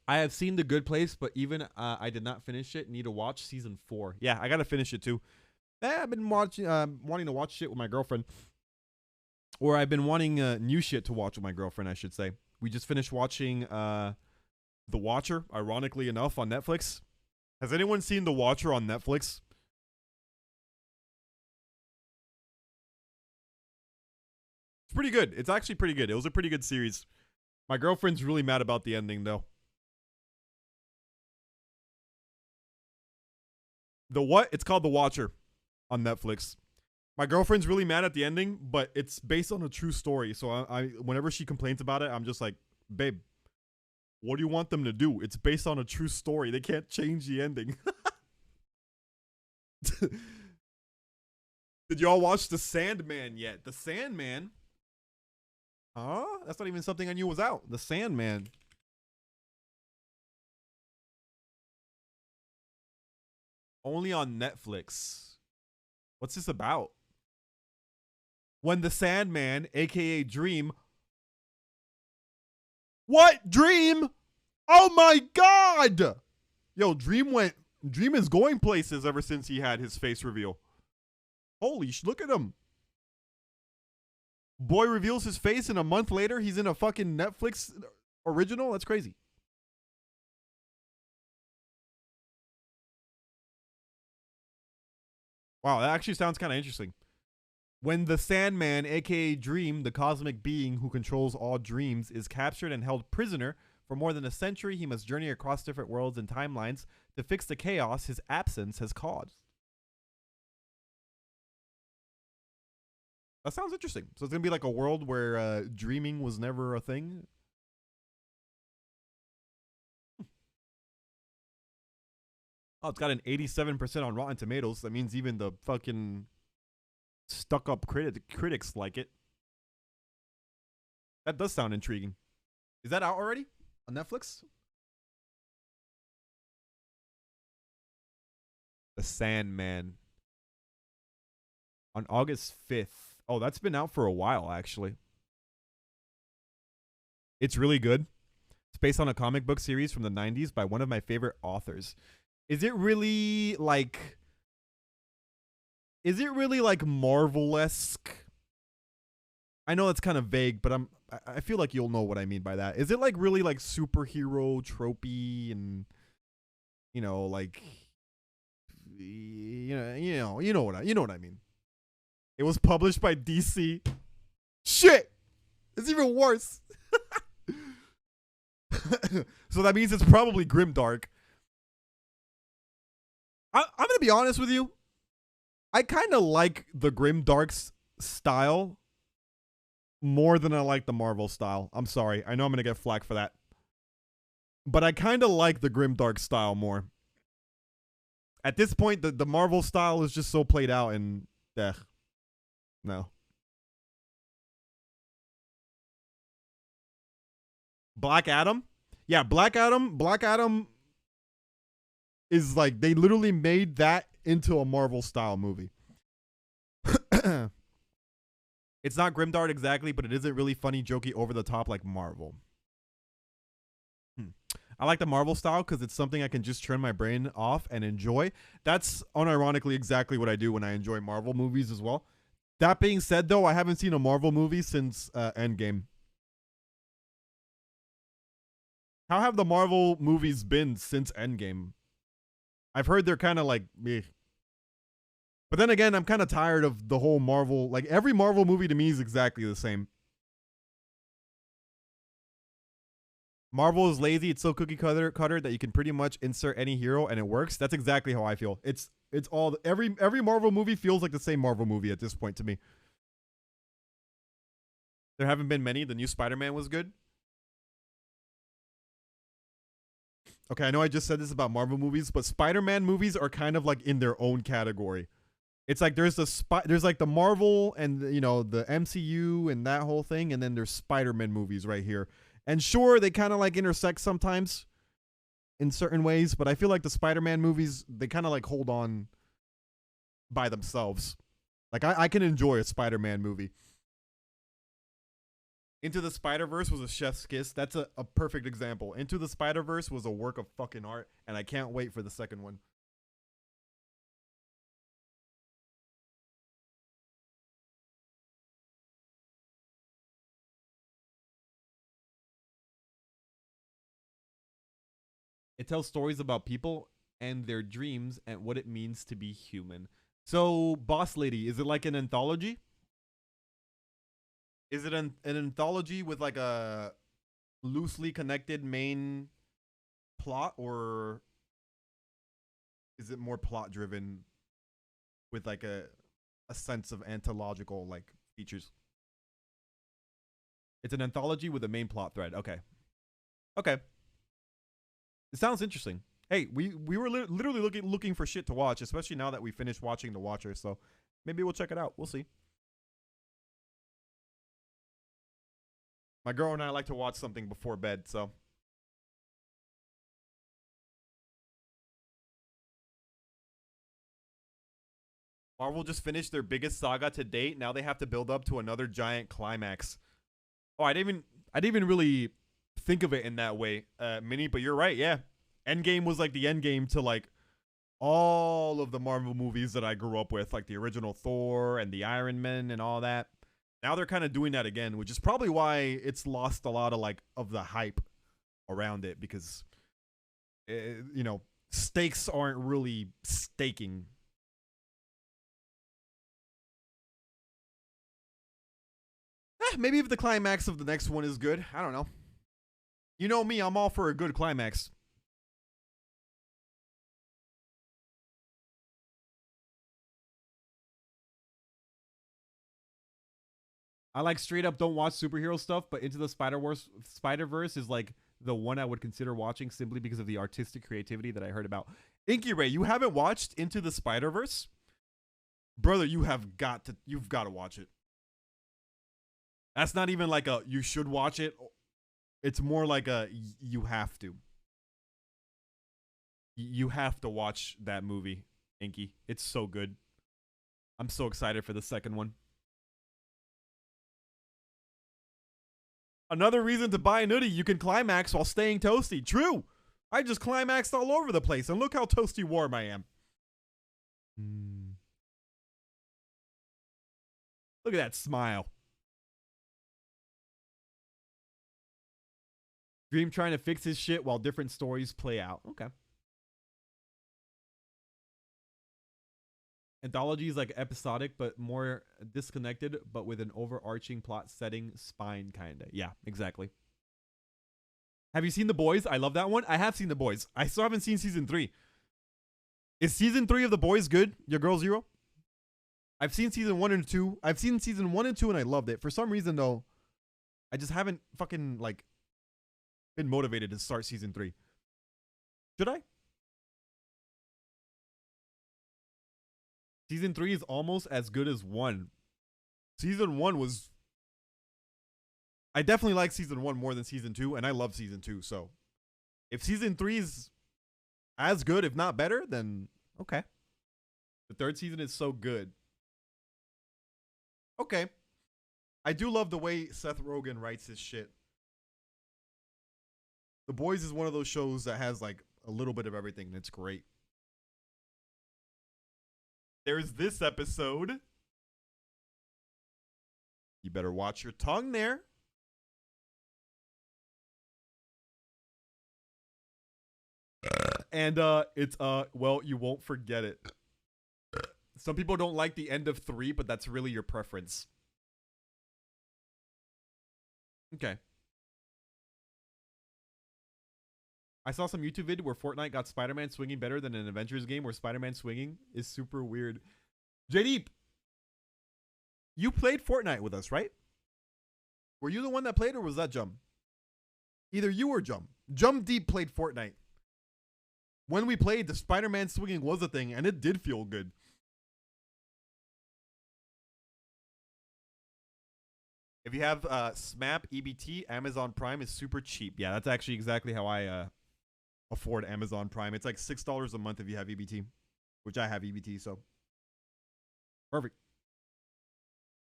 I have seen The Good Place, but even I did not finish it. Need to watch season 4. Yeah, I gotta finish it too. I've been watching, wanting to watch shit with my girlfriend, or I've been wanting new shit to watch with my girlfriend. I should say. We just finished watching The Watcher. Ironically enough, on Netflix. Has anyone seen The Watcher on Netflix? It's pretty good. It's actually pretty good. It was a pretty good series. My girlfriend's really mad about the ending though. The what? It's called The Watcher on Netflix. My girlfriend's really mad at the ending, but it's based on a true story. So I whenever she complains about it, I'm just like, babe, what do you want them to do? It's based on a true story. They can't change the ending. Did y'all watch The Sandman yet? The Sandman? Huh? That's not even something I knew was out. The Sandman. Only on Netflix. What's this about? When the Sandman, aka Dream. What? Dream? Oh my god! Yo, Dream is going places ever since he had his face reveal. Holy look at him. Boy reveals his face and a month later he's in a fucking Netflix original? That's crazy. Wow, that actually sounds kind of interesting. When the Sandman, aka Dream, the cosmic being who controls all dreams, is captured and held prisoner for more than a century, he must journey across different worlds and timelines to fix the chaos his absence has caused. That sounds interesting. So it's going to be like a world where dreaming was never a thing? Oh, it's got an 87% on Rotten Tomatoes. That means even the fucking stuck-up critics like it. That does sound intriguing. Is that out already on Netflix? The Sandman. On August 5th. Oh, that's been out for a while, actually. It's really good. It's based on a comic book series from the 90s by one of my favorite authors. Is it really like Marvel-esque? I know it's kind of vague, but I feel like you'll know what I mean by that. Is it like really like superhero tropey and like you know what I mean? It was published by DC. Shit! It's even worse. So that means it's probably grimdark. I'm gonna be honest with you. I kind of like the grimdark style more than I like the Marvel style. I'm sorry. I know I'm gonna get flack for that, but I kind of like the grimdark style more. At this point, the Marvel style is just so played out, and no. Black Adam? Yeah, Black Adam is like, they literally made that into a Marvel style movie. It's not grimdark exactly, but it isn't really funny, jokey, over the top like Marvel. I like the Marvel style because it's something I can just turn my brain off and enjoy. That's unironically exactly what I do when I enjoy Marvel movies as well. That being said, though, I haven't seen a Marvel movie since Endgame. How have the Marvel movies been since Endgame? I've heard they're kind of like meh. But then again, I'm kind of tired of the whole Marvel. Like, every Marvel movie to me is exactly the same. Marvel is lazy. It's so cookie cutter that you can pretty much insert any hero and it works. That's exactly how I feel. It's all every Marvel movie feels like the same Marvel movie at this point to me. There haven't been many. The new Spider-Man was good. Okay, I know I just said this about Marvel movies, but Spider-Man movies are kind of like in their own category. It's like there's like the Marvel and the MCU and that whole thing, and then there's Spider-Man movies right here. And sure, they kind of like intersect sometimes in certain ways, but I feel like the Spider-Man movies, they kind of like hold on by themselves. Like I can enjoy a Spider-Man movie. Into the Spider-Verse was a chef's kiss. That's a perfect example. Into the Spider-Verse was a work of fucking art, and I can't wait for the second one. It tells stories about people and their dreams and what it means to be human. So, Boss Lady, is it like an anthology? Is it an anthology with like a loosely connected main plot, or is it more plot driven with like a sense of anthological like features? It's an anthology with a main plot thread. Okay. Okay. It sounds interesting. Hey, we were literally looking for shit to watch, especially now that we finished watching The Watcher. So maybe we'll check it out. We'll see. My girl and I like to watch something before bed, so. Marvel just finished their biggest saga to date. Now they have to build up to another giant climax. Oh, I didn't even really think of it in that way, Mini. But you're right. Yeah, Endgame was like the end game to like all of the Marvel movies that I grew up with, like the original Thor and the Iron Man and all that. Now they're kind of doing that again, which is probably why it's lost a lot of like of the hype around it, because stakes aren't really staking. Maybe if the climax of the next one is good. I don't know. You know me, I'm all for a good climax. I like straight up don't watch superhero stuff, but Into the Spider-Verse is like the one I would consider watching simply because of the artistic creativity that I heard about. Inky Ray, you haven't watched Into the Spider-Verse? Brother, you've got to watch it. That's not even like a you should watch it. It's more like a you have to. You have to watch that movie, Inky. It's so good. I'm so excited for the second one. Another reason to buy an Oodie, you can climax while staying toasty. True. I just climaxed all over the place, and look how toasty warm I am. Look at that smile. Dream trying to fix his shit while different stories play out. Okay. Anthology is like episodic, but more disconnected, but with an overarching plot setting spine, kinda. Yeah, exactly. Have you seen The Boys? I love that one. I have seen The Boys. I still haven't seen season 3. Is season 3 of The Boys good? Your girl Zero? I've seen season 1 and 2. I've seen season 1 and 2 and I loved it. For some reason though, I just haven't fucking like been motivated to start season 3. Should I? Season 3 is almost as good as 1. Season 1 was... I definitely like season 1 more than season 2, and I love season 2, so... If season 3 is as good, if not better, then okay. The third season is so good. Okay. I do love the way Seth Rogen writes his shit. The Boys is one of those shows that has like a little bit of everything, and it's great. There's this episode. You better watch your tongue there. And it's well, you won't forget it. Some people don't like the end of 3, but that's really your preference. Okay. I saw some YouTube video where Fortnite got Spider-Man swinging better than an Avengers game where Spider-Man swinging is super weird. JD, you played Fortnite with us, right? Were you the one that played, or was that Jum? Either you or Jum. Jum Deep played Fortnite. When we played, the Spider-Man swinging was a thing, and it did feel good. If you have SMAP, EBT, Amazon Prime is super cheap. Yeah, that's actually exactly how I afford Amazon Prime. It's like $6 a month if you have EBT, which I have EBT, so perfect.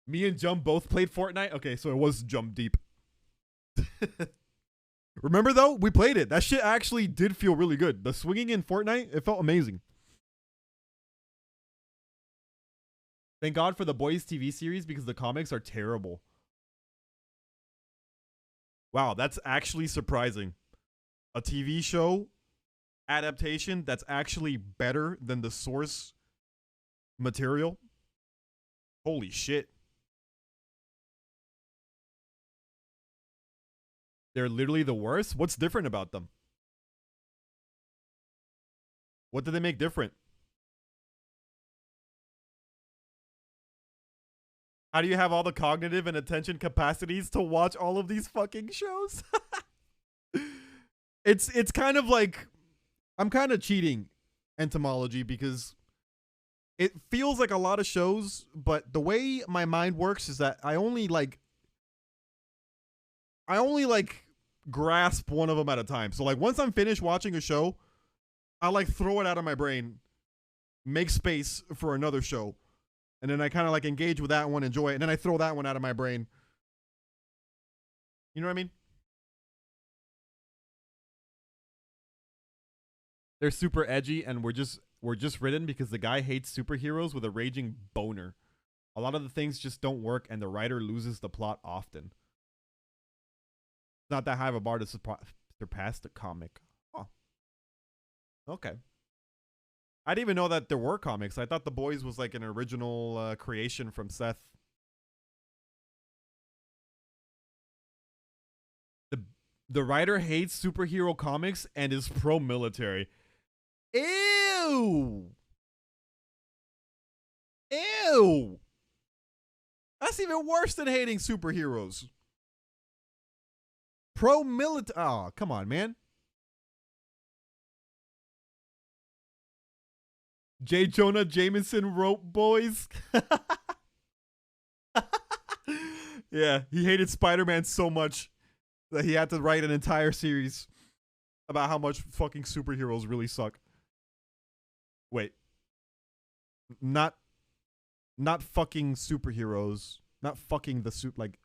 Me and Jump both played Fortnite. Okay, so it was Jump Deep. Remember though, we played it. That shit actually did feel really good. The swinging in Fortnite, it felt amazing. Thank God for the Boys TV series because the comics are terrible. Wow, that's actually surprising. A TV show adaptation that's actually better than the source material. Holy shit. They're literally the worst? What's different about them? What did they make different? How do you have all the cognitive and attention capacities to watch all of these fucking shows? It's kind of like I'm kind of cheating entomology because it feels like a lot of shows, but the way my mind works is that I only like grasp one of them at a time. So like once I'm finished watching a show, I like throw it out of my brain, make space for another show, and then I kind of like engage with that one, enjoy it, and then I throw that one out of my brain. You know what I mean? They're super edgy, and we're just written because the guy hates superheroes with a raging boner. A lot of the things just don't work, and the writer loses the plot often. It's not that high of a bar to surpass the comic. Oh, okay. I didn't even know that there were comics. I thought The Boys was like an original creation from Seth. The writer hates superhero comics and is pro-military. Ew! Ew! That's even worse than hating superheroes. Pro-military. Oh, come on, man. J. Jonah Jameson wrote Boys. Yeah, he hated Spider-Man so much that he had to write an entire series about how much fucking superheroes really suck. Wait. Not fucking superheroes. Not fucking the suit, like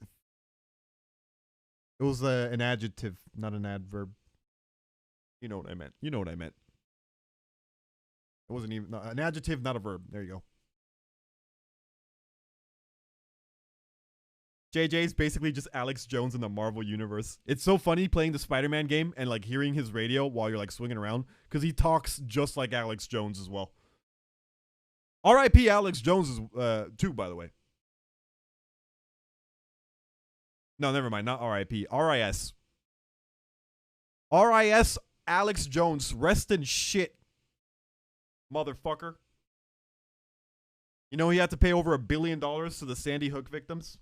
it was an adjective, not an adverb. You know what I meant. You know what I meant. It wasn't even an adjective, not a verb. There you go. JJ's basically just Alex Jones in the Marvel universe. It's so funny playing the Spider-Man game and like hearing his radio while you're like swinging around because he talks just like Alex Jones as well. R.I.P. Alex Jones is too, by the way. No, never mind. Not R.I.P. R.I.S. R.I.S. Alex Jones. Rest in shit, motherfucker. You know he had to pay over $1 billion to the Sandy Hook victims?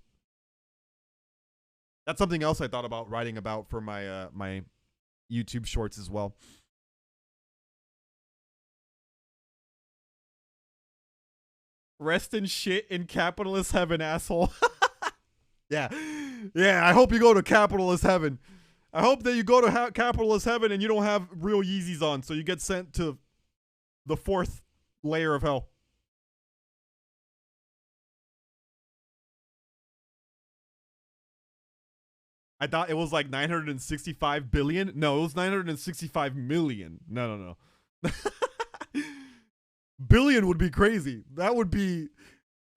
That's something else I thought about writing about for my my YouTube shorts as well. Rest in shit in capitalist heaven, asshole. Yeah. Yeah, I hope you go to capitalist heaven. I hope that you go to capitalist heaven and you don't have real Yeezys on, so you get sent to the 4th layer of hell. I thought it was like 965 billion. No, it was 965 million. No. Billion would be crazy. That would be.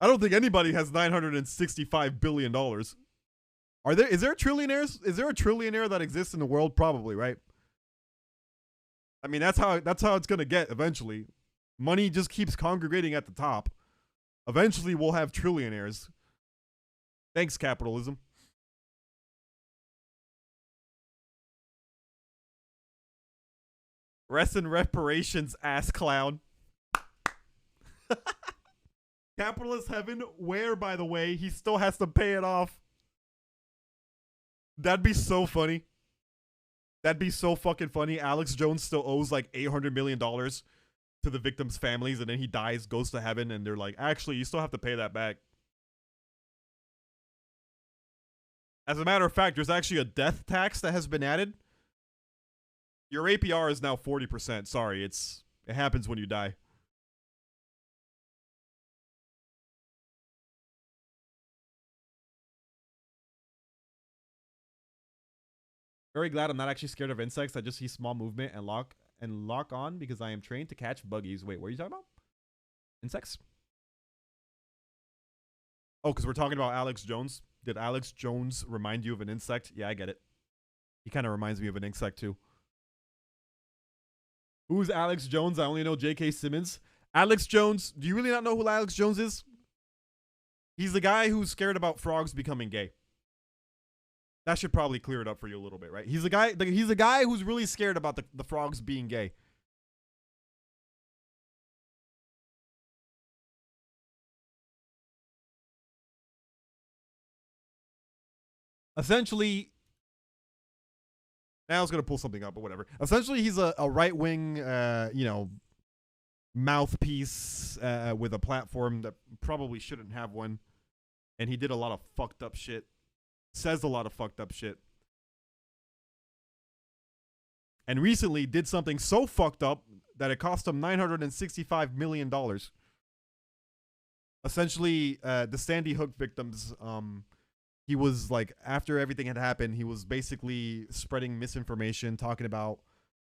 I don't think anybody has 965 billion dollars. Is there trillionaires? Is there a trillionaire that exists in the world? Probably, right? I mean, that's how it's gonna get eventually. Money just keeps congregating at the top. Eventually, we'll have trillionaires. Thanks, capitalism. Rest in reparations, ass clown. Capitalist heaven, where, by the way, he still has to pay it off. That'd be so funny. That'd be so fucking funny. Alex Jones still owes like $800 million to the victims' families, and then he dies, goes to heaven, and they're like, actually, you still have to pay that back. As a matter of fact, there's actually a death tax that has been added. Your APR is now 40%. Sorry, it happens when you die. Very glad I'm not actually scared of insects. I just see small movement and lock on because I am trained to catch buggies. Wait, what are you talking about? Insects? Oh, because we're talking about Alex Jones. Did Alex Jones remind you of an insect? Yeah, I get it. He kind of reminds me of an insect too. Who's Alex Jones? I only know J.K. Simmons. Alex Jones. Do you really not know who Alex Jones is? He's the guy who's scared about frogs becoming gay. That should probably clear it up for you a little bit, right? He's the guy. He's the guy who's really scared about the frogs being gay. Essentially, now I was gonna pull something up, but whatever. Essentially, he's a right wing, mouthpiece with a platform that probably shouldn't have one, and he did a lot of fucked up shit. Says a lot of fucked up shit. And recently did something so fucked up that it cost him $965 million. Essentially, the Sandy Hook victims, he was like, after everything had happened, he was basically spreading misinformation, talking about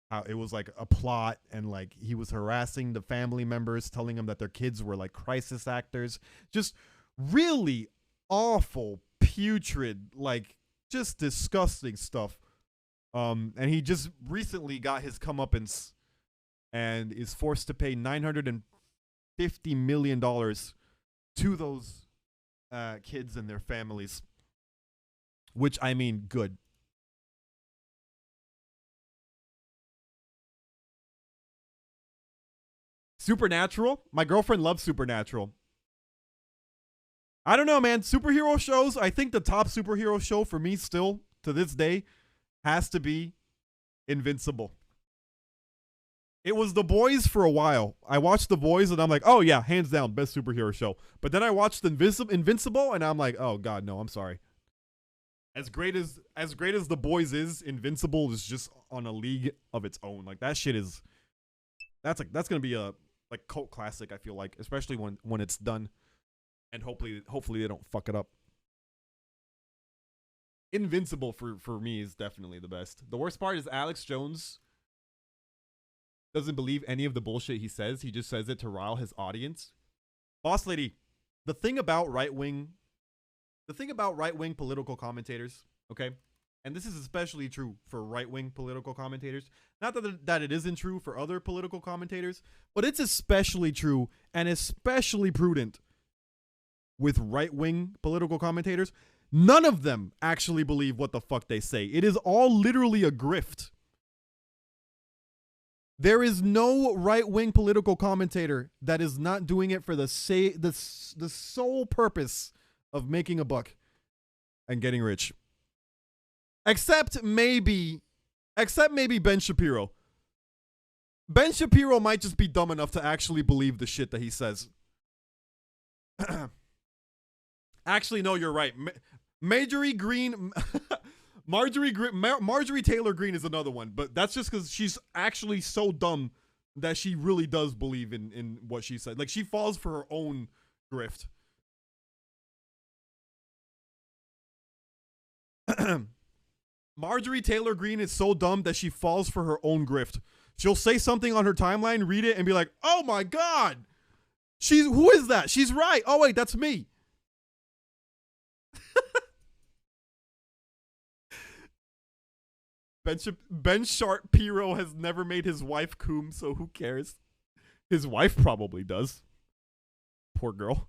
how it was like a plot, and like he was harassing the family members, telling them that their kids were like crisis actors. Just really awful, putrid, like just disgusting stuff. And he just recently got his comeuppance and is forced to pay $950 million to those kids and their families. Which, I mean, good. Supernatural? My girlfriend loves Supernatural. I don't know, man. Superhero shows, I think the top superhero show for me still, to this day, has to be Invincible. It was The Boys for a while. I watched The Boys and I'm like, oh yeah, hands down, best superhero show. But then I watched Invincible and I'm like, oh god, no, I'm sorry. As great as The Boys is, Invincible is just on a league of its own. Like that shit is, that's gonna be a like cult classic. I feel like, especially when it's done, and hopefully they don't fuck it up. Invincible for me is definitely the best. The worst part is Alex Jones doesn't believe any of the bullshit he says. He just says it to rile his audience. Boss lady, the thing about right wing political commentators, okay? And this is especially true for right wing political commentators. Not that it isn't true for other political commentators, but it's especially true and especially prudent with right wing political commentators. None of them actually believe what the fuck they say. It is all literally a grift. There is no right-wing political commentator that is not doing it for the sole purpose of making a buck and getting rich. Except maybe Ben Shapiro. Ben Shapiro might just be dumb enough to actually believe the shit that he says. Actually, no, you're right. Marjorie Taylor Greene is another one, but that's just because she's actually so dumb that she really does believe in what she said. Like, she falls for her own grift. Marjorie Taylor Greene is so dumb that she falls for her own grift. She'll say something on her timeline, read it, and be like, oh my God, who is that? She's right. Oh wait, that's me. Ben Shapiro has never made his wife cum, so who cares? His wife probably does. Poor girl.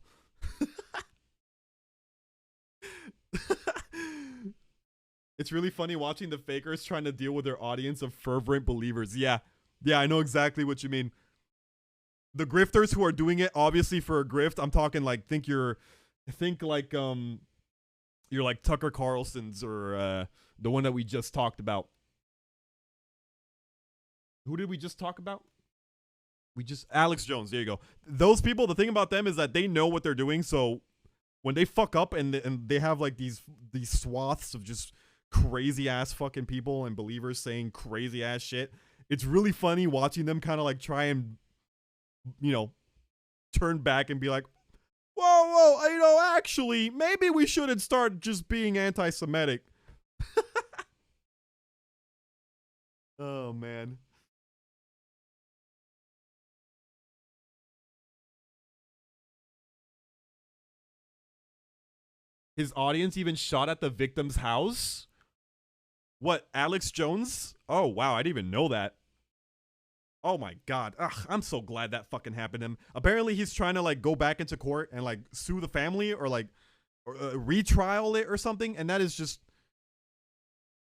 It's really funny watching the fakers trying to deal with their audience of fervent believers. Yeah, I know exactly what you mean. The grifters who are doing it obviously for a grift. I'm talking like you're like Tucker Carlson's or the one that we just talked about. Who did we just talk about? Alex Jones. There you go. Those people, the thing about them is that they know what they're doing. So when they fuck up and they have like these swaths of just crazy ass fucking people and believers saying crazy ass shit. It's really funny watching them kind of like try and, you know, turn back and be like, whoa, you know, actually, maybe we shouldn't start just being anti-Semitic. Oh, man. His audience even shot at the victim's house? What, Alex Jones? Oh, wow, I didn't even know that. Oh my god. Ugh, I'm so glad that fucking happened to him. Apparently he's trying to like go back into court and like sue the family or like retrial it or something, and that is just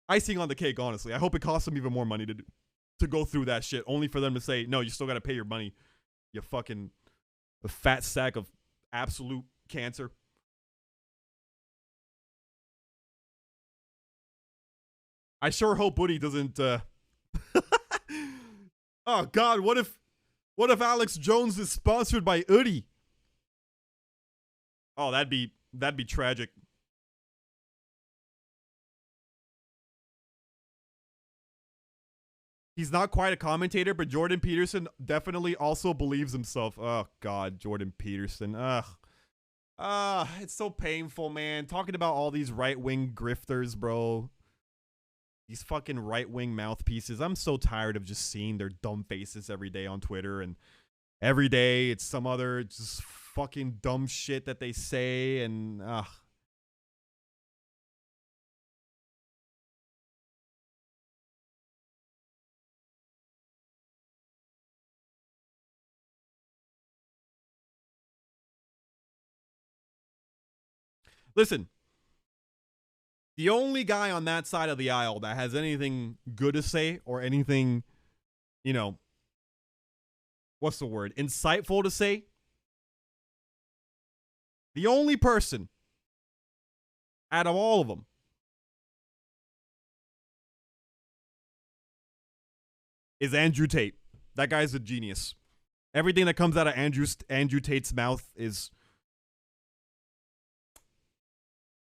icing on the cake, honestly. I hope it costs him even more money to go through that shit, only for them to say, no, you still gotta pay your money, you fucking fat sack of absolute cancer. I sure hope Oodie doesn't oh god, what if Alex Jones is sponsored by Oodie? Oh, that'd be tragic. He's not quite a commentator, but Jordan Peterson definitely also believes himself. Oh god, Jordan Peterson. Ugh. It's so painful, man. Talking about all these right-wing grifters, bro. These fucking right-wing mouthpieces. I'm so tired of just seeing their dumb faces every day on Twitter, and every day it's some other just fucking dumb shit that they say, and listen, the only guy on that side of the aisle that has anything good to say or anything, you know, what's the word, insightful to say, the only person out of all of them is Andrew Tate. That guy's a genius. Everything that comes out of Andrew Tate's mouth is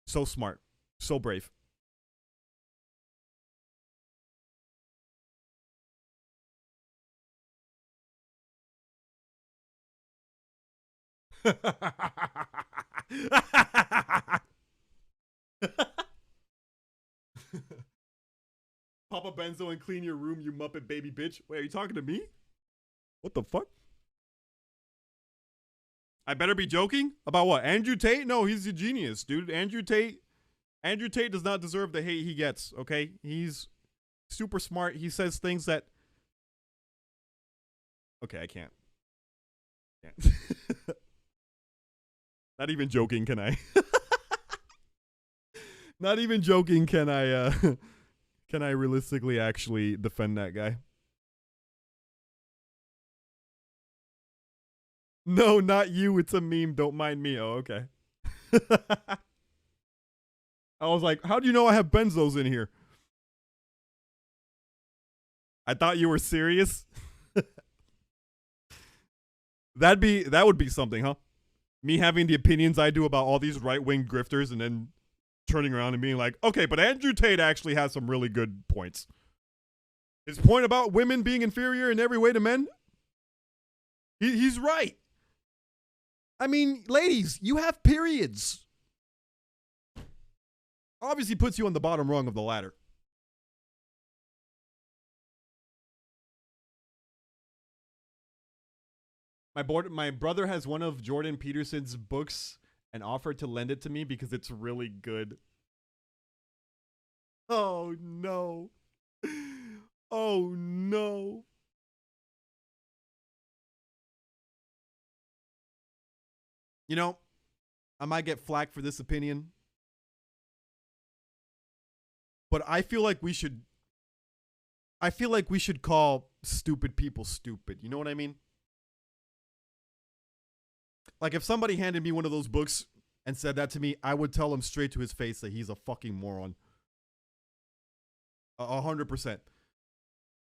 so smart, so brave. Papa Benzo and clean your room, you Muppet baby bitch. Wait, are you talking to me? What the fuck? I better be joking? About what? Andrew Tate? No, he's a genius, dude. Andrew Tate does not deserve the hate he gets, okay? He's super smart. He says things that... Okay, I can't. Not even joking, can I? Not even joking, can I realistically actually defend that guy? No, not you. It's a meme. Don't mind me. Oh, okay. I was like, how do you know I have benzos in here? I thought you were serious. That would be something, huh? Me having the opinions I do about all these right-wing grifters and then turning around and being like, okay, but Andrew Tate actually has some really good points. His point about women being inferior in every way to men, he's right. I mean, ladies, you have periods. Obviously puts you on the bottom rung of the ladder. My brother has one of Jordan Peterson's books and offered to lend it to me because it's really good. Oh no. Oh no. You know, I might get flack for this opinion, but I feel like we should call stupid people stupid. You know what I mean? Like, if somebody handed me one of those books and said that to me, I would tell him straight to his face that he's a fucking moron. 100%.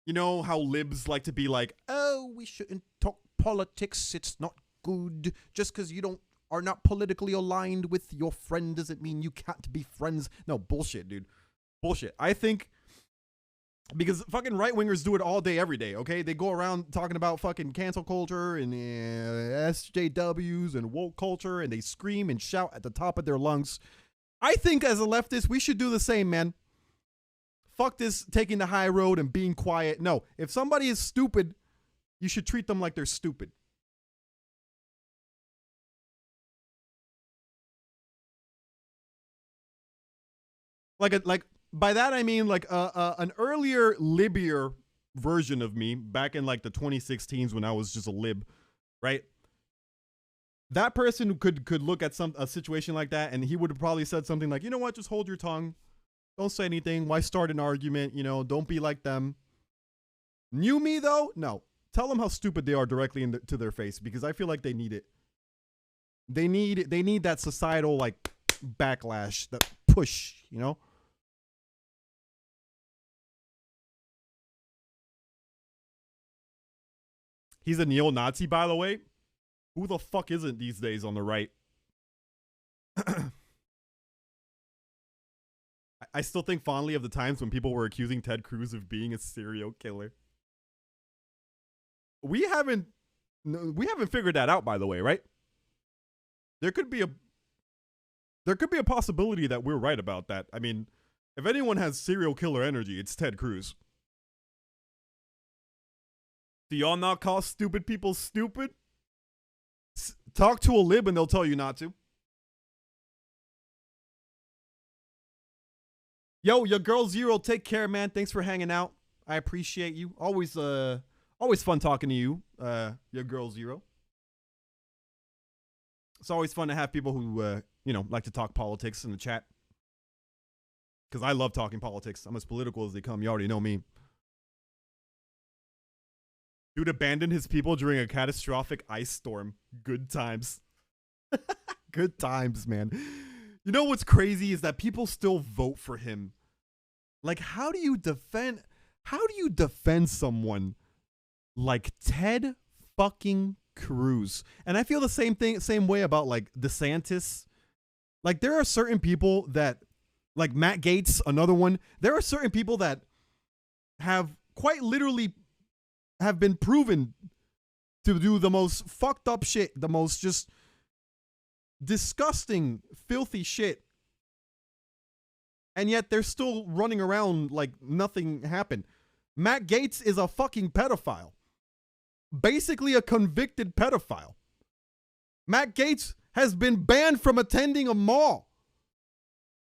You know how libs like to be like, oh, we shouldn't talk politics. It's not good. Just because you don't are not politically aligned with your friend doesn't mean you can't be friends. No, bullshit, dude. Bullshit. I think because fucking right-wingers do it all day, every day, okay? They go around talking about fucking cancel culture and SJWs and woke culture, and they scream and shout at the top of their lungs. I think as a leftist, we should do the same, man. Fuck this taking the high road and being quiet. No, if somebody is stupid, you should treat them like they're stupid. Like by that I mean like an earlier libier version of me back in like the 2016s when I was just a lib, right? That person could look at a situation like that and he would have probably said something like, you know what, just hold your tongue. Don't say anything. Why start an argument? You know, don't be like them. New me though? No. Tell them how stupid they are directly to their face because I feel like they need it. They need that societal like backlash, that push, you know? He's a neo-Nazi, by the way. Who the fuck isn't these days on the right? I still think fondly of the times when people were accusing Ted Cruz of being a serial killer. We haven't figured that out, by the way, right? There could be a possibility that we're right about that. I mean, if anyone has serial killer energy, it's Ted Cruz. Do y'all not call stupid people stupid? Talk to a lib and they'll tell you not to. Yo, your girl Zero, take care, man. Thanks for hanging out. I appreciate you. Always fun talking to you, your girl Zero. It's always fun to have people who, like to talk politics in the chat. Because I love talking politics. I'm as political as they come. You already know me. Dude abandoned his people during a catastrophic ice storm. Good times. Good times, man. You know what's crazy is that people still vote for him. Like, how do you defend someone like Ted fucking Cruz? And I feel the same way about like DeSantis. Like, there are certain people that, like Matt Gaetz, another one. There are certain people that have quite literally have been proven to do the most fucked up shit, the most just disgusting, filthy shit. And yet they're still running around like nothing happened. Matt Gaetz is a fucking pedophile. Basically a convicted pedophile. Matt Gaetz has been banned from attending a mall.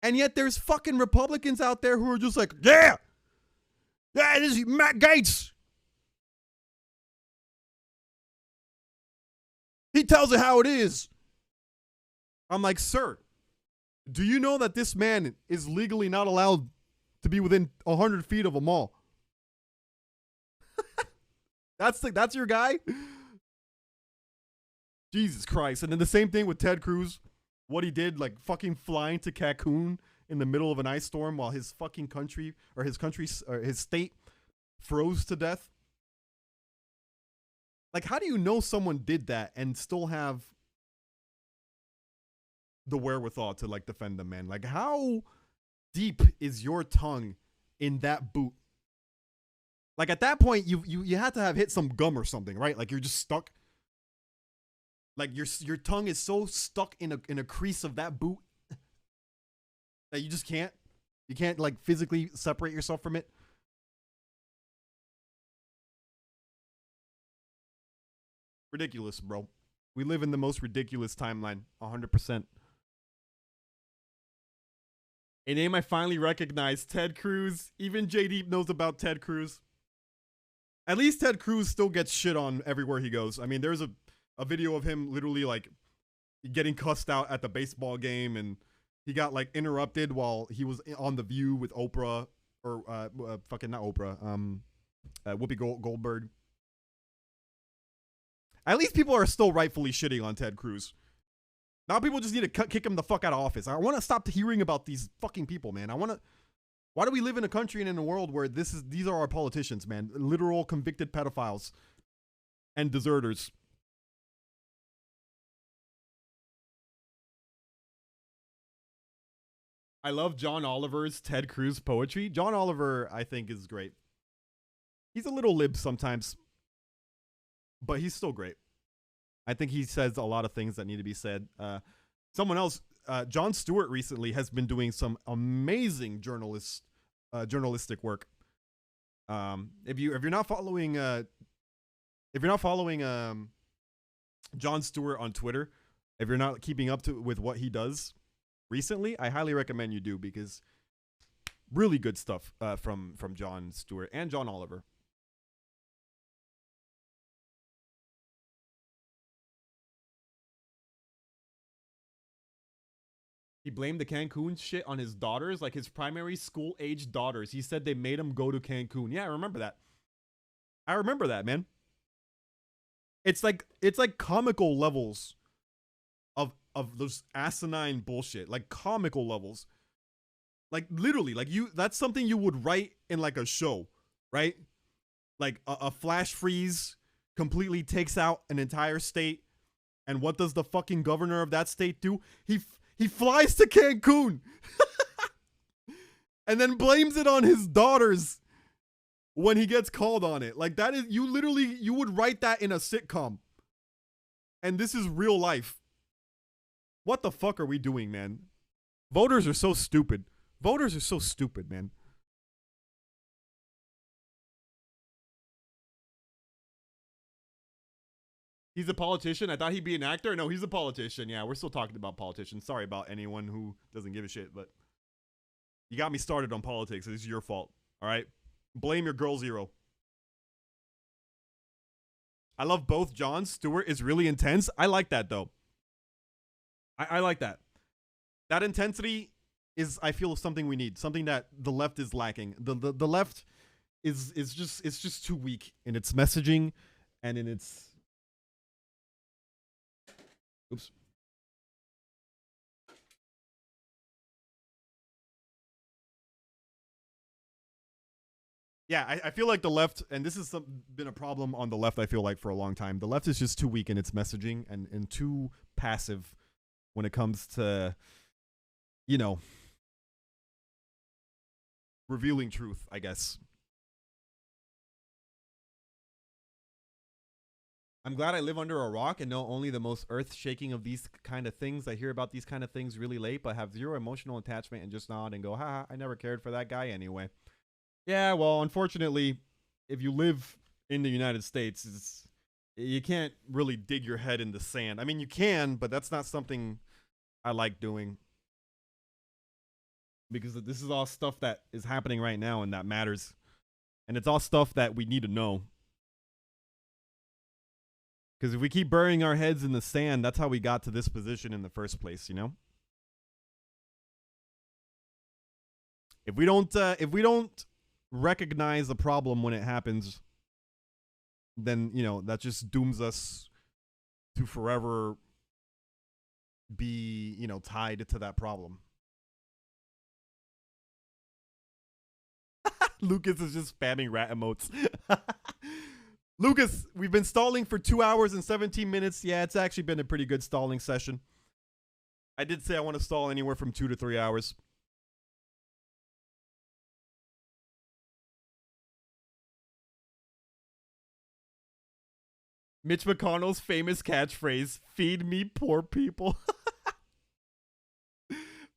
And yet there's fucking Republicans out there who are just like, yeah, this is Matt Gaetz. He tells it how it is. I'm like, sir, do you know that this man is legally not allowed to be within 100 feet of a mall? That's your guy? Jesus Christ. And then the same thing with Ted Cruz. What he did, like fucking flying to Cancun in the middle of an ice storm while his fucking country or his state froze to death. Like, how do you know someone did that and still have the wherewithal to like defend them, man? Like, how deep is your tongue in that boot? Like, at that point, you had to have hit some gum or something, right? Like, you're just stuck. Like, your tongue is so stuck in a crease of that boot that you just can't. You can't like physically separate yourself from it. Ridiculous, bro. We live in the most ridiculous timeline, 100%. A name I finally recognized, Ted Cruz. Even J-Deep knows about Ted Cruz. At least Ted Cruz still gets shit on everywhere he goes. I mean, there's a video of him literally like getting cussed out at the baseball game, and he got like interrupted while he was on The View with Oprah, or fucking not Oprah, Whoopi Goldberg. At least people are still rightfully shitting on Ted Cruz. Now people just need to kick him the fuck out of office. I want to stop hearing about these fucking people, man. Why do we live in a country and in a world where these are our politicians, man? Literal convicted pedophiles and deserters. I love John Oliver's Ted Cruz poetry. John Oliver, I think, is great. He's a little lib sometimes, but he's still great. I think he says a lot of things that need to be said. Someone else, Jon Stewart, recently has been doing some amazing journalistic work. If you're not following Jon Stewart on Twitter, if you're not keeping up with what he does recently, I highly recommend you do, because really good stuff from Jon Stewart and John Oliver. He blamed the Cancun shit on his daughters, like his primary school age daughters. He said they made him go to Cancun. Yeah, I remember that. I remember that, man. It's like comical levels of those asinine bullshit, like comical levels. Like literally, like that's something you would write in like a show, right? Like a flash freeze completely takes out an entire state, and what does the fucking governor of that state do? He flies to Cancun and then blames it on his daughters when he gets called on it. Like that is, you would write that in a sitcom. And this is real life. What the fuck are we doing, man? Voters are so stupid. Voters are so stupid, man. He's a politician? I thought he'd be an actor. No, he's a politician. Yeah, we're still talking about politicians. Sorry about anyone who doesn't give a shit, but you got me started on politics. It's your fault. All right? Blame your girl zero. I love both. Jon Stewart is really intense. I like that, though. I like that. That intensity is, I feel, something we need. Something that the left is lacking. The left is just too weak in its messaging and in its... Oops. Yeah, I feel like the left, and this has been a problem on the left, I feel like, for a long time. The left is just too weak in its messaging and too passive when it comes to, you know, revealing truth, I guess. I'm glad I live under a rock and know only the most earth-shaking of these kind of things. I hear about these kind of things really late, but have zero emotional attachment and just nod and go, haha, I never cared for that guy anyway. Yeah, well, unfortunately, if you live in the United States, you can't really dig your head in the sand. I mean, you can, but that's not something I like doing. Because this is all stuff that is happening right now and that matters. And it's all stuff that we need to know. Because if we keep burying our heads in the sand, that's how we got to this position in the first place, you know? If we don't recognize the problem when it happens, then, you know, that just dooms us to forever be, you know, tied to that problem. Lucas is just spamming rat emotes. Lucas, we've been stalling for 2 hours and 17 minutes. Yeah, it's actually been a pretty good stalling session. I did say I want to stall anywhere from 2 to 3 hours. Mitch McConnell's famous catchphrase, feed me poor people.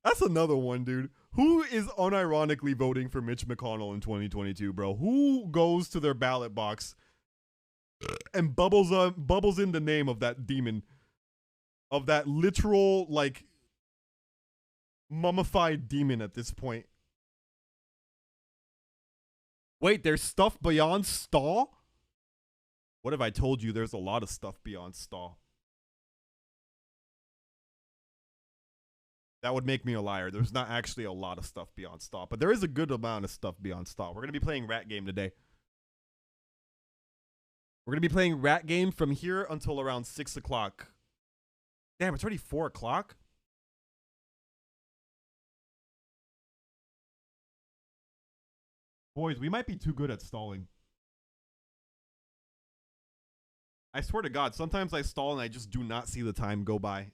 That's another one, dude. Who is unironically voting for Mitch McConnell in 2022, bro? Who goes to their ballot box and bubbles in the name of that demon, of that literal, like, mummified demon at this point? Wait, there's stuff beyond stall? What have I told you? There's a lot of stuff beyond stall. That would make me a liar. There's not actually a lot of stuff beyond stall, but there is a good amount of stuff beyond stall. We're going to be playing Rat Game today. We're going to be playing Rat Game from here until around 6 o'clock. Damn, it's already 4 o'clock? Boys, we might be too good at stalling. I swear to God, sometimes I stall and I just do not see the time go by.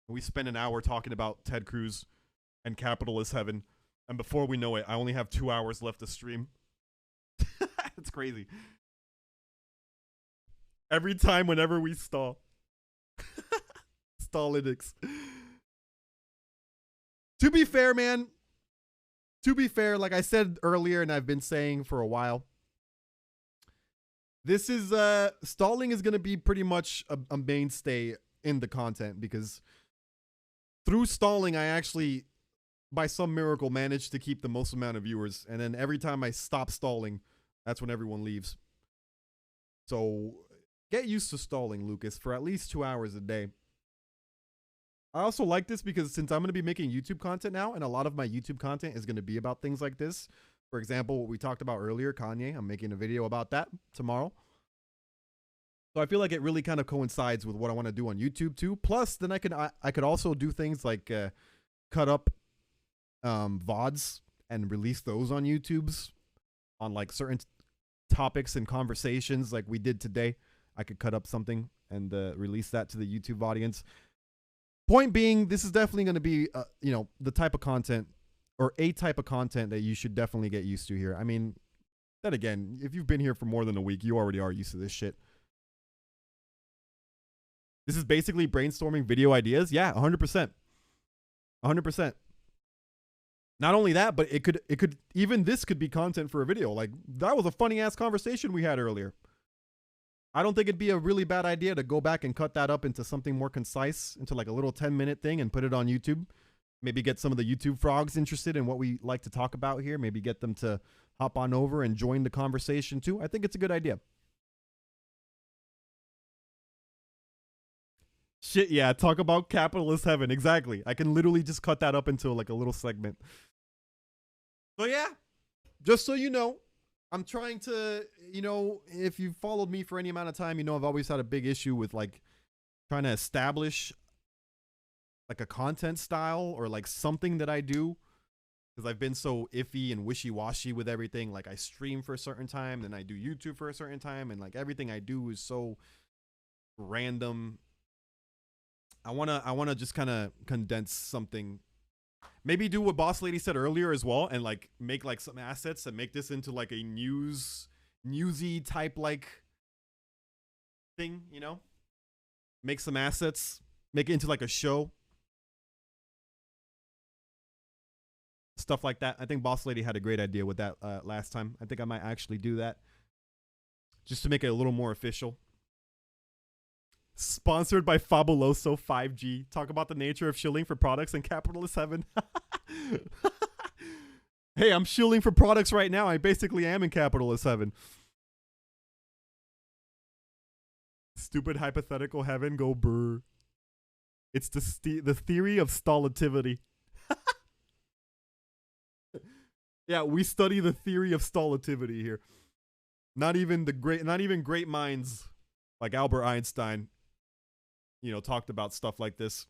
We spend an hour talking about Ted Cruz and capitalist heaven. And before we know it, I only have 2 hours left to stream. It's crazy. Every time, whenever we stall. Stallitics. To be fair, man. To be fair, like I said earlier and I've been saying for a while, this is stalling is going to be pretty much a mainstay in the content, because through stalling I actually, by some miracle, managed to keep the most amount of viewers, and then every time I stop stalling, that's when everyone leaves. So get used to stalling, Lucas, for at least 2 hours a day. I also like this because since I'm going to be making YouTube content now, and a lot of my YouTube content is going to be about things like this. For example, what we talked about earlier, Kanye, I'm making a video about that tomorrow. So I feel like it really kind of coincides with what I want to do on YouTube too. Plus, then I could also do things like cut up VODs and release those on YouTube's on like certain topics and conversations like we did today. I could cut up something and release that to the YouTube audience. Point being, this is definitely going to be, you know, the type of content, or a type of content that you should definitely get used to here. I mean, then again, if you've been here for more than a week, you already are used to this shit. This is basically brainstorming video ideas. Yeah, 100%. 100%. Not only that, but it could even this could be content for a video. Like, that was a funny ass conversation we had earlier. I don't think it'd be a really bad idea to go back and cut that up into something more concise, into like a little 10-minute thing and put it on YouTube. Maybe get some of the YouTube frogs interested in what we like to talk about here. Maybe get them to hop on over and join the conversation too. I think it's a good idea. Shit, yeah, talk about capitalist heaven. Exactly. I can literally just cut that up into like a little segment. So yeah, just so you know, I'm trying to, you know, if you've followed me for any amount of time, you know I've always had a big issue with like trying to establish like a content style or like something that I do, because I've been so iffy and wishy-washy with everything. Like I stream for a certain time, then I do YouTube for a certain time, and like everything I do is so random. I wanna just kind of condense something. Maybe do what Boss Lady said earlier as well, and like make like some assets and make this into like a newsy type like thing, you know? Make some assets, make it into like a show. Stuff like that. I think Boss Lady had a great idea with that last time. I think I might actually do that just to make it a little more official. Sponsored by Fabuloso 5G. Talk about the nature of shilling for products in capitalist heaven. Hey, I'm shilling for products right now. I basically am in capitalist heaven. Stupid hypothetical heaven, go brr. It's the theory of stallativity. Yeah, we study the theory of stallativity here. Not even great minds like Albert Einstein, you know, talked about stuff like this.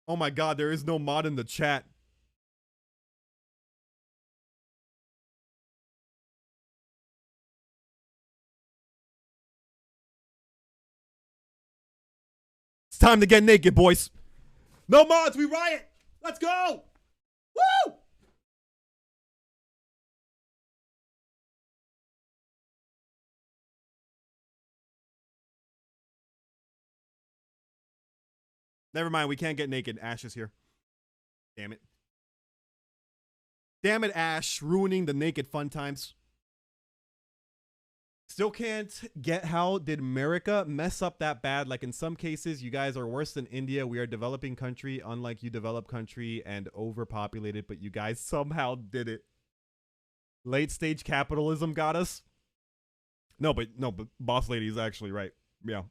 Oh my god, there is no mod in the chat. It's time to get naked, boys. No mods, we riot. Let's go. Woo! Never mind, we can't get naked. Ash is here. Damn it. Damn it, Ash. Ruining the naked fun times. Still can't get how did America mess up that bad? Like in some cases, you guys are worse than India. We are a developing country, unlike you developed country, and overpopulated, but you guys somehow did it. Late stage capitalism got us. No, but Boss Lady is actually right. Yeah.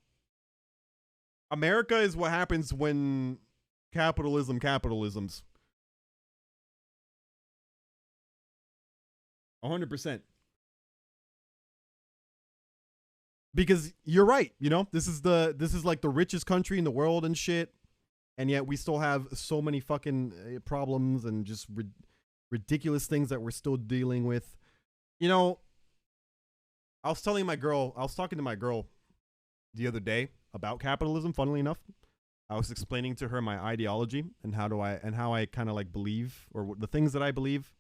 America is what happens when capitalisms. 100%. Because you're right, you know, this is like the richest country in the world and shit, and yet we still have so many fucking problems and just ridiculous things that we're still dealing with. You know, I was talking to my girl the other day, about capitalism. Funnily enough, I was explaining to her my ideology and how I kind of like believe, or the things that I believe.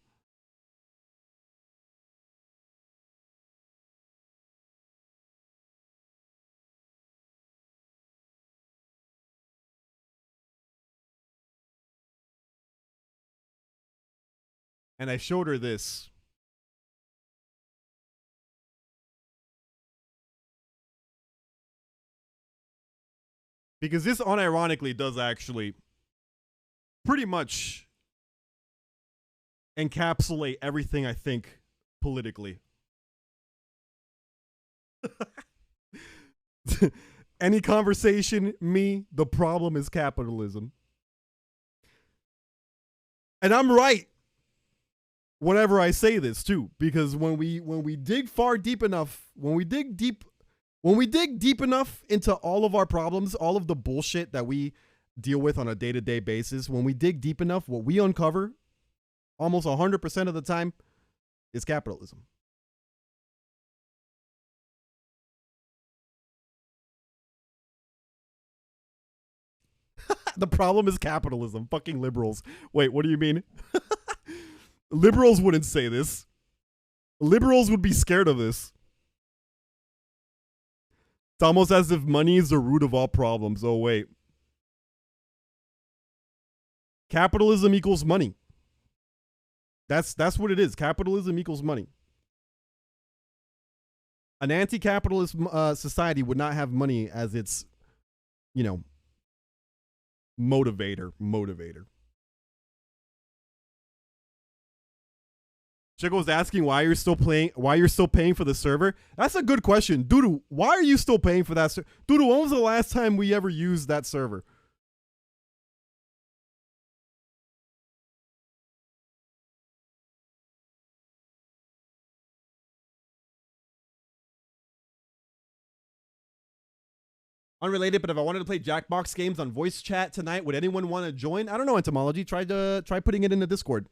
And I showed her this. Because this unironically does actually pretty much encapsulate everything I think politically. Any conversation, me, the problem is capitalism. And I'm right whenever I say this too, because when we dig deep enough into all of our problems, all of the bullshit that we deal with on a day-to-day basis, when we dig deep enough, what we uncover almost 100% of the time is capitalism. The problem is capitalism. Fucking liberals. Wait, what do you mean? Liberals wouldn't say this. Liberals would be scared of this. It's almost as if money is the root of all problems. Oh, wait. Capitalism equals money. That's what it is. Capitalism equals money. An anti-capitalist society would not have money as its, motivator. Chico's asking why you're still paying for the server. That's a good question. Doodoo, why are you still paying for that server? Doodoo, when was the last time we ever used that server? Unrelated, but if I wanted to play Jackbox games on voice chat tonight, would anyone want to join? I don't know, Entomology. Try putting it in the Discord.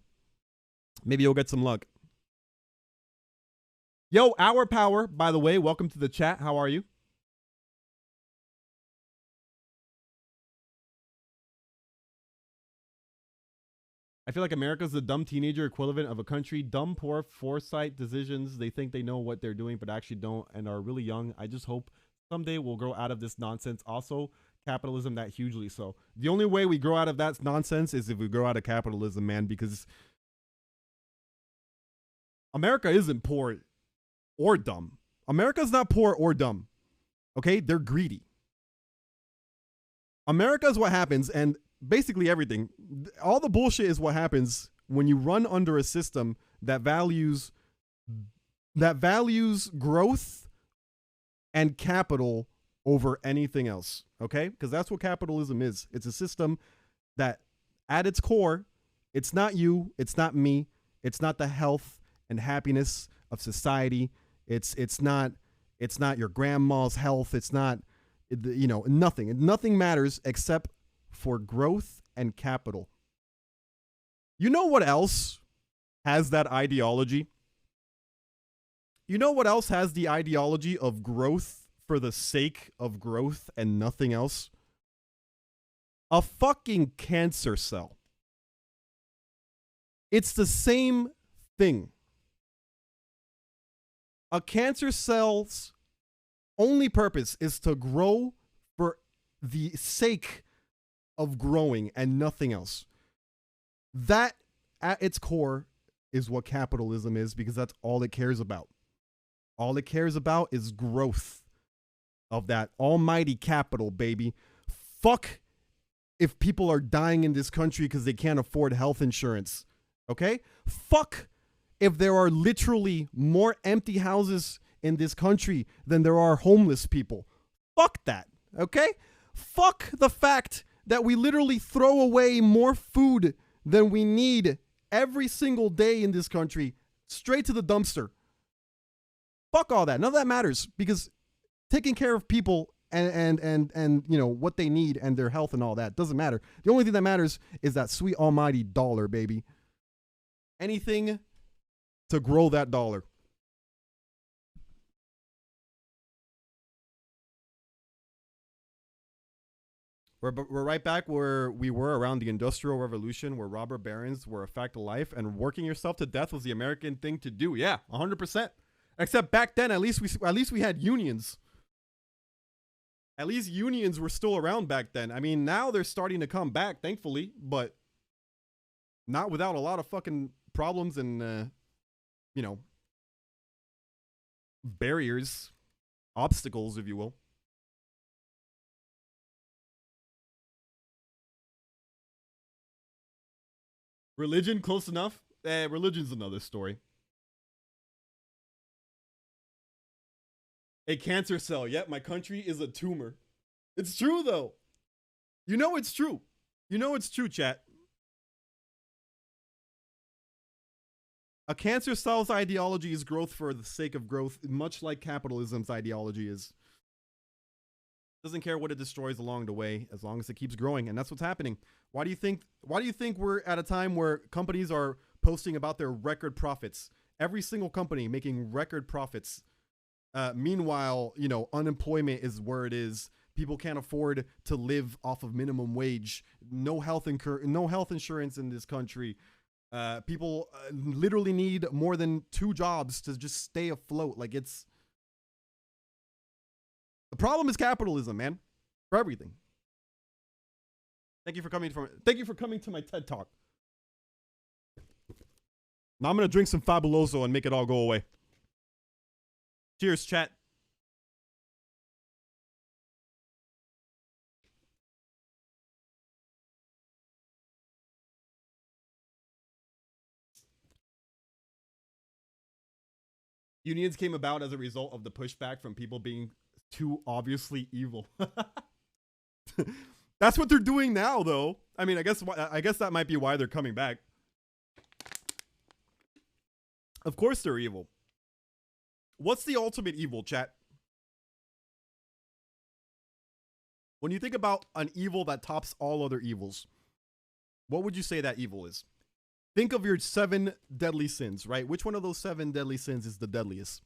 Maybe you'll get some luck. Yo, Our Power, by the way, welcome to the chat. How are you? I feel like America's the dumb teenager equivalent of a country. Dumb, poor, foresight decisions. They think they know what they're doing, but actually don't, and are really young. I just hope someday we'll grow out of this nonsense. Also, capitalism that hugely so. The only way we grow out of that nonsense is if we grow out of capitalism, man, because America isn't poor or dumb. America's not poor or dumb. Okay? They're greedy. America is what happens, and basically everything. All the bullshit is what happens when you run under a system that values growth and capital over anything else. Okay? Because that's what capitalism is. It's a system that at its core, it's not you, it's not me, it's not the health and happiness of society. It's not your grandma's health. It's not, nothing. Nothing matters except for growth and capital. You know what else has that ideology? You know what else has the ideology of growth for the sake of growth and nothing else? A fucking cancer cell. It's the same thing. A cancer cell's only purpose is to grow for the sake of growing and nothing else. That, at its core, is what capitalism is, because that's all it cares about. All it cares about is growth of that almighty capital, baby. Fuck if people are dying in this country because they can't afford health insurance. Okay? Fuck if there are literally more empty houses in this country than there are homeless people. Fuck that, okay? Fuck the fact that we literally throw away more food than we need every single day in this country, straight to the dumpster. Fuck all that. None of that matters, because taking care of people and what they need and their health and all that doesn't matter. The only thing that matters is that sweet almighty dollar, baby. Anything to grow that dollar. We're right back where we were around the Industrial Revolution, where robber barons were a fact of life, and working yourself to death was the American thing to do. Yeah, 100%. Except back then, at least we had unions. At least unions were still around back then. I mean, now they're starting to come back, thankfully, but not without a lot of fucking problems and, you know, barriers, obstacles, if you will. Religion, close enough. Religion's another story. A cancer cell. Yep, my country is a tumor. It's true, though. You know it's true. You know it's true, chat. A cancer cell's ideology is growth for the sake of growth, much like capitalism's ideology is. Doesn't care what it destroys along the way, as long as it keeps growing, and that's what's happening. Why do you think we're at a time where companies are posting about their record profits? Every single company making record profits. Meanwhile, you know, unemployment is where it is. People can't afford to live off of minimum wage. No health insurance in this country. People literally need more than 2 jobs to just stay afloat. Like, it's the problem is capitalism, man, for everything. Thank you for coming to my TED Talk. Now I'm gonna drink some Fabuloso and make it all go away. Cheers, chat. Unions came about as a result of the pushback from people being too obviously evil. That's what they're doing now, though. I mean, I guess that might be why they're coming back. Of course they're evil. What's the ultimate evil, chat? When you think about an evil that tops all other evils, what would you say that evil is? Think of your 7 deadly sins, right? Which one of those 7 deadly sins is the deadliest?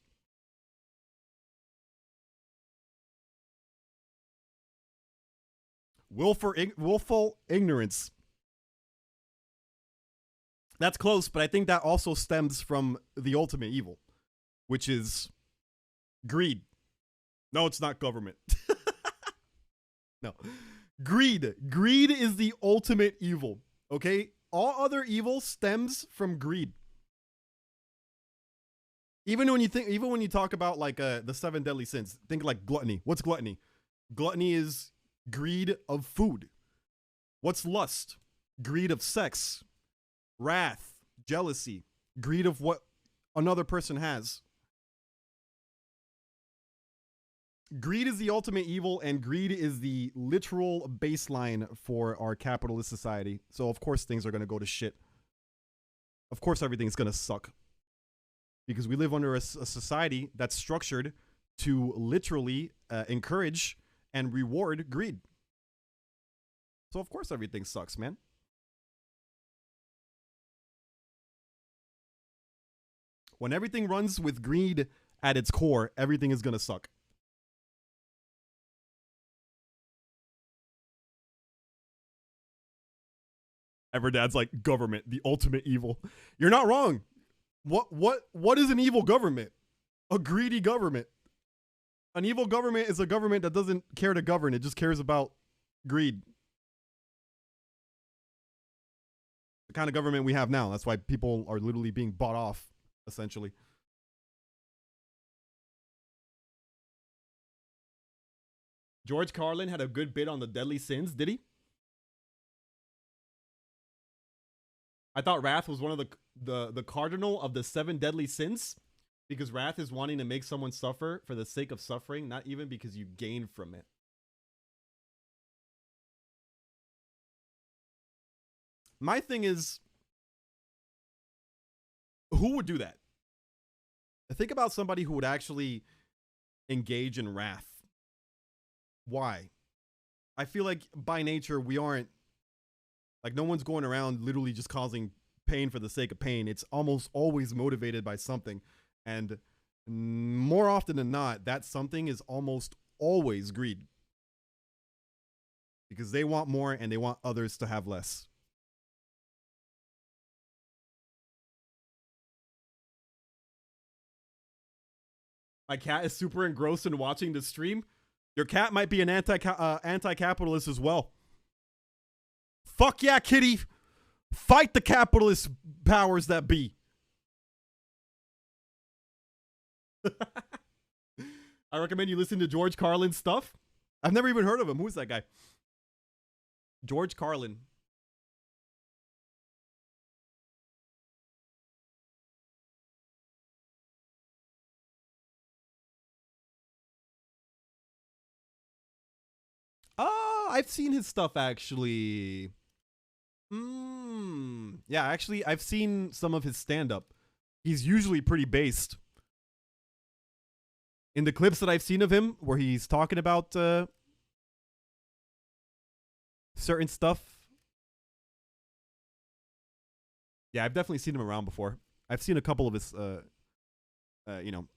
Willful ignorance. That's close, but I think that also stems from the ultimate evil, which is greed. No, it's not government. No. Greed. Greed is the ultimate evil, okay? All other evil stems from greed. Even when you talk about like the 7 deadly sins, think like gluttony. What's gluttony? Gluttony is greed of food. What's lust? Greed of sex. Wrath, jealousy, greed of what another person has. Greed is the ultimate evil, and greed is the literal baseline for our capitalist society. So of course things are going to go to shit. Of course everything's going to suck. Because we live under a society that's structured to literally encourage and reward greed. So of course everything sucks, man. When everything runs with greed at its core, everything is going to suck. Everdad's like, government, the ultimate evil. You're not wrong. What is an evil government? A greedy government. An evil government is a government that doesn't care to govern. It just cares about greed. The kind of government we have now. That's why people are literally being bought off, essentially. George Carlin had a good bit on the deadly sins, did he? I thought wrath was one of the cardinal of the 7 deadly sins, because wrath is wanting to make someone suffer for the sake of suffering, not even because you gain from it. My thing is, who would do that? Think about somebody who would actually engage in wrath. Why? I feel like by nature we aren't, like, no one's going around literally just causing pain for the sake of pain. It's almost always motivated by something. And more often than not, that something is almost always greed. because they want more and they want others to have less. My cat is super engrossed in watching the stream. Your cat might be an anti-capitalist as well. Fuck yeah, kitty. Fight the capitalist powers that be. I recommend you listen to George Carlin's stuff. I've never even heard of him. Who's that guy? George Carlin. Oh, I've seen his stuff actually. Yeah, actually, I've seen some of his stand-up. He's usually pretty based. In the clips that I've seen of him, where he's talking about certain stuff. Yeah, I've definitely seen him around before. I've seen a couple of his,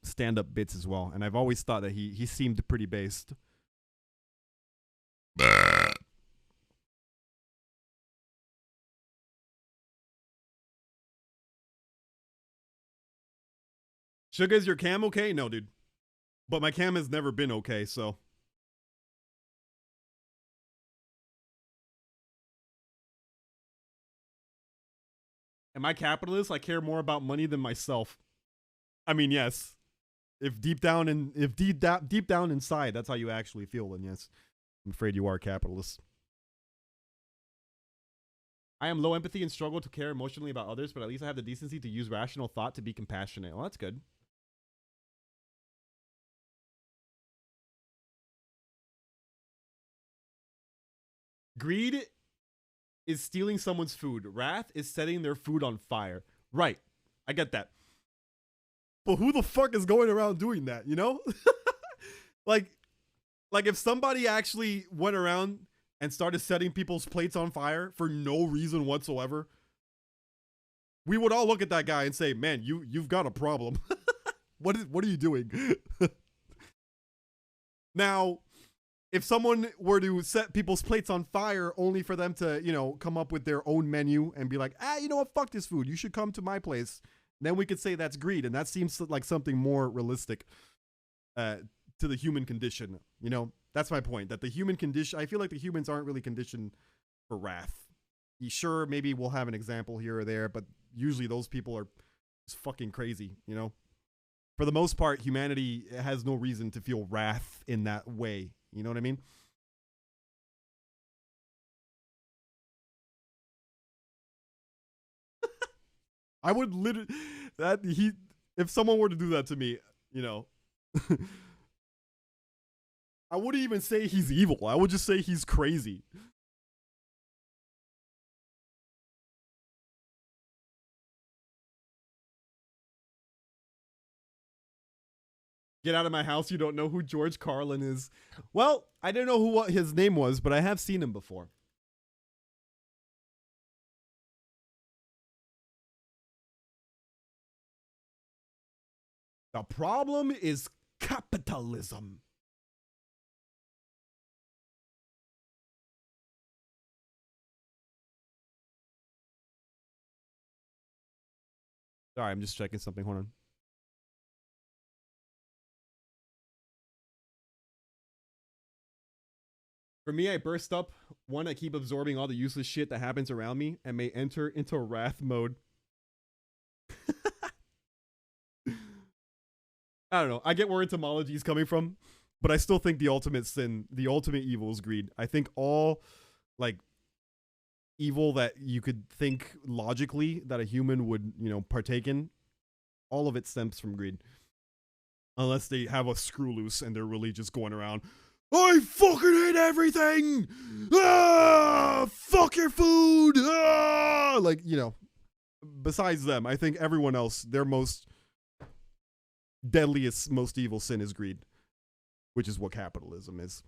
stand-up bits as well, and I've always thought that he seemed pretty based. Suga, is your cam okay? No, dude. But my cam has never been okay, so. Am I capitalist? I care more about money than myself. I mean, yes. If deep down inside, that's how you actually feel, then yes. I'm afraid you are capitalist. I am low empathy and struggle to care emotionally about others, but at least I have the decency to use rational thought to be compassionate. Well, that's good. Greed is stealing someone's food. Wrath is setting their food on fire. Right. I get that. But who the fuck is going around doing that, you know? like if somebody actually went around and started setting people's plates on fire for no reason whatsoever, we would all look at that guy and say, man, you've got a problem. What are you doing? Now, if someone were to set people's plates on fire only for them to, come up with their own menu and be like, you know what, fuck this food, you should come to my place, then we could say that's greed, and that seems like something more realistic to the human condition. That's my point, that the human condition, I feel like the humans aren't really conditioned for wrath. Sure, maybe we'll have an example here or there, but usually those people are just fucking crazy, For the most part, humanity has no reason to feel wrath in that way. You know what I mean? I would literally if someone were to do that to me, I wouldn't even say he's evil. I would just say he's crazy. Get out of my house, you don't know who George Carlin is. Well, I didn't know what his name was, but I have seen him before. The problem is capitalism. Sorry, I'm just checking something. Hold on. For me, I burst up. One, I keep absorbing all the useless shit that happens around me and may enter into wrath mode. I don't know. I get where etymology is coming from, but I still think the ultimate sin, the ultimate evil is greed. I think all, evil that you could think logically that a human would, partake in, all of it stems from greed. Unless they have a screw loose and they're really just going around, I fucking hate everything! Fuck your food! Besides them, I think everyone else, their most deadliest, most evil sin is greed, which is what capitalism is.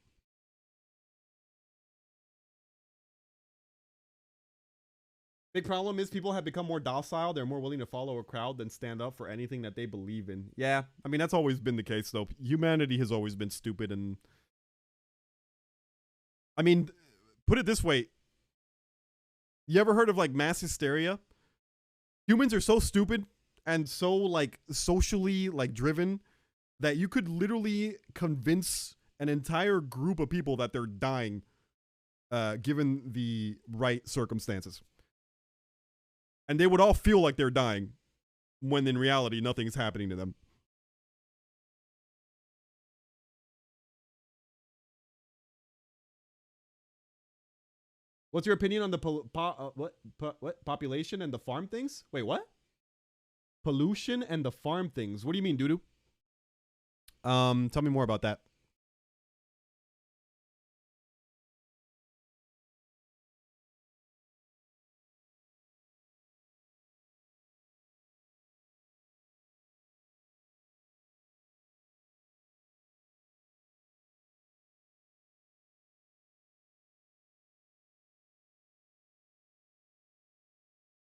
Big problem is people have become more docile. They're more willing to follow a crowd than stand up for anything that they believe in. Yeah, I mean, that's always been the case, though. Humanity has always been stupid, and I mean, put it this way. You ever heard of like mass hysteria? Humans are so stupid and so like socially like driven that you could literally convince an entire group of people that they're dying given the right circumstances. And they would all feel like they're dying when in reality nothing's happening to them. What's your opinion on the population and the farm things? Wait, what? Pollution and the farm things. What do you mean, doo-doo? Tell me more about that.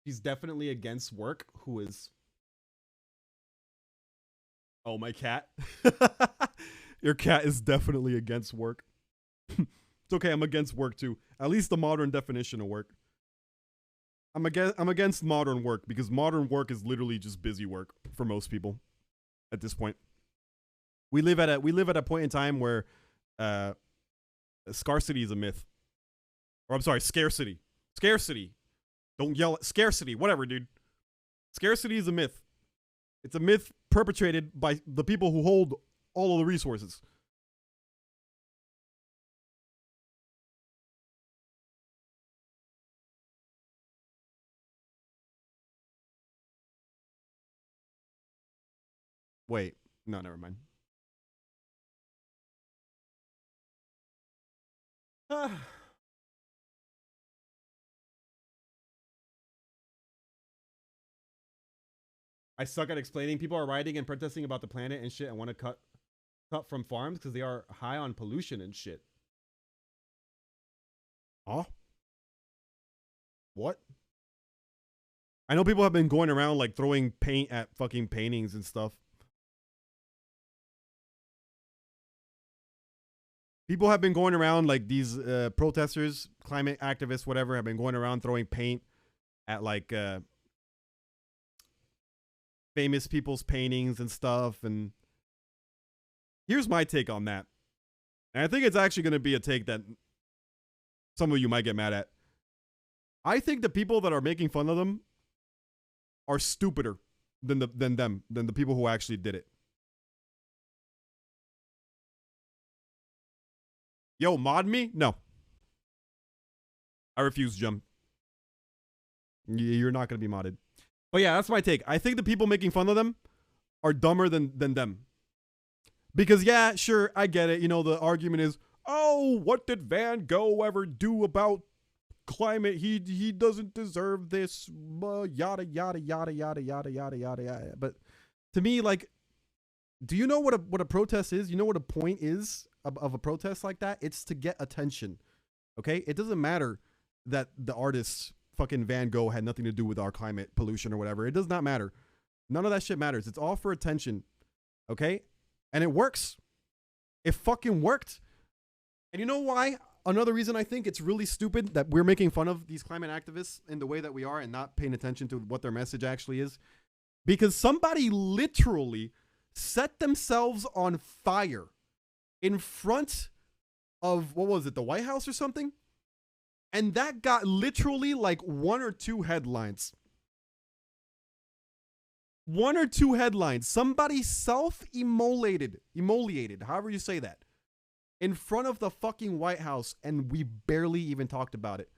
He's definitely against work. Who is? Oh, my cat. Your cat is definitely against work. It's okay. I'm against work too. At least the modern definition of work. I'm against modern work because modern work is literally just busy work for most people at this point. We live at a point in time where scarcity is a myth. Or I'm sorry, scarcity. Scarcity. Don't yell at scarcity. Whatever, dude. Scarcity is a myth. It's a myth perpetrated by the people who hold all of the resources. Wait. No, never mind. I suck at explaining. People are rioting and protesting about the planet and shit and want to cut from farms because they are high on pollution and shit. Huh? What? I know people have been going around like throwing paint at fucking paintings and stuff. People have been going around like these protesters, climate activists, whatever, have been going around throwing paint at like famous people's paintings and stuff. And here's my take on that. And I think it's actually going to be a take that some of you might get mad at. I think the people that are making fun of them are stupider than the people who actually did it. Yo, mod me? No. I refuse, Jim. You're not going to be modded. But yeah, that's my take. I think the people making fun of them are dumber than them. Because yeah, sure, I get it. You know, the argument is, oh, what did Van Gogh ever do about climate? He doesn't deserve this. Yada, yada, yada, yada, yada, yada, yada, yada. But to me, like, do you know what a protest is? You know what a point is of a protest like that? It's to get attention. Okay? It doesn't matter that the artist fucking Van Gogh had nothing to do with our climate pollution or whatever. It does not matter. None of that shit matters. It's all for attention. Okay? And it works. It fucking worked. And you know why? Another reason I think it's really stupid that we're making fun of these climate activists in the way that we are and not paying attention to what their message actually is. Because somebody literally set themselves on fire in front of, what was it, the White House or something? And that got literally like 1 or 2 headlines. 1 or 2 headlines. Somebody self-immolated, however you say that, in front of the fucking White House, and we barely even talked about it.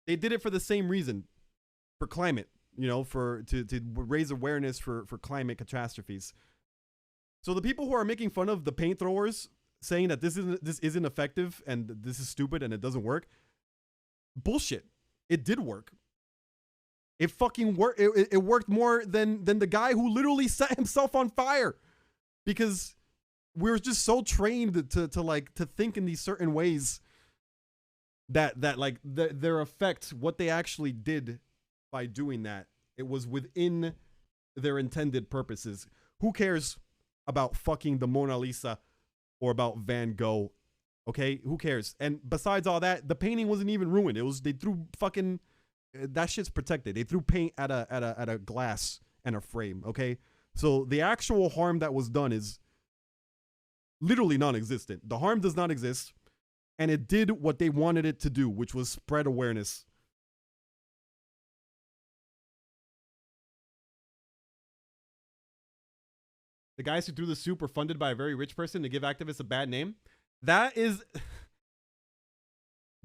They did it for the same reason, for climate, you know, to raise awareness for climate catastrophes. So the people who are making fun of the paint throwers, saying that this isn't effective and this is stupid and it doesn't work, bullshit. It did work. It fucking worked. It worked more than the guy who literally set himself on fire, because we're just so trained to think in these certain ways that like their effect, what they actually did by doing that, it was within their intended purposes. Who cares about fucking the Mona Lisa or about Van Gogh Okay, who cares? And besides all that, the painting wasn't even ruined. It was they threw fucking that shit's protected. They threw paint at a glass and a frame. Okay, so the actual harm that was done is literally non-existent. The harm does not exist, and it did what they wanted it to do, which was spread awareness. The guys who threw the soup were funded by a very rich person to give activists a bad name. That is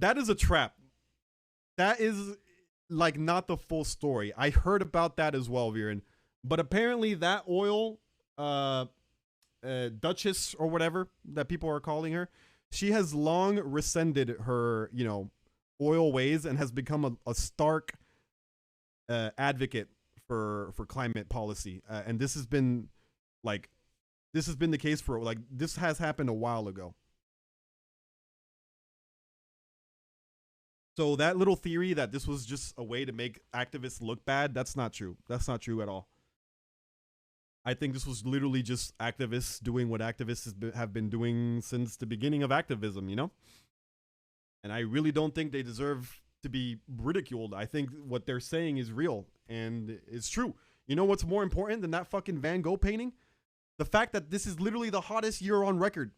a trap. That is like not the full story. I heard about that as well, Viren. But apparently that oil Duchess or whatever that people are calling her, she has long rescinded her, oil ways and has become a stark advocate for climate policy. And this has been the case for this has happened a while ago. So that little theory that this was just a way to make activists look bad, that's not true. That's not true at all. I think this was literally just activists doing what activists have been doing since the beginning of activism, And I really don't think they deserve to be ridiculed. I think what they're saying is real and it's true. You know what's more important than that fucking Van Gogh painting? The fact that this is literally the hottest year on record,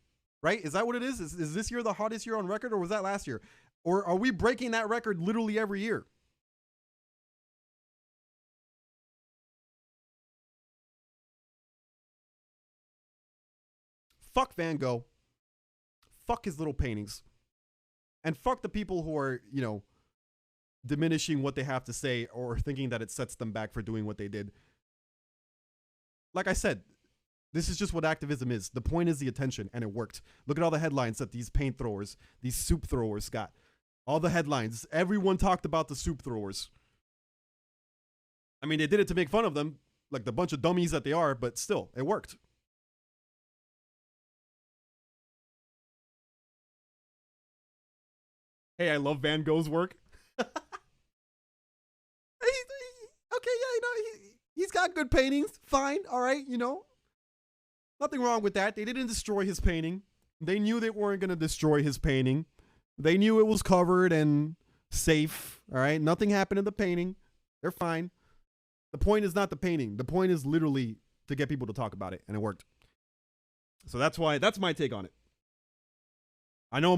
right? Is that what it is? Is this year the hottest year on record, or was that last year? Or are we breaking that record literally every year? Fuck Van Gogh. Fuck his little paintings. And fuck the people who are, diminishing what they have to say or thinking that it sets them back for doing what they did. Like I said, this is just what activism is. The point is the attention, and it worked. Look at all the headlines that these paint throwers, these soup throwers got. All the headlines. Everyone talked about the soup throwers. I mean, they did it to make fun of them, like the bunch of dummies that they are, but still, it worked. Hey, I love Van Gogh's work. Okay, yeah, he's got good paintings. Fine, all right, Nothing wrong with that. They didn't destroy his painting. They knew they weren't going to destroy his painting. They knew it was covered and safe, all right? Nothing happened to the painting. They're fine. The point is not the painting. The point is literally to get people to talk about it, and it worked. So that's my take on it. I know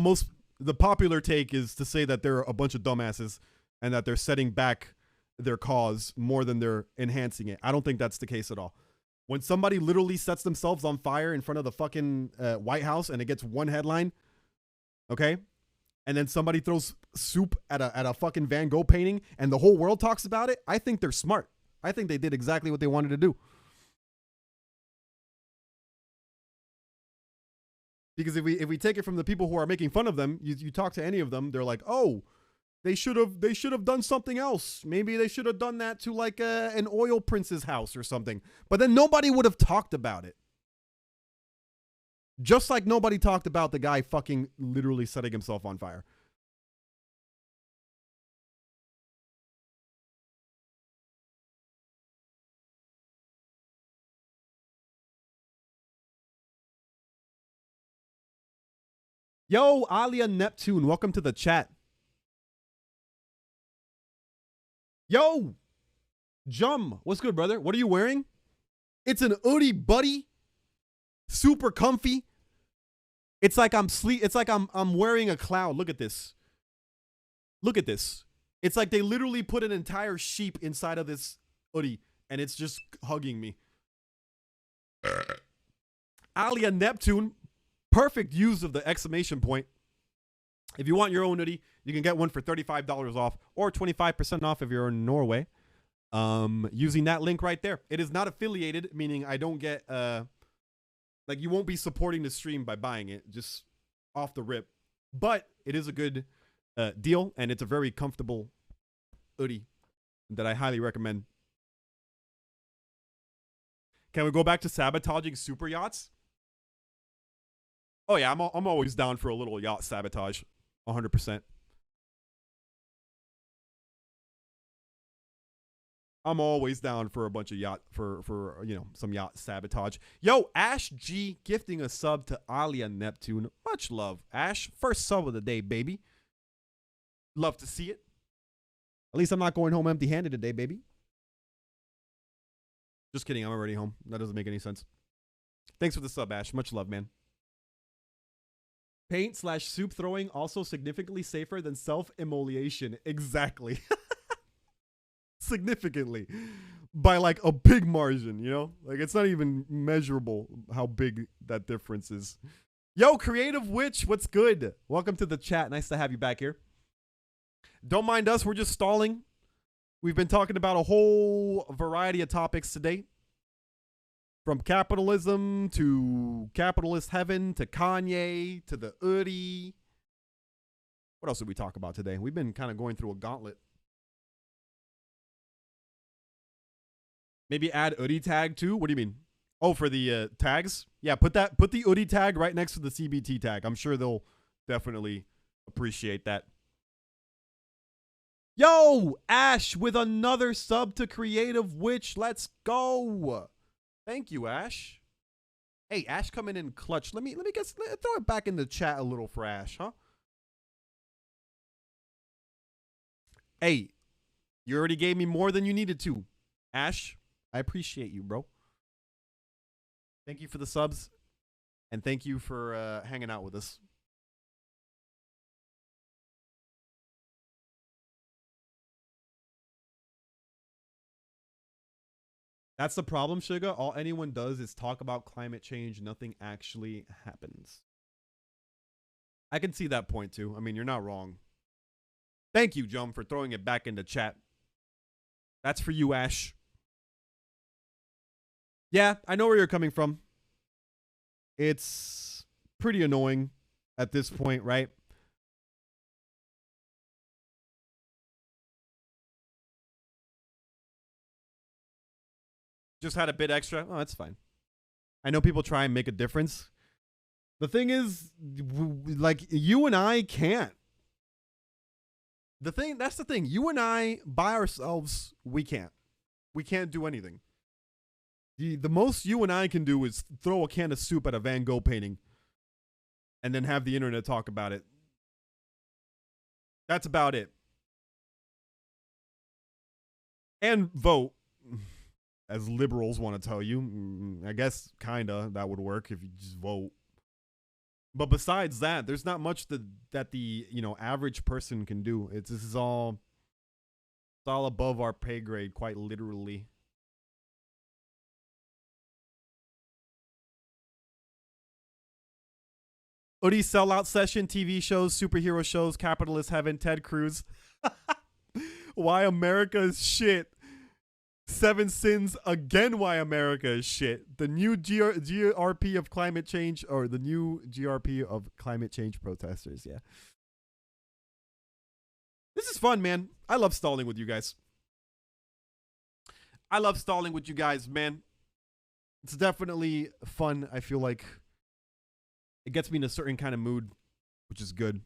the popular take is to say that they're a bunch of dumbasses and that they're setting back their cause more than they're enhancing it. I don't think that's the case at all. When somebody literally sets themselves on fire in front of the fucking White House and it gets one headline, okay? And then somebody throws soup at a fucking Van Gogh painting and the whole world talks about it, I think they're smart. I think they did exactly what they wanted to do. Because if we take it from the people who are making fun of them, you talk to any of them, they're like, oh, they should have done something else. Maybe they should have done that to like an oil prince's house or something. But then nobody would have talked about it. Just like nobody talked about the guy fucking literally setting himself on fire. Yo, Alia Neptune, welcome to the chat. Yo, Jum, what's good, brother? What are you wearing? It's an Oodie buddy. Super comfy. It's like I'm wearing a cloud. Look at this. Look at this. It's like they literally put an entire sheep inside of this Oodie and it's just hugging me. Alia Neptune, perfect use of the exclamation point. If you want your own Oodie, you can get one for $35 off or 25% off if you're in Norway. Using that link right there. It is not affiliated, meaning I don't get you won't be supporting the stream by buying it, just off the rip. But it is a good deal, and it's a very comfortable Oodie that I highly recommend. Can we go back to sabotaging super yachts? Oh yeah, I'm always down for a little yacht sabotage, 100%. I'm always down for a bunch of yacht for some yacht sabotage. Yo, Ash G gifting a sub to Alia Neptune. Much love, Ash. First sub of the day, baby. Love to see it. At least I'm not going home empty-handed today, baby. Just kidding. I'm already home. That doesn't make any sense. Thanks for the sub, Ash. Much love, man. Paint/soup throwing also significantly safer than self-immolation. Exactly. Significantly. By like a big margin, you know? Like it's not even measurable how big that difference is. Yo, Creative Witch, what's good? Welcome to the chat. Nice to have you back here. Don't mind us. We're just stalling. We've been talking about a whole variety of topics today. From capitalism to capitalist heaven to Kanye to the Oodie. What else did we talk about today? We've been kind of going through a gauntlet. Maybe add Oodie tag too? What do you mean? Oh, for the tags? Yeah, put the Oodie tag right next to the CBT tag. I'm sure they'll definitely appreciate that. Yo, Ash with another sub to Creative Witch. Let's go. Thank you, Ash. Hey, Ash coming in clutch. Let me throw it back in the chat a little for Ash, huh? Hey, you already gave me more than you needed to. Ash, I appreciate you, bro. Thank you for the subs. And thank you for hanging out with us. That's the problem, Suga. All anyone does is talk about climate change. Nothing actually happens. I can see that point, too. I mean, you're not wrong. Thank you, Jum, for throwing it back into chat. That's for you, Ash. Yeah, I know where you're coming from. It's pretty annoying at this point, right? Just had a bit extra. Oh, that's fine. I know people try and make a difference. The thing is, like, you and I can't. That's the thing. You and I, by ourselves, we can't. We can't do anything. The most you and I can do is throw a can of soup at a Van Gogh painting and then have the internet talk about it. That's about it. And vote. As liberals want to tell you. I guess kinda that would work if you just vote. But besides that, there's not much that the average person can do. This is all above our pay grade, quite literally. Oodie sellout session, TV shows, superhero shows, capitalist heaven, Ted Cruz. Why America is shit. 7 sins again. Why America is shit. The new GRP of climate change, or the new GRP of climate change protesters. Yeah. This is fun, man. I love stalling with you guys. I love stalling with you guys, man. It's definitely fun. I feel like it gets me in a certain kind of mood, which is good.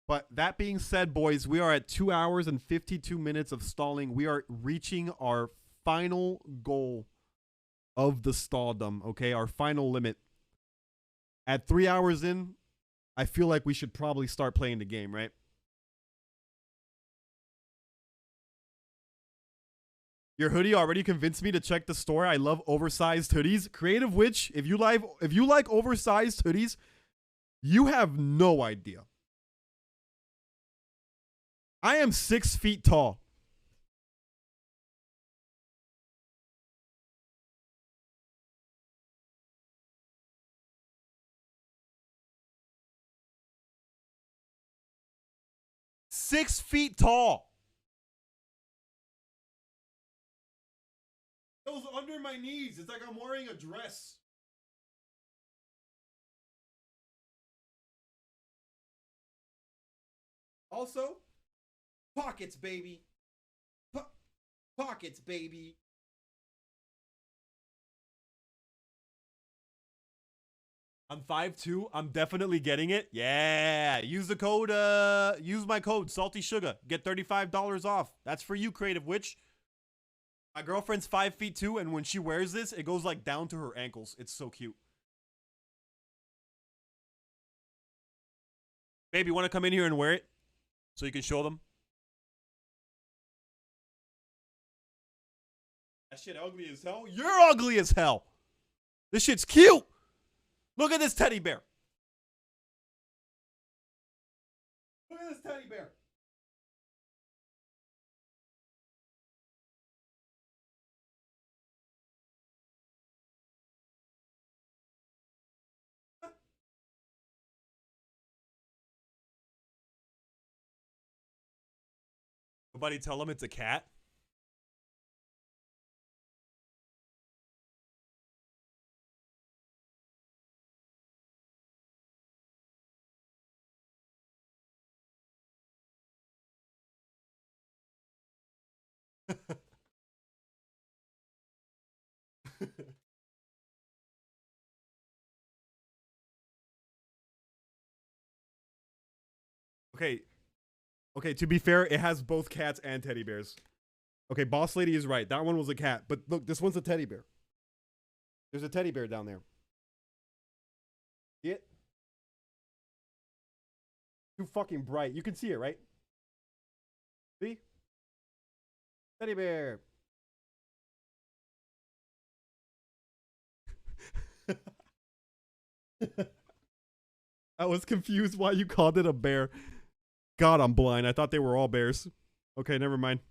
But that being said, boys, we are at 2 hours and 52 minutes of stalling. We are reaching our final goal of the stalldom, okay? Our final limit. At 3 hours in, I feel like we should probably start playing the game, right? Your hoodie already convinced me to check the store. I love oversized hoodies. Creative Witch, if you like oversized hoodies, you have no idea. I am 6 feet tall. Six feet tall. Those under my knees. It's like I'm wearing a dress. Also, pockets, baby. Pockets, baby. I'm 5'2". I'm definitely getting it. Yeah. Use the code, use my code, SaltySuga. Get $35 off. That's for you, Creative Witch. My girlfriend's 5'2", and when she wears this, it goes like down to her ankles. It's so cute. Babe, you want to come in here and wear it so you can show them? That shit ugly as hell. You're ugly as hell. This shit's cute. Look at this teddy bear. Look at this teddy bear. Nobody tell him it's a cat. Okay. Okay, to be fair, it has both cats and teddy bears. Okay, Boss Lady is right. That one was a cat. But look, this one's a teddy bear. There's a teddy bear down there. See it? Too fucking bright. You can see it, right? See? Teddy bear. I was confused why you called it a bear. God, I'm blind. I thought they were all bears. Okay, never mind.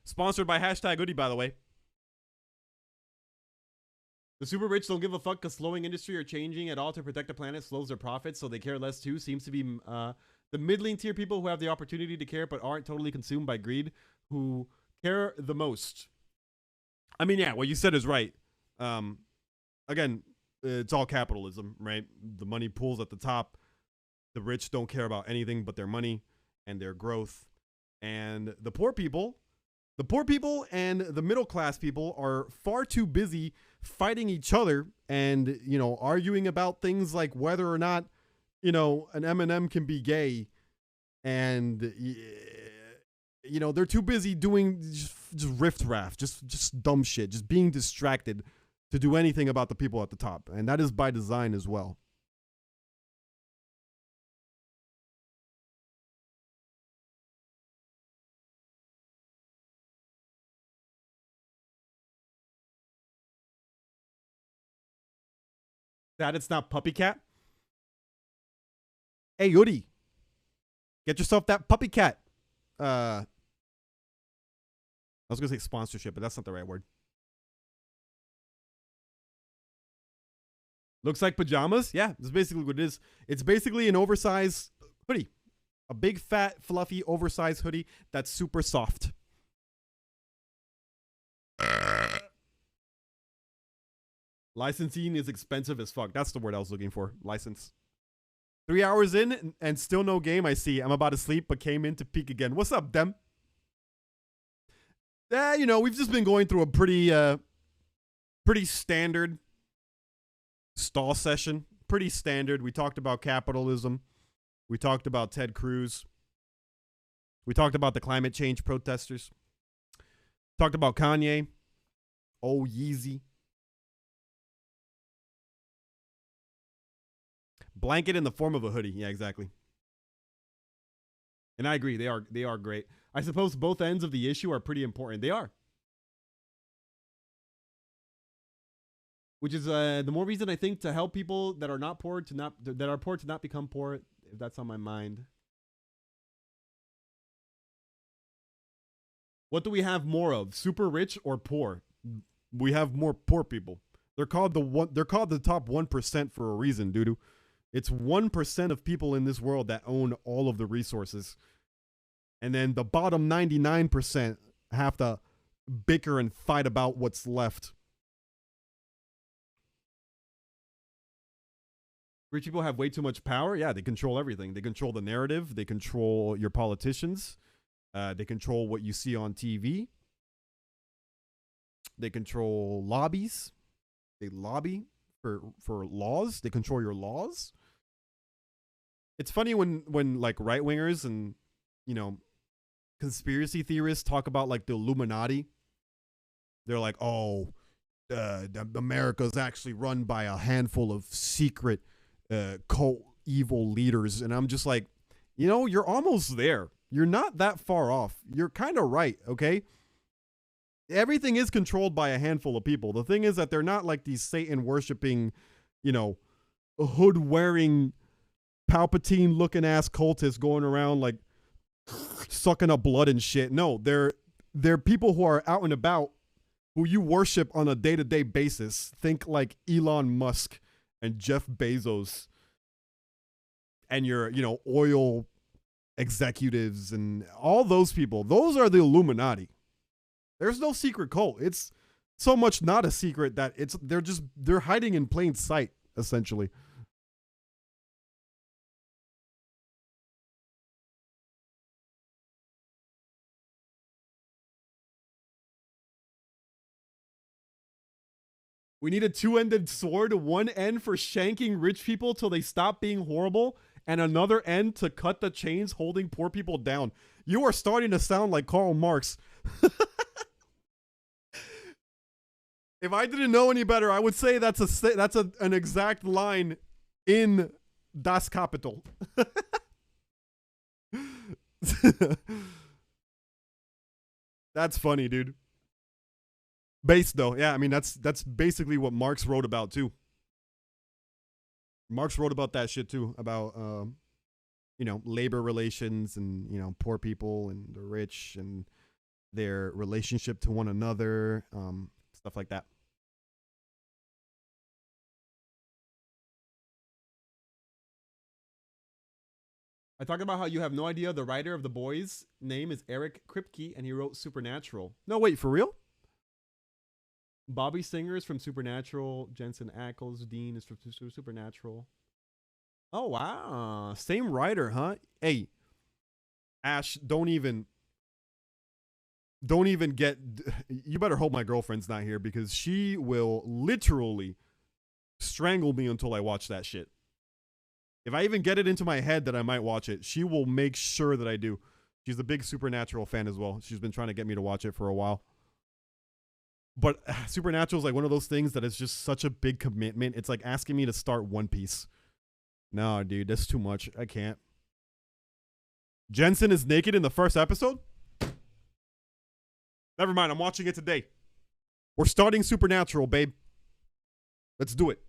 Sponsored by #Oodie, by the way. The super rich don't give a fuck because slowing industry or changing at all to protect the planet slows their profits, so they care less too. Seems to be the middling tier people who have the opportunity to care but aren't totally consumed by greed who care the most. I mean, yeah, what you said is right. Again, it's all capitalism, right? The money pools at the top. The rich don't care about anything but their money and their growth. And the poor people and the middle class people are far too busy fighting each other and, you know, arguing about things like whether or not, you know, an M&M can be gay. And, you know, they're too busy doing just riff-raff, just dumb shit, just being distracted to do anything about the people at the top. And that is by design as well. That it's not puppy cat. Hey, Oodie, get yourself that puppy cat. I was gonna say sponsorship, but that's not the right word. Looks like pajamas. Yeah, that's basically what it is. It's basically an oversized hoodie, a big, fat, fluffy, oversized hoodie that's super soft. Licensing is expensive as fuck. That's the word I was looking for. License. 3 hours in and still no game. I see. I'm about to sleep, but came in to peek again. What's up, Dem? You know, we've just been going through a pretty standard stall session. Pretty standard. We talked about capitalism. We talked about Ted Cruz. We talked about the climate change protesters. Talked about Kanye. Oh, Yeezy. Blanket in the form of a hoodie. Yeah, exactly. And I agree. They are great. I suppose both ends of the issue are pretty important. They are. Which is the more reason I think to help people that are not poor to not become poor, if that's on my mind. What do we have more of? Super rich or poor? We have more poor people. They're called the top 1% for a reason, doo-doo. It's 1% of people in this world that own all of the resources. And then the bottom 99% have to bicker and fight about what's left. Rich people have way too much power. Yeah, they control everything. They control the narrative. They control your politicians. They control what you see on TV. They control lobbies. They lobby for laws. They control your laws. It's funny when like right wingers and, you know, conspiracy theorists talk about like the Illuminati they're like, oh, America's actually run by a handful of secret cult evil leaders. And I'm just like, you know, you're almost there. You're not that far off. You're kind of right, okay? Everything is controlled by a handful of people. The thing is that they're not like these Satan worshiping, you know, hood wearing, Palpatine looking ass cultists going around like sucking up blood and shit. No, they're people who are out and about, who you worship on a day-to-day basis. Think like Elon Musk and Jeff Bezos and your, you know, oil executives and all those people. Those are the Illuminati. There's no secret cult. It's so much not a secret that they're hiding in plain sight, essentially. We need a two-ended sword, one end for shanking rich people till they stop being horrible, and another end to cut the chains holding poor people down. You are starting to sound like Karl Marx. If I didn't know any better, I would say that's an exact line in Das Kapital. That's funny, dude. Base though, yeah. I mean, that's basically what Marx wrote about too. Marx wrote about that shit too, about you know, labor relations and, you know, poor people and the rich and their relationship to one another, stuff like that. I talked about how you have no idea the writer of The Boys' name is Eric Kripke and he wrote Supernatural. No, wait, for real? Bobby Singer is from Supernatural. Jensen Ackles Dean is from Supernatural. Oh, wow. Same writer, huh? Hey, Ash, don't even get... You better hope my girlfriend's not here because she will literally strangle me until I watch that shit. If I even get it into my head that I might watch it, she will make sure that I do. She's a big Supernatural fan as well. She's been trying to get me to watch it for a while. But Supernatural is like one of those things that is just such a big commitment. It's like asking me to start One Piece. No, dude, that's too much. I can't. Jensen is naked in the first episode? Never mind, I'm watching it today. We're starting Supernatural, babe. Let's do it.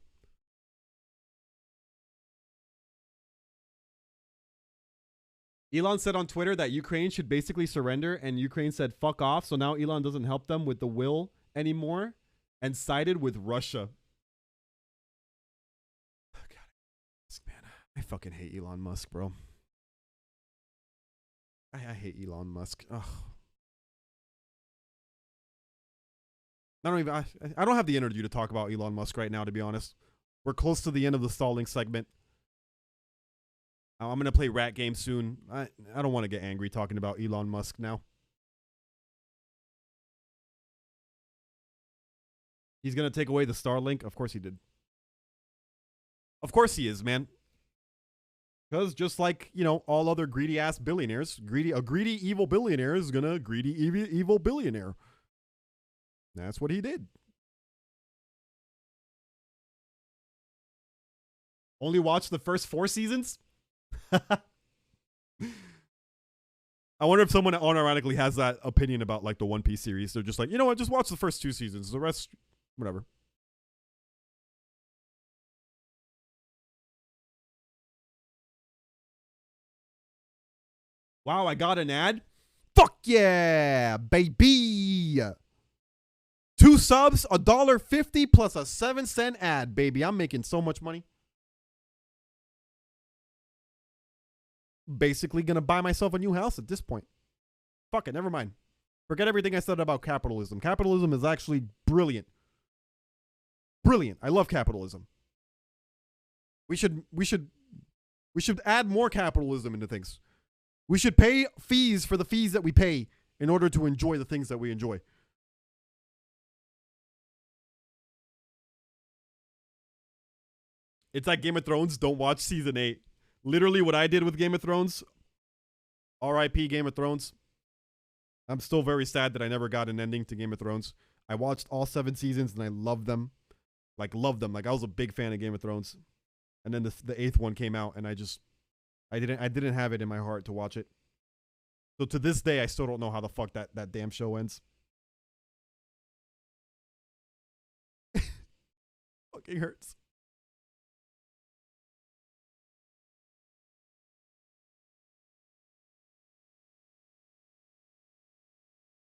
Elon said on Twitter that Ukraine should basically surrender, and Ukraine said fuck off, so now Elon doesn't help them with the will anymore and sided with Russia. Oh, God, man, I fucking hate Elon Musk, bro. I hate Elon Musk. Ugh. I don't have the energy to talk about Elon Musk right now, to be honest. We're close to the end of the stalling segment. I'm going to play Rat Game soon. I don't want to get angry talking about Elon Musk now. He's going to take away the Starlink? Of course he did. Of course he is, man. Because just like, you know, all other greedy-ass billionaires, a greedy, evil billionaire is going to greedy, evil billionaire. That's what he did. Only watched the first 4 seasons? I wonder if someone unironically has that opinion about like the One Piece series. They're just like, you know what, just watch the first 2 seasons. The rest, whatever. Wow, I got an ad? Fuck yeah, baby. 2 subs, $1.50 plus a 7-cent ad, baby. I'm making so much money. Basically gonna buy myself a new house at this point. Fuck it, never mind. Forget everything I said about capitalism. Capitalism is actually brilliant. Brilliant. I love capitalism. We should add more capitalism into things. We should pay fees for the fees that we pay in order to enjoy the things that we enjoy. It's like Game of Thrones. Don't watch season 8. Literally what I did with Game of Thrones. R.I.P. Game of Thrones. I'm still very sad that I never got an ending to Game of Thrones. I watched all 7 seasons and I loved them. Like I was a big fan of Game of Thrones. And then the 8th one came out and I didn't have it in my heart to watch it. So to this day I still don't know how the fuck that damn show ends. Fucking hurts.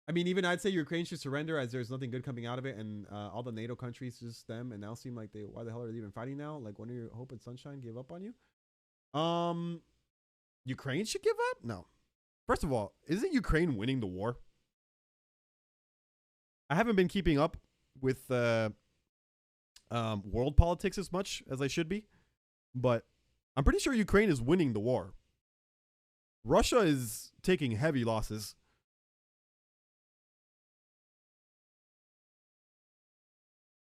I mean, even I'd say Ukraine should surrender as there's nothing good coming out of it, and all the NATO countries just them, and now seem like why the hell are they even fighting now? Like, when your hope and sunshine gave up on you? Ukraine should give up? No. First of all, isn't Ukraine winning the war? I haven't been keeping up with world politics as much as I should be, but I'm pretty sure Ukraine is winning the war. Russia is taking heavy losses.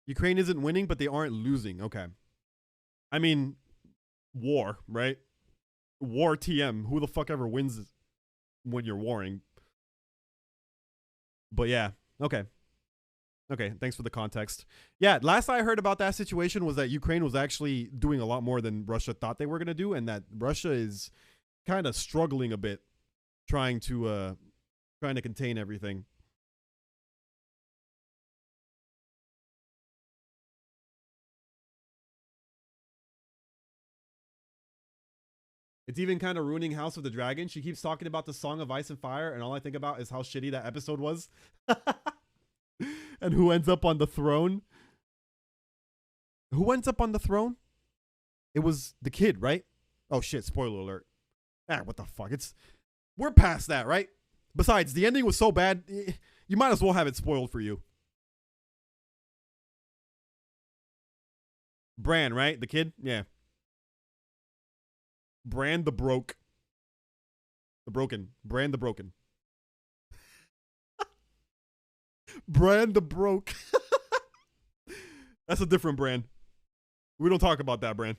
Ukraine isn't winning, but they aren't losing. Okay. I mean, war, right? War TM. Who the fuck ever wins when you're warring? But yeah. Okay. Okay, thanks for the context. Yeah, last I heard about that situation was that Ukraine was actually doing a lot more than Russia thought they were going to do, and that Russia is kind of struggling a bit trying to contain everything. It's even kind of ruining House of the Dragon. She keeps talking about the Song of Ice and Fire, and all I think about is how shitty that episode was. And who ends up on the throne? Who ends up on the throne? It was the kid, right? Oh shit, spoiler alert. Ah, what the fuck? We're past that, right? Besides, the ending was so bad, you might as well have it spoiled for you. Bran, right? The kid? Yeah. Bran the Broke. The Broken. Bran the Broken. Bran the Broke. That's a different brand. We don't talk about that brand.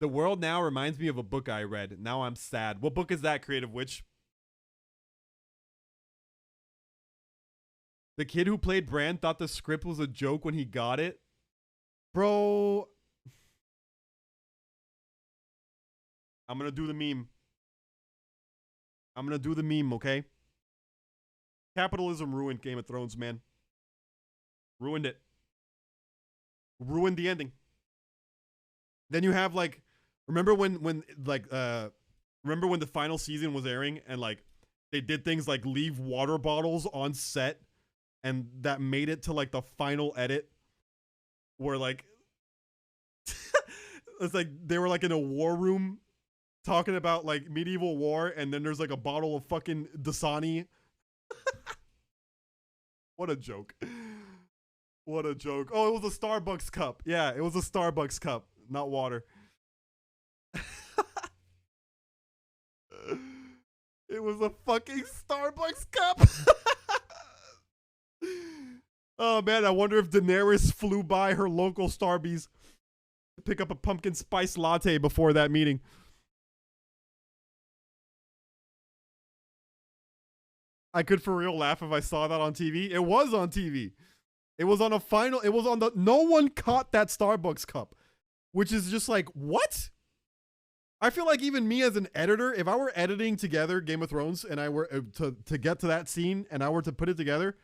The world now reminds me of a book I read. Now I'm sad. What book is that, Creative Witch? The kid who played Bran thought the script was a joke when he got it. Bro. I'm going to do the meme. I'm going to do the meme, okay? Capitalism ruined Game of Thrones, man. Ruined it. Ruined the ending. Then you have like, remember when the final season was airing and like they did things like leave water bottles on set, and that made it to like the final edit where like it's like they were like in a war room talking about like medieval war, and then there's like a bottle of fucking Dasani. What a joke. What a joke. Oh, it was a Starbucks cup. Yeah, it was a Starbucks cup, not water. It was a fucking Starbucks cup. Oh man, I wonder if Daenerys flew by her local Starbucks to pick up a pumpkin spice latte before that meeting. I could for real laugh if I saw that on TV. It was on TV. It was on a final. It was on the. No one caught that Starbucks cup, which is just like, what? I feel like even me as an editor, if I were editing together Game of Thrones and I were to get to that scene and I were to put it together,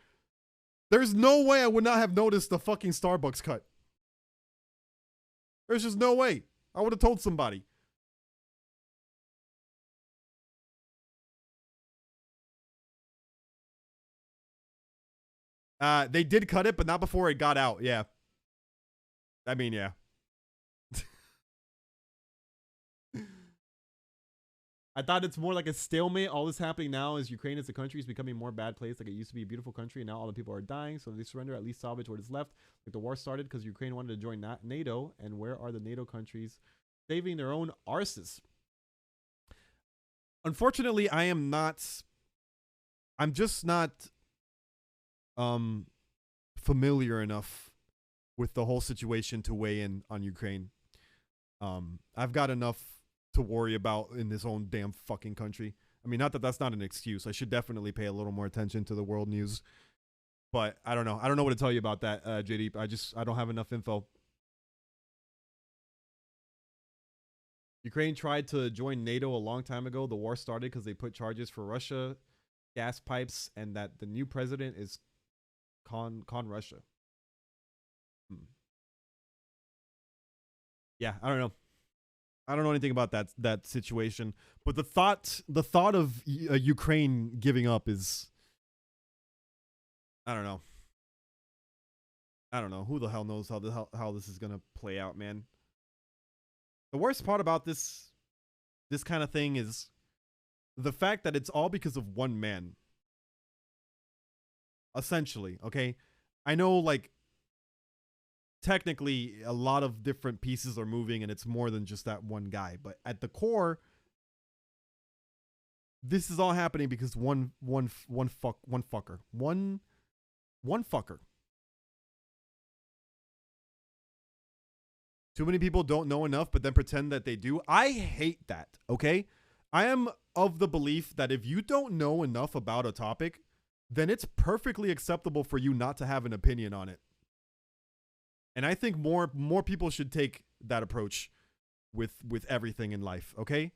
there's no way I would not have noticed the fucking Starbucks cut. There's just no way. I would have told somebody. They did cut it, but not before it got out. Yeah. I mean, yeah. I thought it's more like a stalemate. All this happening now is Ukraine as a country is becoming more bad place. Like it used to be a beautiful country, and now all the people are dying. So they surrender, at least salvage what is left. Like the war started because Ukraine wanted to join NATO, and where are the NATO countries saving their own arses? Unfortunately, I'm just not familiar enough with the whole situation to weigh in on Ukraine. I've got enough to worry about in this own damn fucking country. I mean, not that that's not an excuse. I should definitely pay a little more attention to the world news. But I don't know. I don't know what to tell you about that, JD. I don't have enough info. Ukraine tried to join NATO a long time ago. The war started because they put charges for Russia, gas pipes, and that the new president is con Russia. Yeah, I don't know. I don't know anything about that situation. But the thought of Ukraine giving up is, I don't know. I don't know. Who the hell knows how this is gonna play out, man. The worst part about this kind of thing is the fact that it's all because of one man. Essentially, okay? I know, like, technically a lot of different pieces are moving and it's more than just that one guy, but at the core, this is all happening because one fucker. Too many people don't know enough, but then pretend that they do. I hate that, okay? I am of the belief that if you don't know enough about a topic, then it's perfectly acceptable for you not to have an opinion on it. And I think more people should take that approach with everything in life, okay?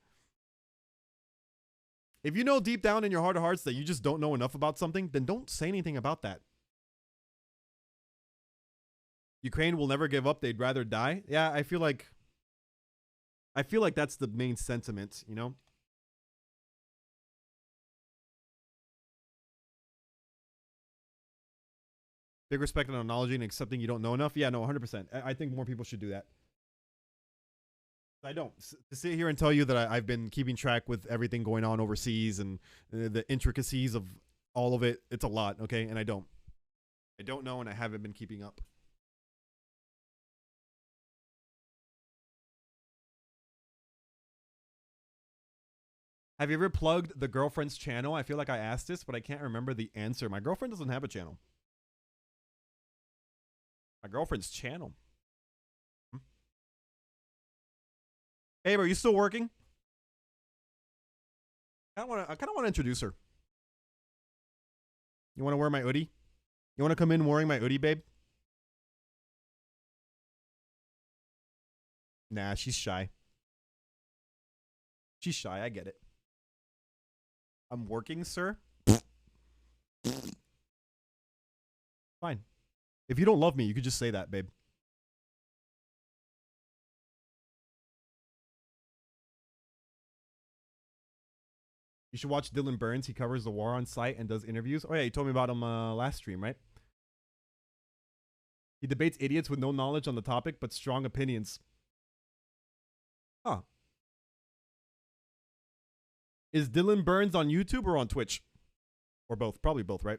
If you know deep down in your heart of hearts that you just don't know enough about something, then don't say anything about that. Ukraine will never give up. They'd rather die. Yeah, I feel like that's the main sentiment, you know? Big respect and acknowledging and accepting you don't know enough. Yeah, no, 100%. I think more people should do that. I don't. To sit here and tell you that I've been keeping track with everything going on overseas and the intricacies of all of it, it's a lot, okay? And I don't know, and I haven't been keeping up. Have you ever plugged the girlfriend's channel? I feel like I asked this, but I can't remember the answer. My girlfriend doesn't have a channel. My girlfriend's channel. Hey, are you still working? I kind of want to introduce her. You want to wear my Oodie? You want to come in wearing my Oodie, babe? Nah, she's shy. She's shy. I get it. I'm working, sir. Fine. If you don't love me, you could just say that, babe. You should watch Dylan Burns. He covers the war on site and does interviews. Oh, yeah, you told me about him last stream, right? He debates idiots with no knowledge on the topic, but strong opinions. Huh. Is Dylan Burns on YouTube or on Twitch? Or both? Probably both, right?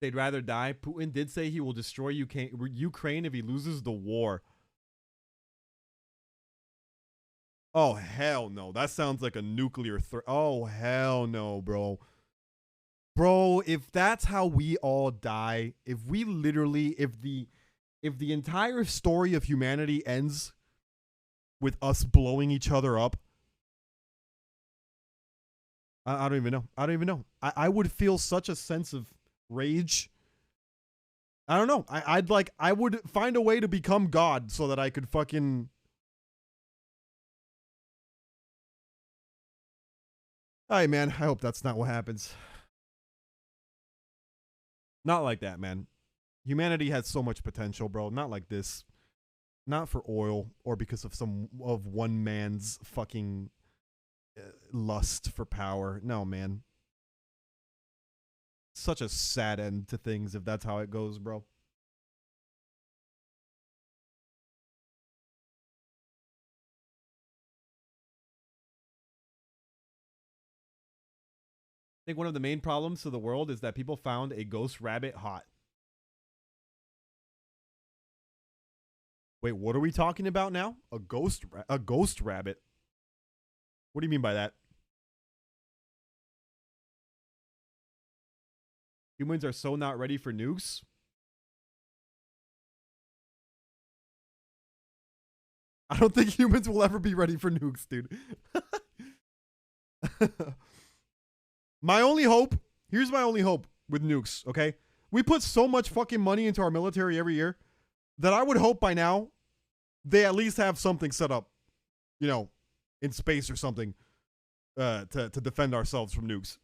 They'd rather die. Putin did say he will destroy Ukraine if he loses the war. Oh, hell no. That sounds like a nuclear threat. Oh, hell no, bro. Bro, if that's how we all die, if the entire story of humanity ends with us blowing each other up, I don't even know. I don't even know. I would feel such a sense of rage. I don't know. I would find a way to become God so that I could fucking. All right, man. I hope that's not what happens. Not like that, man. Humanity has so much potential, bro. Not like this. Not for oil or because of one man's fucking lust for power. No, man. Such a sad end to things if that's how it goes, bro. I think one of the main problems to the world is that people found a ghost rabbit hot. Wait, what are we talking about now? A ghost rabbit? What do you mean by that? Humans are so not ready for nukes? I don't think humans will ever be ready for nukes, dude. My only hope, here's my only hope with nukes, okay? We put so much fucking money into our military every year that I would hope by now they at least have something set up, you know, in space or something to defend ourselves from nukes.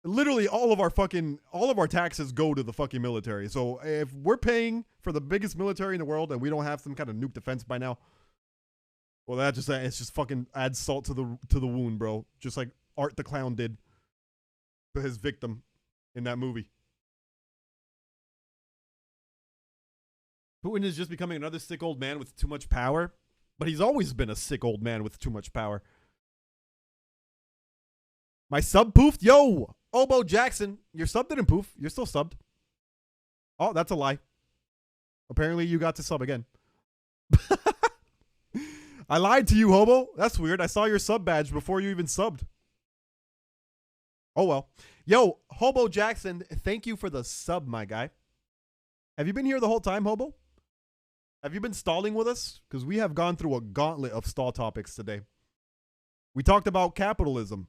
Literally all of our taxes go to the fucking military. So if we're paying for the biggest military in the world and we don't have some kind of nuke defense by now, well, it's just fucking adds salt to the wound, bro. Just like Art the Clown did to his victim in that movie. Putin is just becoming another sick old man with too much power, but he's always been a sick old man with too much power. My sub poofed? Yo, Obo Jackson, your sub didn't poof. You're still subbed. Oh, that's a lie. Apparently you got to sub again. I lied to you, Hobo. That's weird. I saw your sub badge before you even subbed. Oh, well. Yo, Hobo Jackson, thank you for the sub, my guy. Have you been here the whole time, Hobo? Have you been stalling with us? Because we have gone through a gauntlet of stall topics today. We talked about capitalism.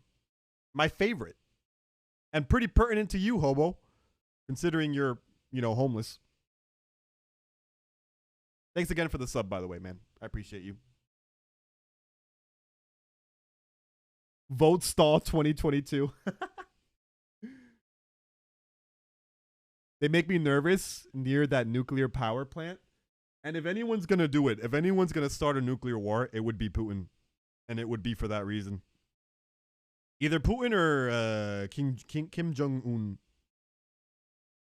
My favorite. And pretty pertinent to you, Hobo. Considering you're, homeless. Thanks again for the sub, by the way, man. I appreciate you. Vote stall 2022. They make me nervous near that nuclear power plant. And if anyone's going to do it, if anyone's going to start a nuclear war, it would be Putin. And it would be for that reason. Either Putin or Kim Jong-un.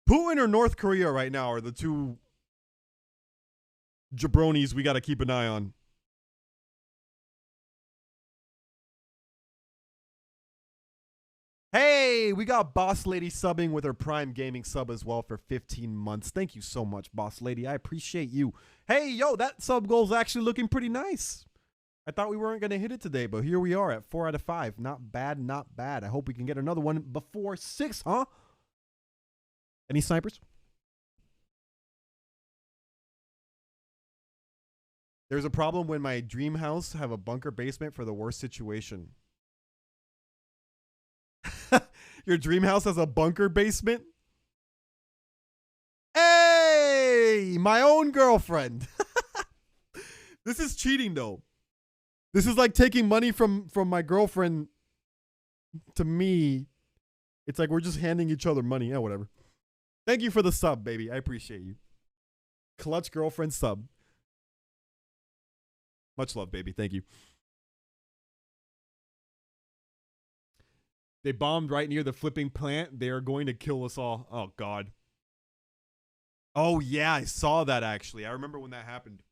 Putin or North Korea right now are the two jabronis we got to keep an eye on. Hey, we got Boss Lady subbing with her Prime Gaming sub as well for 15 months. Thank you so much, Boss Lady. I appreciate you. Hey, yo, that sub goal's actually looking pretty nice. I thought we weren't going to hit it today, but here we are at 4 out of 5. Not bad, not bad. I hope we can get another one before 6, huh? Any snipers? There's a problem when my dream house have a bunker basement for the worst situation. Your dream house has a bunker basement? Hey, my own girlfriend. This is cheating, though. This is like taking money from my girlfriend to me. It's like we're just handing each other money. Yeah, whatever. Thank you for the sub, baby. I appreciate you. Clutch girlfriend sub. Much love, baby. Thank you. They bombed right near the flipping plant. They are going to kill us all. Oh, God. Oh, yeah. I saw that, actually. I remember when that happened.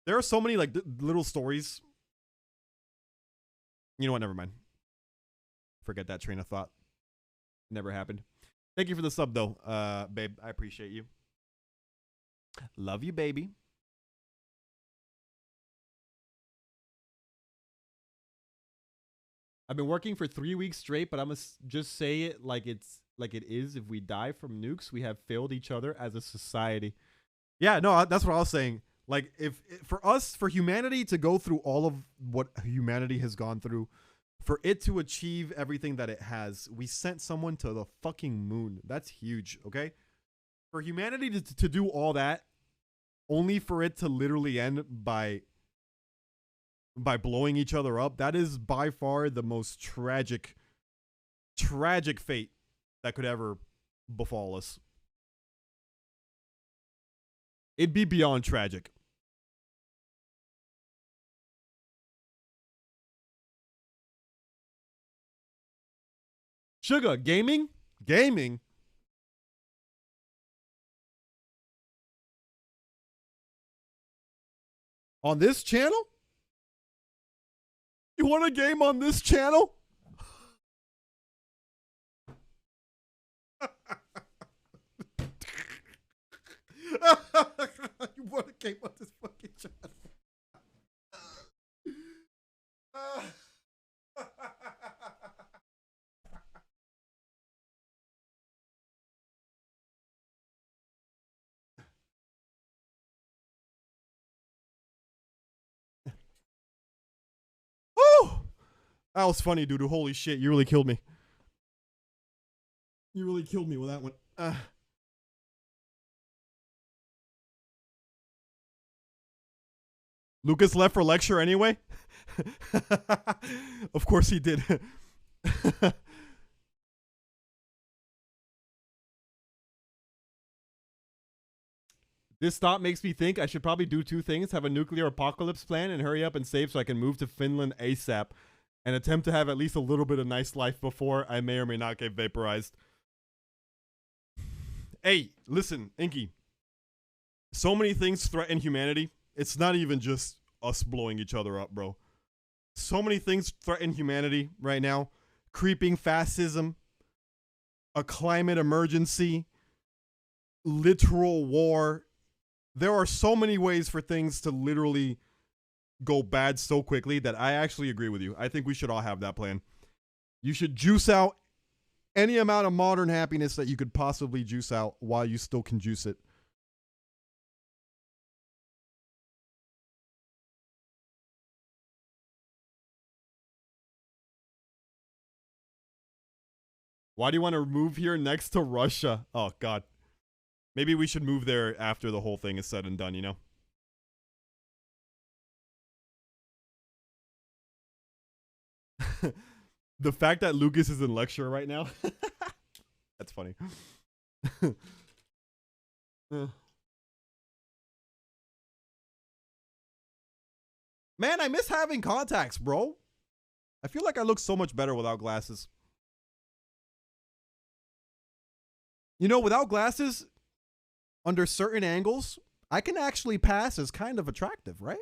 There are so many, like, little stories. You know what? Never mind. Forget that train of thought. Never happened. Thank you for the sub, though, babe. I appreciate you. Love you, baby. I've been working for 3 weeks straight, but I'm going to just say it like it is. If we die from nukes, we have failed each other as a society. Yeah, no, that's what I was saying. Like, for humanity to go through all of what humanity has gone through, for it to achieve everything that it has, we sent someone to the fucking moon. That's huge, okay? For humanity to do all that, only for it to literally end by blowing each other up, that is by far the most tragic fate that could ever befall us. It'd be beyond tragic. Suga, gaming? Gaming? On this channel? You want a game on this channel? You want a game on this fucking channel? Oh, that was funny, dude. Holy shit, you really killed me. You really killed me with that one. Lucas left for lecture anyway? Of course he did. This thought makes me think I should probably do two things: have a nuclear apocalypse plan and hurry up and save so I can move to Finland ASAP and attempt to have at least a little bit of nice life before I may or may not get vaporized. Hey, listen, Inky. So many things threaten humanity. It's not even just us blowing each other up, bro. So many things threaten humanity right now. Creeping fascism, a climate emergency, literal war. There are so many ways for things to literally go bad so quickly that I actually agree with you. I think we should all have that plan. You should juice out any amount of modern happiness that you could possibly juice out while you still can juice it. Why do you want to move here next to Russia? Oh, God. Maybe we should move there after the whole thing is said and done, you know? The fact that Lucas is in lecture right now. That's funny. Man, I miss having contacts, bro. I feel like I look so much better without glasses. You know, without glasses, under certain angles, I can actually pass as kind of attractive, right?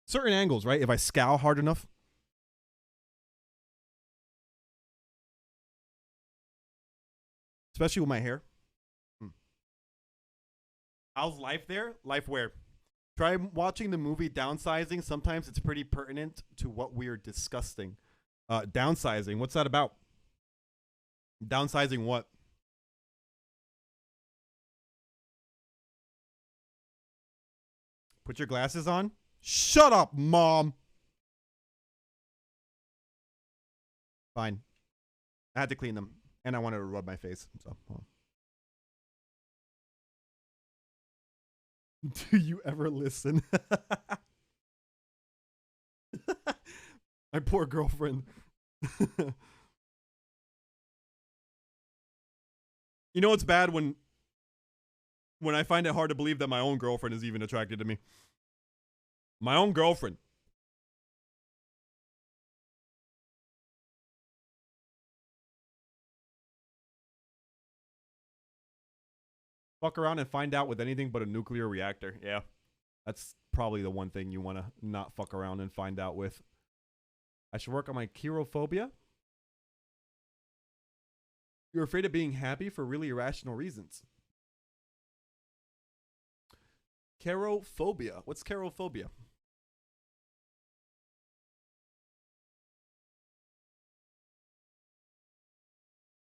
Certain angles, right? If I scowl hard enough. Especially with my hair. How's life there? Life where? Try watching the movie Downsizing. Sometimes it's pretty pertinent to what we're discussing. Downsizing. What's that about? Downsizing what? Put your glasses on? Shut up, Mom. Fine. I had to clean them. And I wanted to rub my face. So, hold on. Do you ever listen? My poor girlfriend. You know it's bad when I find it hard to believe that my own girlfriend is even attracted to me. My own girlfriend. Fuck around and find out with anything but a nuclear reactor. Yeah. That's probably the one thing you want to not fuck around and find out with. I should work on my cherophobia. You're afraid of being happy for really irrational reasons. Cherophobia. What's cherophobia?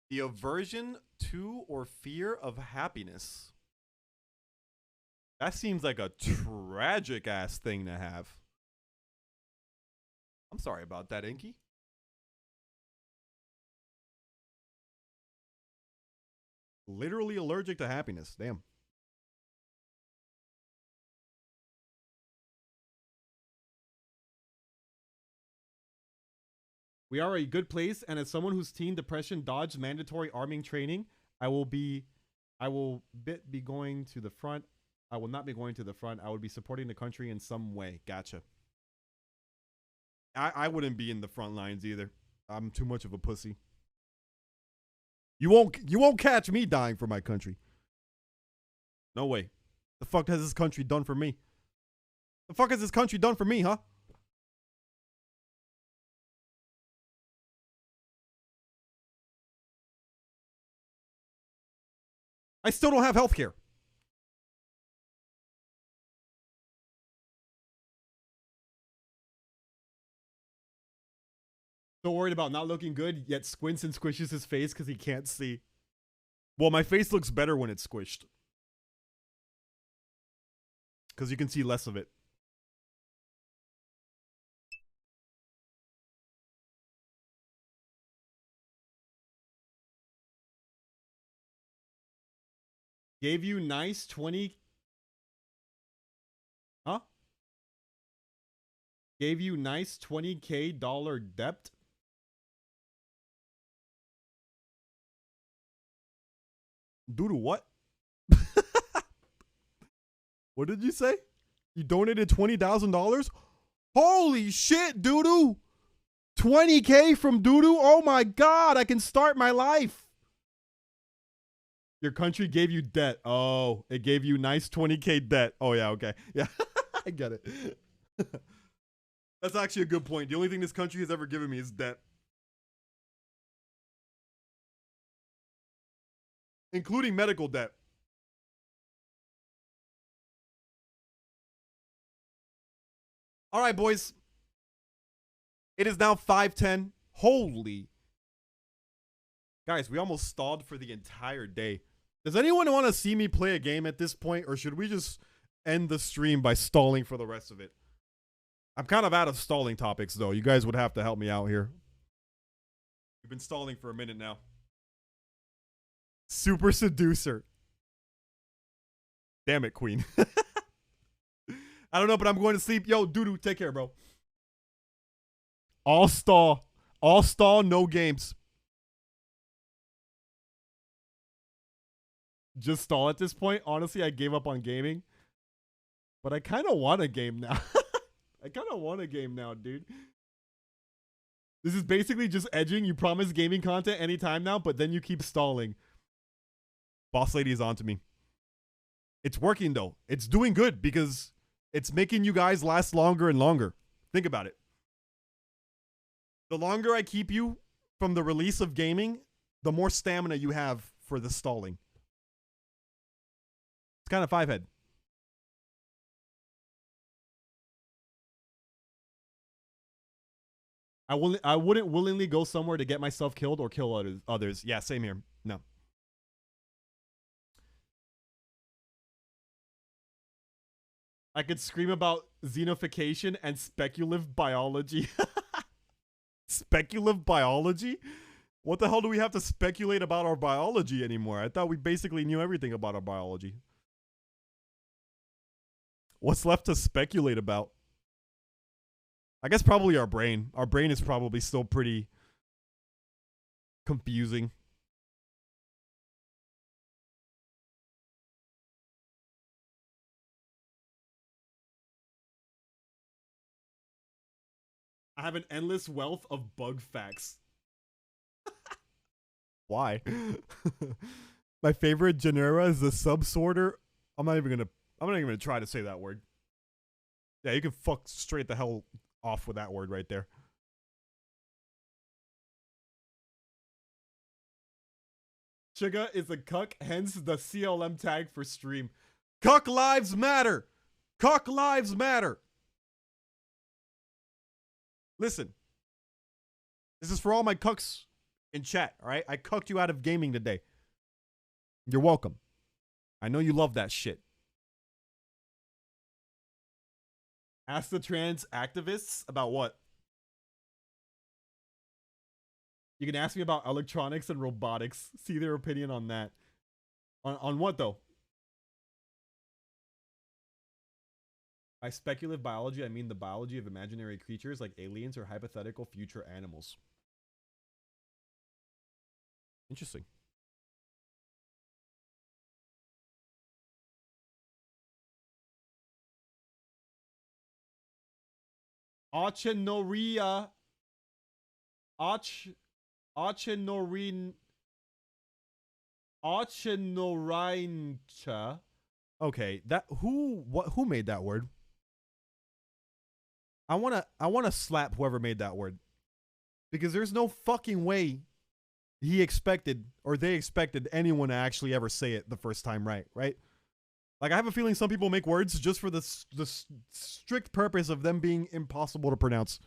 The aversion to or fear of happiness. That seems like a tragic ass thing to have. I'm sorry about that, Inky. Literally allergic to happiness. Damn. We are a good place, and as someone whose teen depression dodged mandatory arming training, I will be going to the front. I will not be going to the front. I would be supporting the country in some way. Gotcha. I wouldn't be in the front lines either. I'm too much of a pussy. You won't catch me dying for my country. No way. The fuck has this country done for me? The fuck has this country done for me, huh? I still don't have health care. So worried about not looking good, yet squints and squishes his face because he can't see. Well, my face looks better when it's squished. Because you can see less of it. Gave you nice 20... Huh? Gave you nice 20K dollar debt? Doodle, what? What did you say? You donated $20,000? Holy shit, Doodoo! 20K from Doodoo? Oh my god, I can start my life! Your country gave you debt. Oh, it gave you nice 20K debt. Oh yeah, okay. Yeah, I get it. That's actually a good point. The only thing this country has ever given me is debt. Including medical debt. All right, boys. It is now 5:10. Holy. Guys, we almost stalled for the entire day. Does anyone want to see me play a game at this point, or should we just end the stream by stalling for the rest of it? I'm kind of out of stalling topics, though. You guys would have to help me out here. We've been stalling for a minute now. Super seducer. Damn it, queen. I don't know, but I'm going to sleep. Yo, Doodoo, take care, bro. All stall. All stall, no games. Just stall at this point. Honestly, I gave up on gaming. But I kind of want a game now. I kind of want a game now, dude. This is basically just edging. You promise gaming content anytime now, but then you keep stalling. Boss lady is on to me. It's working, though. It's doing good because it's making you guys last longer and longer. Think about it. The longer I keep you from the release of gaming, the more stamina you have for the stalling. It's kind of five-head. I wouldn't willingly go somewhere to get myself killed or kill others. Yeah, same here. No. I could scream about xenification and speculative biology. Speculative biology? What the hell do we have to speculate about our biology anymore? I thought we basically knew everything about our biology. What's left to speculate about? I guess probably our brain. Our brain is probably still pretty confusing. I have an endless wealth of bug facts. Why? My favorite genera is the subsorter. I'm not even gonna try to say that word. Yeah, you can fuck straight the hell off with that word right there. Suga is a cuck, hence the CLM tag for stream. Cuck lives matter. Cuck lives matter. Listen. This is for all my cucks in chat, all right? I cucked you out of gaming today. You're welcome. I know you love that shit. Ask the trans activists about what? You can ask me about electronics and robotics. See their opinion on that. On what, though? By speculative biology, I mean the biology of imaginary creatures like aliens or hypothetical future animals. Interesting. Achenoria. Achenorincha. Okay, who made that word? I wanna slap whoever made that word. Because there's no fucking way he expected or they expected anyone to actually ever say it the first time right? Like, I have a feeling some people make words just for the strict purpose of them being impossible to pronounce.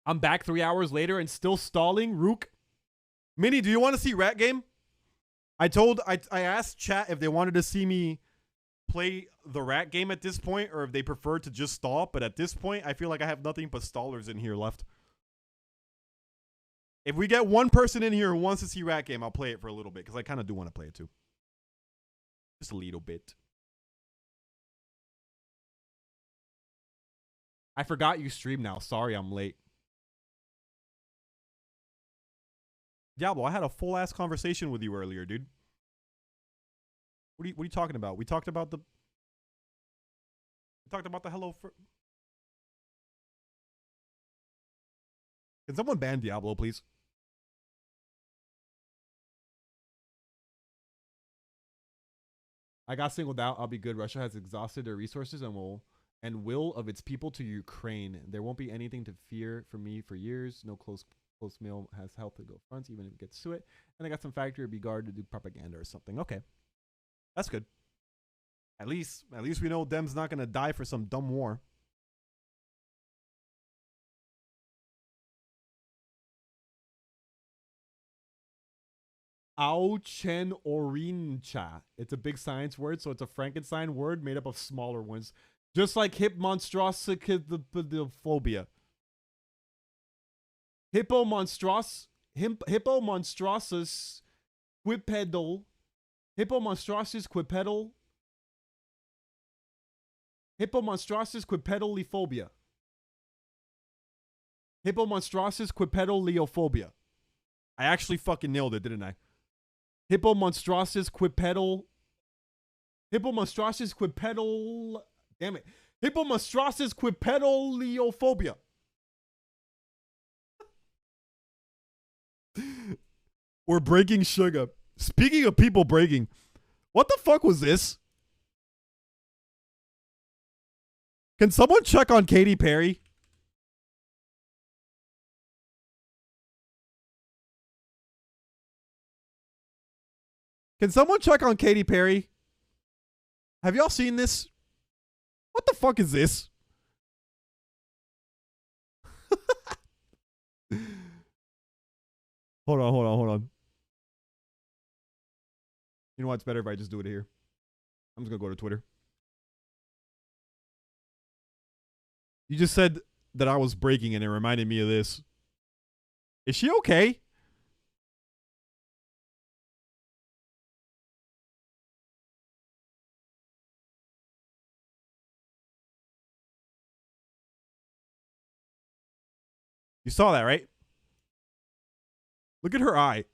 I'm back 3 hours later and still stalling. Rook. Minnie, do you want to see Rat Game? I asked chat if they wanted to see me play the Rat Game at this point or if they prefer to just stall. But at this point, I feel like I have nothing but stallers in here left. If we get one person in here who wants to see Rat Game, I'll play it for a little bit because I kind of do want to play it too. Just a little bit. I forgot you stream now. Sorry, I'm late. Diablo, I had a full ass conversation with you earlier, dude. What are you talking about? We talked about the hello for. Can someone ban Diablo, please? I got singled out. I'll be good. Russia has exhausted their resources and will of its people to Ukraine. There won't be anything to fear from me for years. No close mail has helped to go front, even if it gets to it. And I got some factory or guard to do propaganda or something. Okay, that's good. At least we know Dem's not gonna die for some dumb war. Auchenorincha. It's a big science word, so it's a Frankenstein word made up of smaller ones. Just like hipmonstrosicophobia. Hippomonstros Hippomonstros quipedal. Hippomonstros quipedal. Hippomonstros quipedalophobia. Hippomonstros quipedalophobia. I actually fucking nailed it, didn't I? Hippomonstros quipedal. Hippomonstros quipedal. Damn it. Hippomonstros quipedalophobia. We're breaking Suga. Speaking of people breaking, what the fuck was this? Can someone check on Katy Perry? Can someone check on Katy Perry? Have y'all seen this? What the fuck is this? Hold on. You know what? It's better if I just do it here. I'm just going to go to Twitter. You just said that I was breaking and it reminded me of this. Is she okay? You saw that, right? Look at her eye.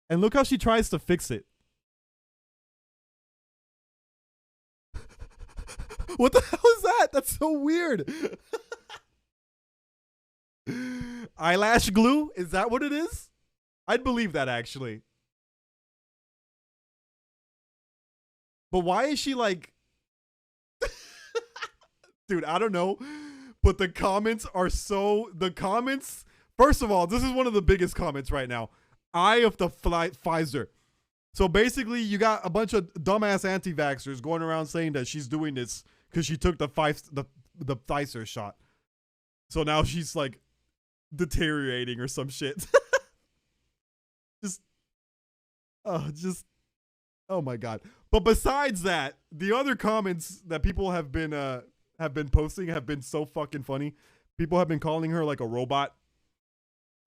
And look how she tries to fix it. What the hell is that? That's so weird. Eyelash glue? Is that what it is? I'd believe that, actually. But why is she like... Dude, I don't know. But the comments are so... The comments... First of all, this is one of the biggest comments right now. Eye of the Pfizer. So basically, you got a bunch of dumbass anti-vaxxers going around saying that she's doing this because she took the Pfizer shot. So now she's like deteriorating or some shit. Oh my god. But besides that, the other comments that people have been posting have been so fucking funny. People have been calling her like a robot,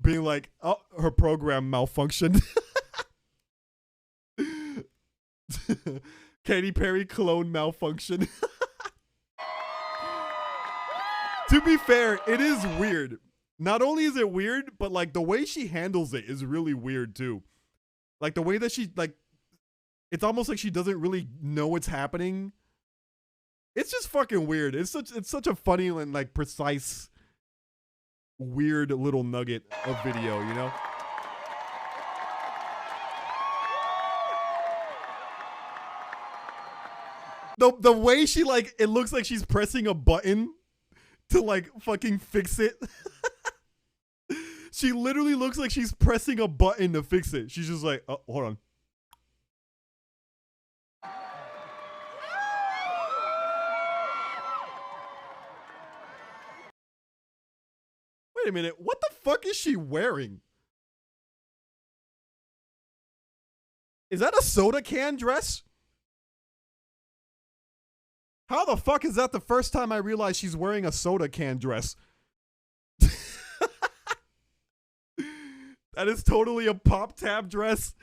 being like, "Oh, her program malfunctioned." Katy Perry clone malfunction. To be fair, it is weird. Not only is it weird, but like the way she handles it is really weird too. Like the way that she like, it's almost like she doesn't really know what's happening. It's just fucking weird. It's such a funny and like precise, weird little nugget of video, you know? The way she like, it looks like she's pressing a button to like fucking fix it. She literally looks like she's pressing a button to fix it. She's just like, oh, hold on. Wait a minute. What the fuck is she wearing? Is that a soda can dress? How the fuck is that the first time I realized she's wearing a soda can dress? That is totally a pop tab dress.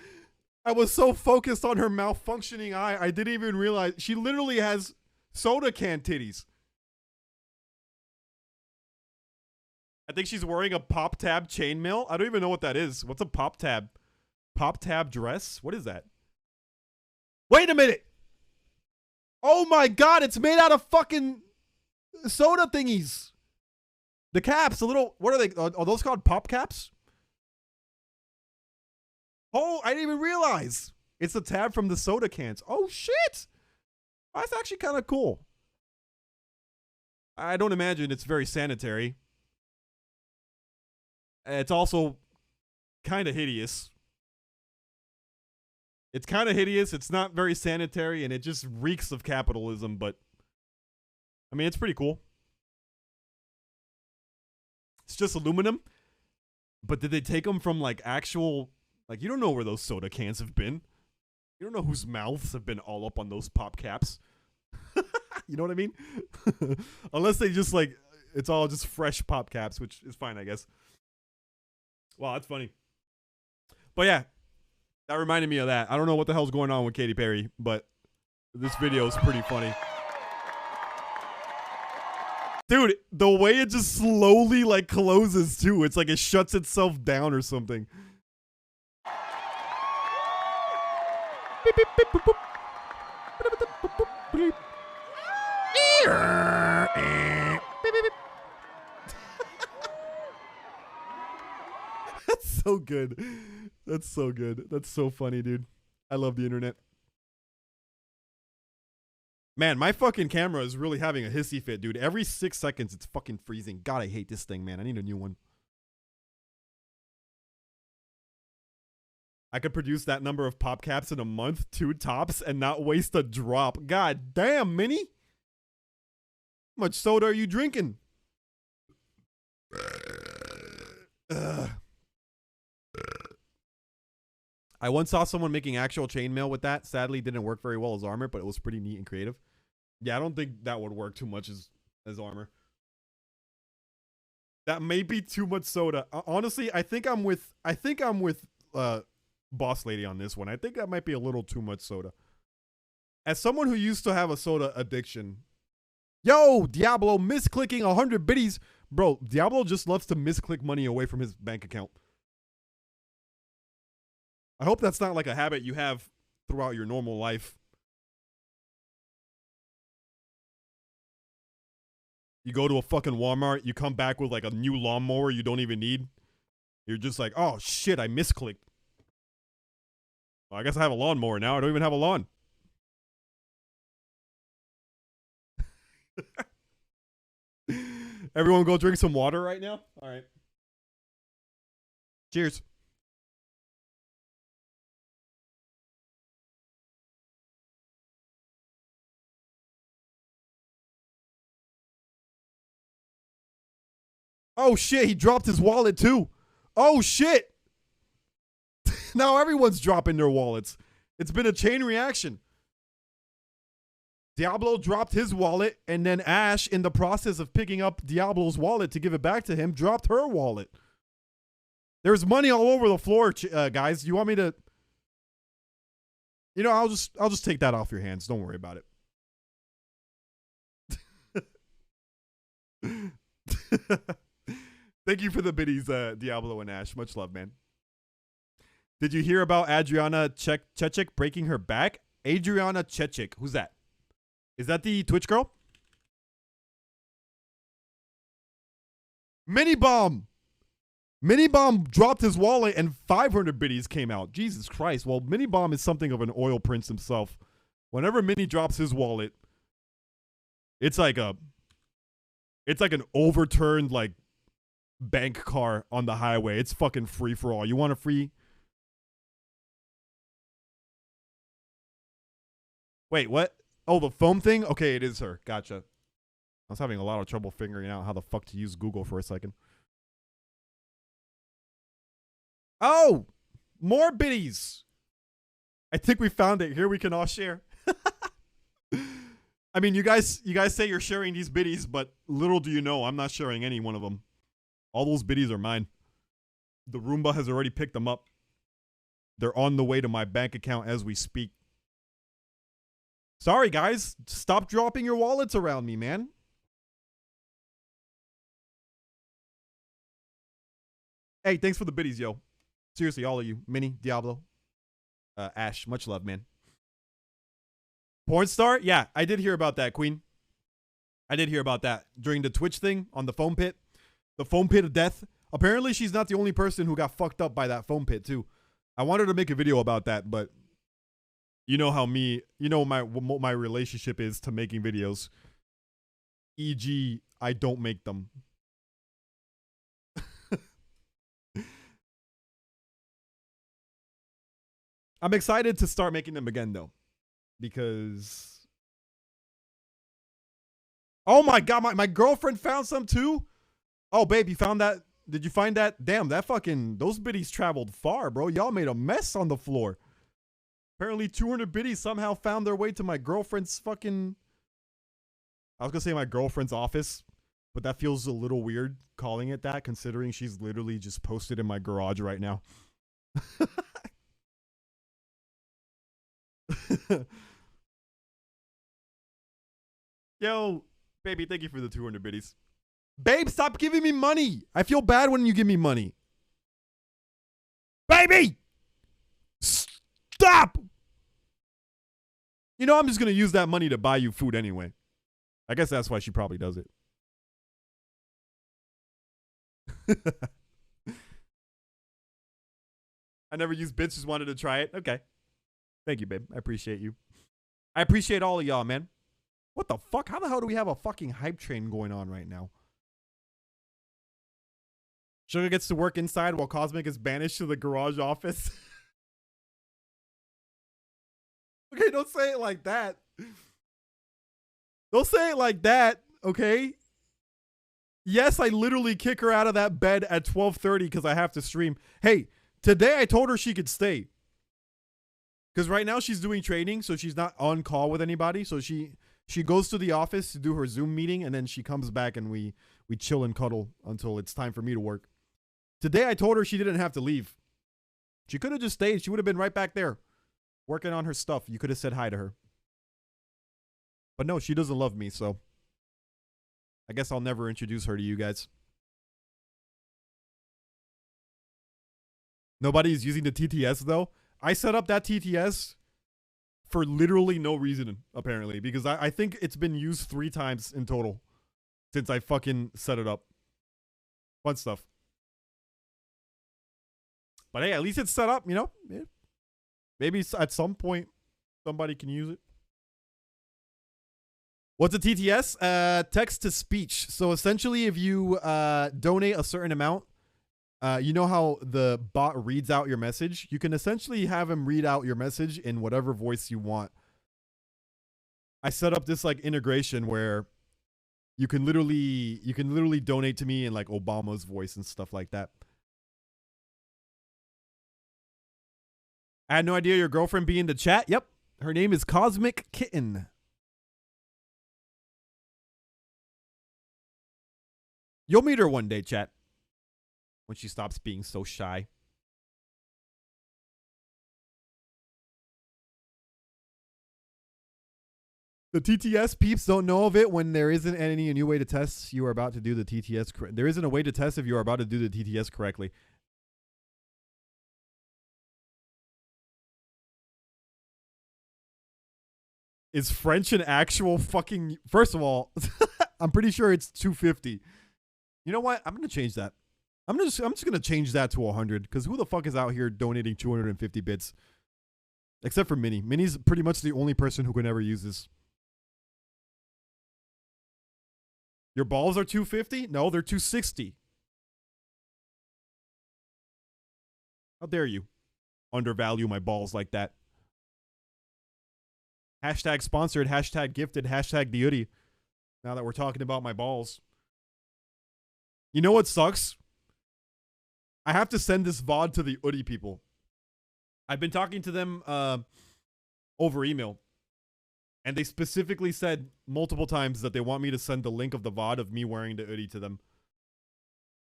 I was so focused on her malfunctioning eye, I didn't even realize she literally has soda can titties. I think she's wearing a pop tab chainmail. I don't even know what that is. What's a pop tab? Pop tab dress? What is that? Wait a minute. Oh my god, it's made out of fucking soda thingies. The caps, the little, what are they? Are those called pop caps? Oh, I didn't even realize. It's the tab from the soda cans. Oh shit. That's actually kind of cool. I don't imagine it's very sanitary. It's also kind of hideous. It's kind of hideous. It's not very sanitary, and it just reeks of capitalism, but I mean, it's pretty cool. It's just aluminum, but did they take them from like actual, like, you don't know where those soda cans have been. You don't know whose mouths have been all up on those pop caps. You know what I mean? Unless they just like, it's all just fresh pop caps, which is fine, I guess. Wow, that's funny. But yeah, that reminded me of that. I don't know what the hell's going on with Katy Perry, but this video is pretty funny. Dude, the way it just slowly like closes too. It's like it shuts itself down or something. Beep, beep, beep, boop, boop. Beep, beep, beep. That's so good. That's so good. That's so funny, dude. I love the internet. Man, my fucking camera is really having a hissy fit, dude. Every 6 seconds, it's fucking freezing. God, I hate this thing, man. I need a new one. I could produce that number of pop caps in a month, 2 tops, and not waste a drop. God damn, Minnie. How much soda are you drinking? I once saw someone making actual chainmail with that. Sadly, didn't work very well as armor, but it was pretty neat and creative. Yeah, I don't think that would work too much as armor. That may be too much soda. Honestly, I think I'm with Boss Lady on this one. I think that might be a little too much soda. As someone who used to have a soda addiction, yo, Diablo misclicking 100 biddies. Bro, Diablo just loves to misclick money away from his bank account. I hope that's not like a habit you have throughout your normal life. You go to a fucking Walmart, you come back with like a new lawnmower you don't even need. You're just like, oh shit, I misclicked. Well, I guess I have a lawnmower now. I don't even have a lawn. Everyone go drink some water right now? All right. Cheers. Oh shit, he dropped his wallet too. Oh shit. Now everyone's dropping their wallets. It's been a chain reaction. Diablo dropped his wallet, and then Ash, in the process of picking up Diablo's wallet to give it back to him, dropped her wallet. There's money all over the floor, guys. You want me to? You know, I'll just take that off your hands. Don't worry about it. Thank you for the biddies, Diablo and Ash. Much love, man. Did you hear about Adriana Chechik breaking her back? Adriana Chechik. Who's that? Is that the Twitch girl? Minibomb. Minibomb dropped his wallet and 500 biddies came out. Jesus Christ. Well, Minibomb is something of an oil prince himself. Whenever Mini drops his wallet, it's like an overturned like bank car on the highway. It's fucking free for all. You want a free? Wait, what? Oh, the foam thing? Okay, it is her. Gotcha. I was having a lot of trouble figuring out how the fuck to use Google for a second. Oh, more biddies. I think we found it. Here we can all share. I mean, you guys say you're sharing these biddies, but little do you know, I'm not sharing any one of them. All those biddies are mine. The Roomba has already picked them up. They're on the way to my bank account as we speak. Sorry, guys. Stop dropping your wallets around me, man. Hey, thanks for the biddies, yo. Seriously, all of you. Minnie, Diablo, Ash, much love, man. Porn star? Yeah, I did hear about that, Queen. I did hear about that during the Twitch thing on the foam pit. The foam pit of death. Apparently, she's not the only person who got fucked up by that foam pit, too. I wanted to make a video about that, but you know how my relationship is to making videos. E.g., I don't make them. I'm excited to start making them again, though, because... Oh my god, my girlfriend found some too? Oh, babe, you found that? Did you find that? Damn, that fucking... Those biddies traveled far, bro. Y'all made a mess on the floor. Apparently 200 biddies somehow found their way to my girlfriend's fucking... I was gonna say my girlfriend's office, but that feels a little weird calling it that, considering she's literally just posted in my garage right now. Yo, baby, thank you for the 200 biddies. Babe, stop giving me money. I feel bad when you give me money. Baby! Stop! You know, I'm just going to use that money to buy you food anyway. I guess that's why she probably does it. I never used bits, just wanted to try it. Okay. Thank you, babe. I appreciate you. I appreciate all of y'all, man. What the fuck? How the hell do we have a fucking hype train going on right now? Suga gets to work inside while Cosmic is banished to the garage office. Okay, don't say it like that. Don't say it like that, okay? Yes, I literally kick her out of that bed at 12:30 because I have to stream. Hey, today I told her she could stay. Because right now she's doing training, so she's not on call with anybody. So she goes to the office to do her Zoom meeting, and then she comes back and we chill and cuddle until it's time for me to work. Today I told her she didn't have to leave. She could have just stayed. She would have been right back there working on her stuff. You could have said hi to her. But no, she doesn't love me, so I guess I'll never introduce her to you guys. Nobody's using the TTS, though. I set up that TTS for literally no reason, apparently, because I think it's been used 3 times in total since I fucking set it up. Fun stuff. But hey, at least it's set up, you know? Yeah. Maybe at some point somebody can use it. What's a TTS? Text to speech. So essentially, if you donate a certain amount, you know how the bot reads out your message? You can essentially have him read out your message in whatever voice you want. I set up this like integration where you can literally donate to me in like Obama's voice and stuff like that. I had no idea your girlfriend be in the chat. Yep. Her name is Cosmic Kitten. You'll meet her one day, chat. When she stops being so shy. The TTS peeps don't know of it when there isn't any new way to test. You are about to do the TTS. There isn't a way to test if you are about to do the TTS correctly. Is French an actual fucking... First of all, I'm pretty sure it's 250. You know what? I'm going to change that. I'm just going to change that to 100 because who the fuck is out here donating 250 bits? Except for Minnie. Minnie's pretty much the only person who can ever use this. Your balls are 250? No, they're 260. How dare you undervalue my balls like that? Hashtag sponsored, hashtag gifted, hashtag the Oodie. Now that we're talking about my balls. You know what sucks? I have to send this VOD to the Oodie people. I've been talking to them over email. And they specifically said multiple times that they want me to send the link of the VOD of me wearing the Oodie to them.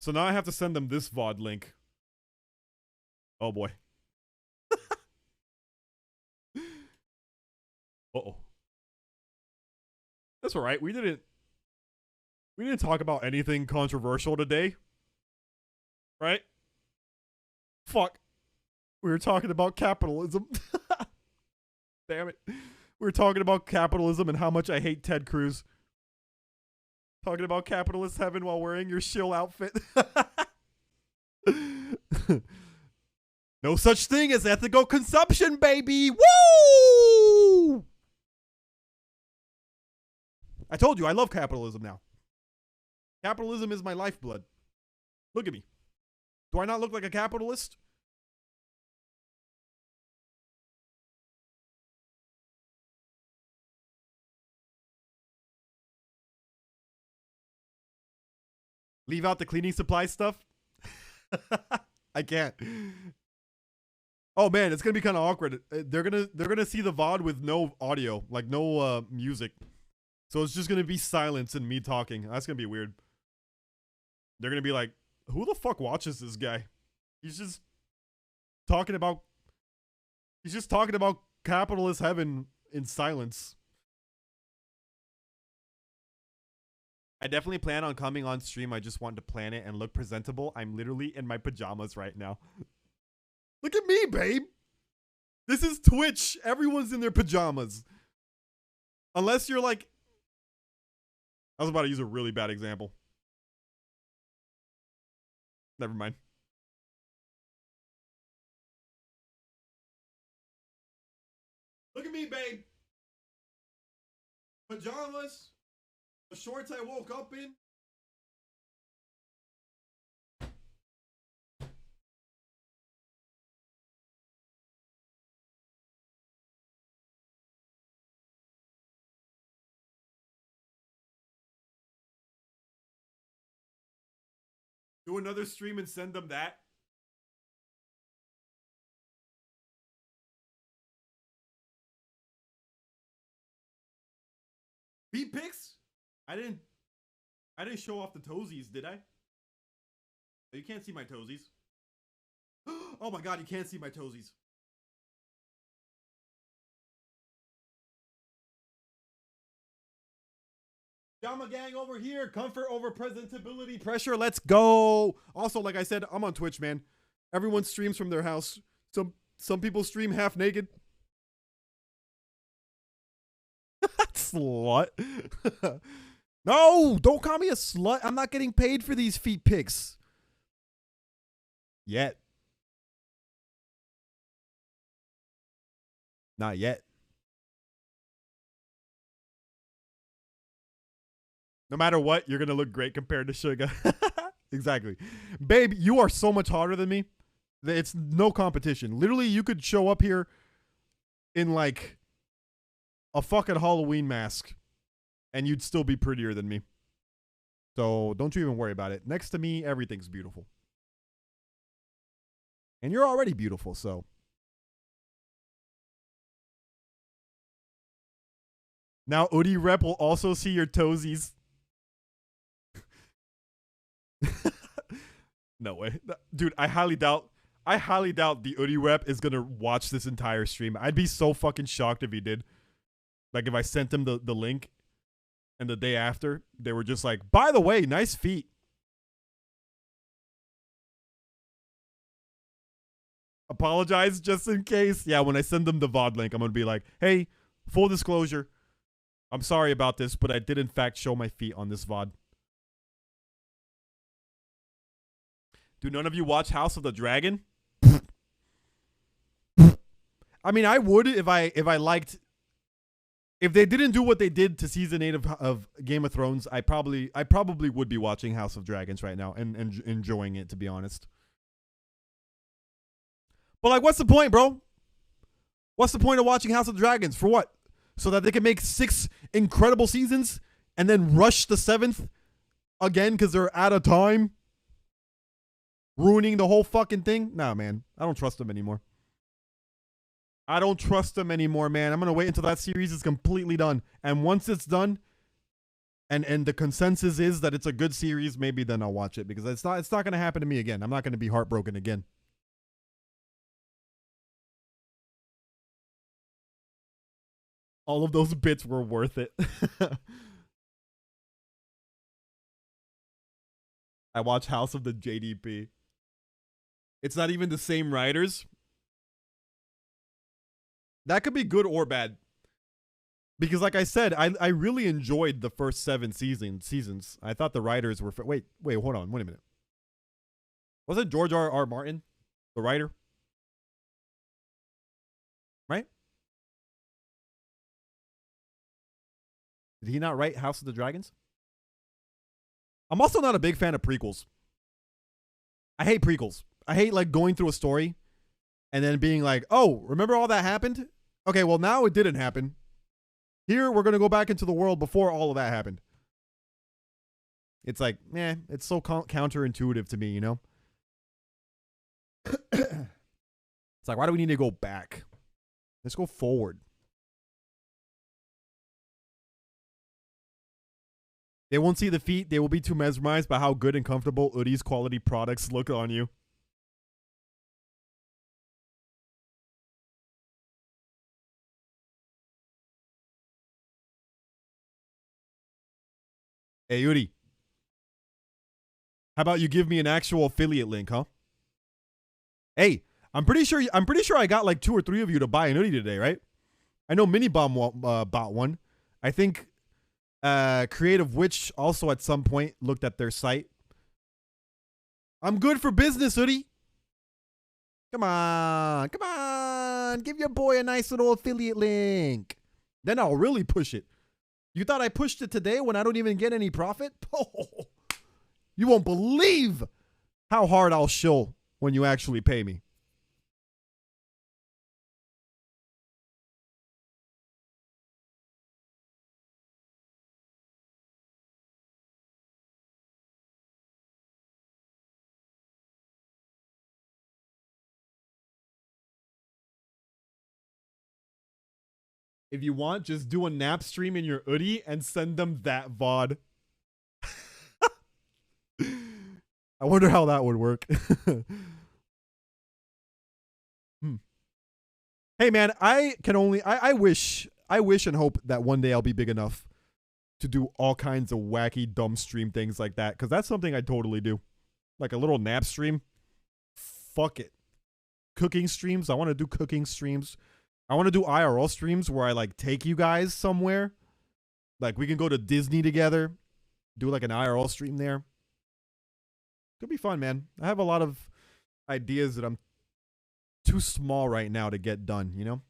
So now I have to send them this VOD link. Oh boy. Uh-oh. That's alright. We didn't talk about anything controversial today. Right? Fuck. We were talking about capitalism. Damn it. We were talking about capitalism and how much I hate Ted Cruz. Talking about capitalist heaven while wearing your shill outfit. No such thing as ethical consumption, baby. Woo! I told you, I love capitalism now. Capitalism is my lifeblood. Look at me. Do I not look like a capitalist? Leave out the cleaning supply stuff? I can't. Oh man, it's gonna be kind of awkward. They're gonna see the VOD with no audio, like no music. So it's just gonna be silence and me talking. That's gonna be weird. They're gonna be like, who the fuck watches this guy? He's just talking about capitalist heaven in silence. I definitely plan on coming on stream. I just wanted to plan it and look presentable. I'm literally in my pajamas right now. Look at me, babe. This is Twitch. Everyone's in their pajamas. Unless you're like... I was about to use a really bad example. Never mind. Look at me, babe. Pajamas. The shorts I woke up in. Do another stream and send them that. Feet pics? I didn't show off the toesies, did I? You can't see my toesies. Oh my god, you can't see my toesies. Jama gang over here. Comfort over presentability. Pressure. Let's go. Also, like I said, I'm on Twitch, man. Everyone streams from their house. Some people stream half naked. Slut. No, don't call me a slut. I'm not getting paid for these feet pics. Yet. Not yet. No matter what, you're going to look great compared to Suga. Exactly. Babe, you are so much hotter than me. It's no competition. Literally, you could show up here in like a fucking Halloween mask and you'd still be prettier than me. So don't you even worry about it. Next to me, everything's beautiful. And you're already beautiful, so. Now Oodie rep will also see your toesies. No way. Dude, I highly doubt the Oodie rep is gonna watch this entire stream. I'd be so fucking shocked if he did. Like if I sent him the link and the day after, they were just like, by the way, nice feet. Apologize just in case. Yeah, when I send them the VOD link, I'm gonna be like, hey, full disclosure, I'm sorry about this, but I did in fact show my feet on this VOD. Do none of you watch House of the Dragon? I mean, I would if I liked. If they didn't do what they did to season 8 of Game of Thrones, I probably would be watching House of Dragons right now and enjoying it, to be honest. But like, what's the point, bro? What's the point of watching House of Dragons? For what? So that they can make 6 incredible seasons and then rush the 7th again because they're out of time? ruining the whole fucking thing. Nah, man, I don't trust them anymore. I don't trust them anymore, man. I'm gonna wait until that series is completely done, and once it's done, and the consensus is that it's a good series, maybe then I'll watch it, because it's not gonna happen to me again. I'm not gonna be heartbroken again. All of those bits were worth it. I watch House of the JDP. It's not even the same writers. That could be good or bad. Because like I said, I really enjoyed the first 7 seasons. I thought the writers were... Wait, hold on. Wait a minute. Was it George R. Martin, the writer? Right? Did he not write House of the Dragons? I'm also not a big fan of prequels. I hate prequels. I hate like going through a story and then being like, oh, remember all that happened? Okay, well now it didn't happen. Here, we're going to go back into the world before all of that happened. It's like, it's so counterintuitive to me, you know? It's like, why do we need to go back? Let's go forward. They won't see the feet. They will be too mesmerized by how good and comfortable Oodie's quality products look on you. Hey, Oodie. How about you give me an actual affiliate link, huh? Hey, I'm pretty sure I got like 2 or 3 of you to buy an Oodie today, right? I know Minibomb bought one. I think Creative Witch also at some point looked at their site. I'm good for business, Oodie. Come on. Give your boy a nice little affiliate link. Then I'll really push it. You thought I pushed it today when I don't even get any profit? Oh, you won't believe how hard I'll shill when you actually pay me. If you want, just do a nap stream in your Oodie and send them that VOD. I wonder how that would work. Hey man, I wish and hope that one day I'll be big enough to do all kinds of wacky, dumb stream things like that, because that's something I totally do. Like a little nap stream. Fuck it. Cooking streams. I want to do cooking streams. I want to do IRL streams where I like take you guys somewhere. Like we can go to Disney together. Do like an IRL stream there. Could be fun, man. I have a lot of ideas that I'm too small right now to get done, you know?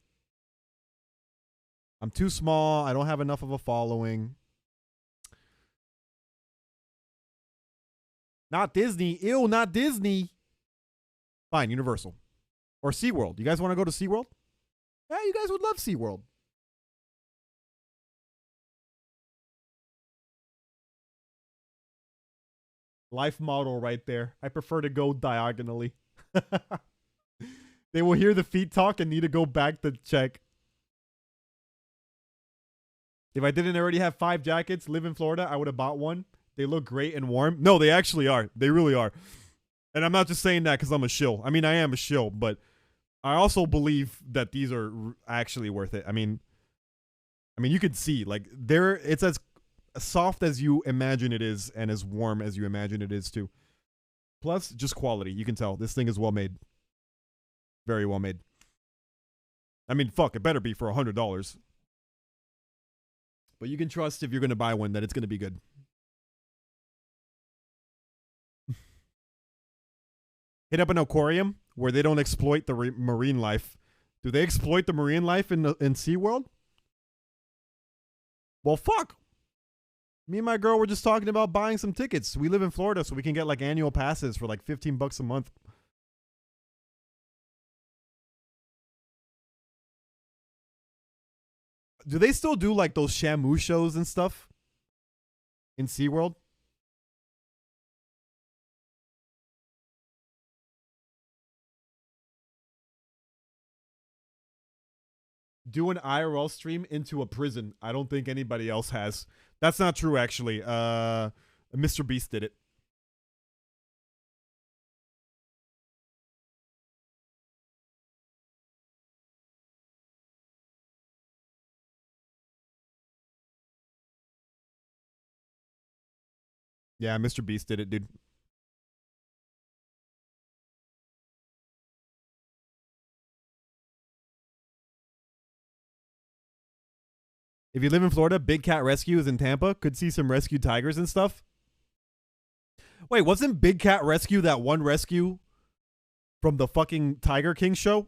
I'm too small. I don't have enough of a following. Not Disney. Ew, not Disney. Fine, Universal. Or SeaWorld. You guys want to go to SeaWorld? Yeah, you guys would love SeaWorld. Life model right there. I prefer to go diagonally. They will hear the feet talk and need to go back to check. If I didn't already have 5 jackets, live in Florida, I would have bought one. They look great and warm. No, they actually are. They really are. And I'm not just saying that because I'm a shill. I mean, I am a shill, but I also believe that these are actually worth it. I mean, you can see like it's as soft as you imagine it is and as warm as you imagine it is too. Plus, just quality. You can tell this thing is well made. Very well made. I mean, fuck, it better be for $100. But you can trust if you're going to buy one that it's going to be good. Hit up an aquarium where they don't exploit the marine life. Do they exploit the marine life in SeaWorld? Well, fuck. Me and my girl were just talking about buying some tickets. We live in Florida, so we can get like annual passes for like $15 a month. Do they still do like those Shamu shows and stuff in SeaWorld? do an IRL stream into a prison. I don't think anybody else has. That's not true, actually. Mr. Beast did it. Yeah, Mr. Beast did it, dude. If you live in Florida, Big Cat Rescue is in Tampa. Could see some rescued tigers and stuff. Wait, wasn't Big Cat Rescue that one rescue from the fucking Tiger King show?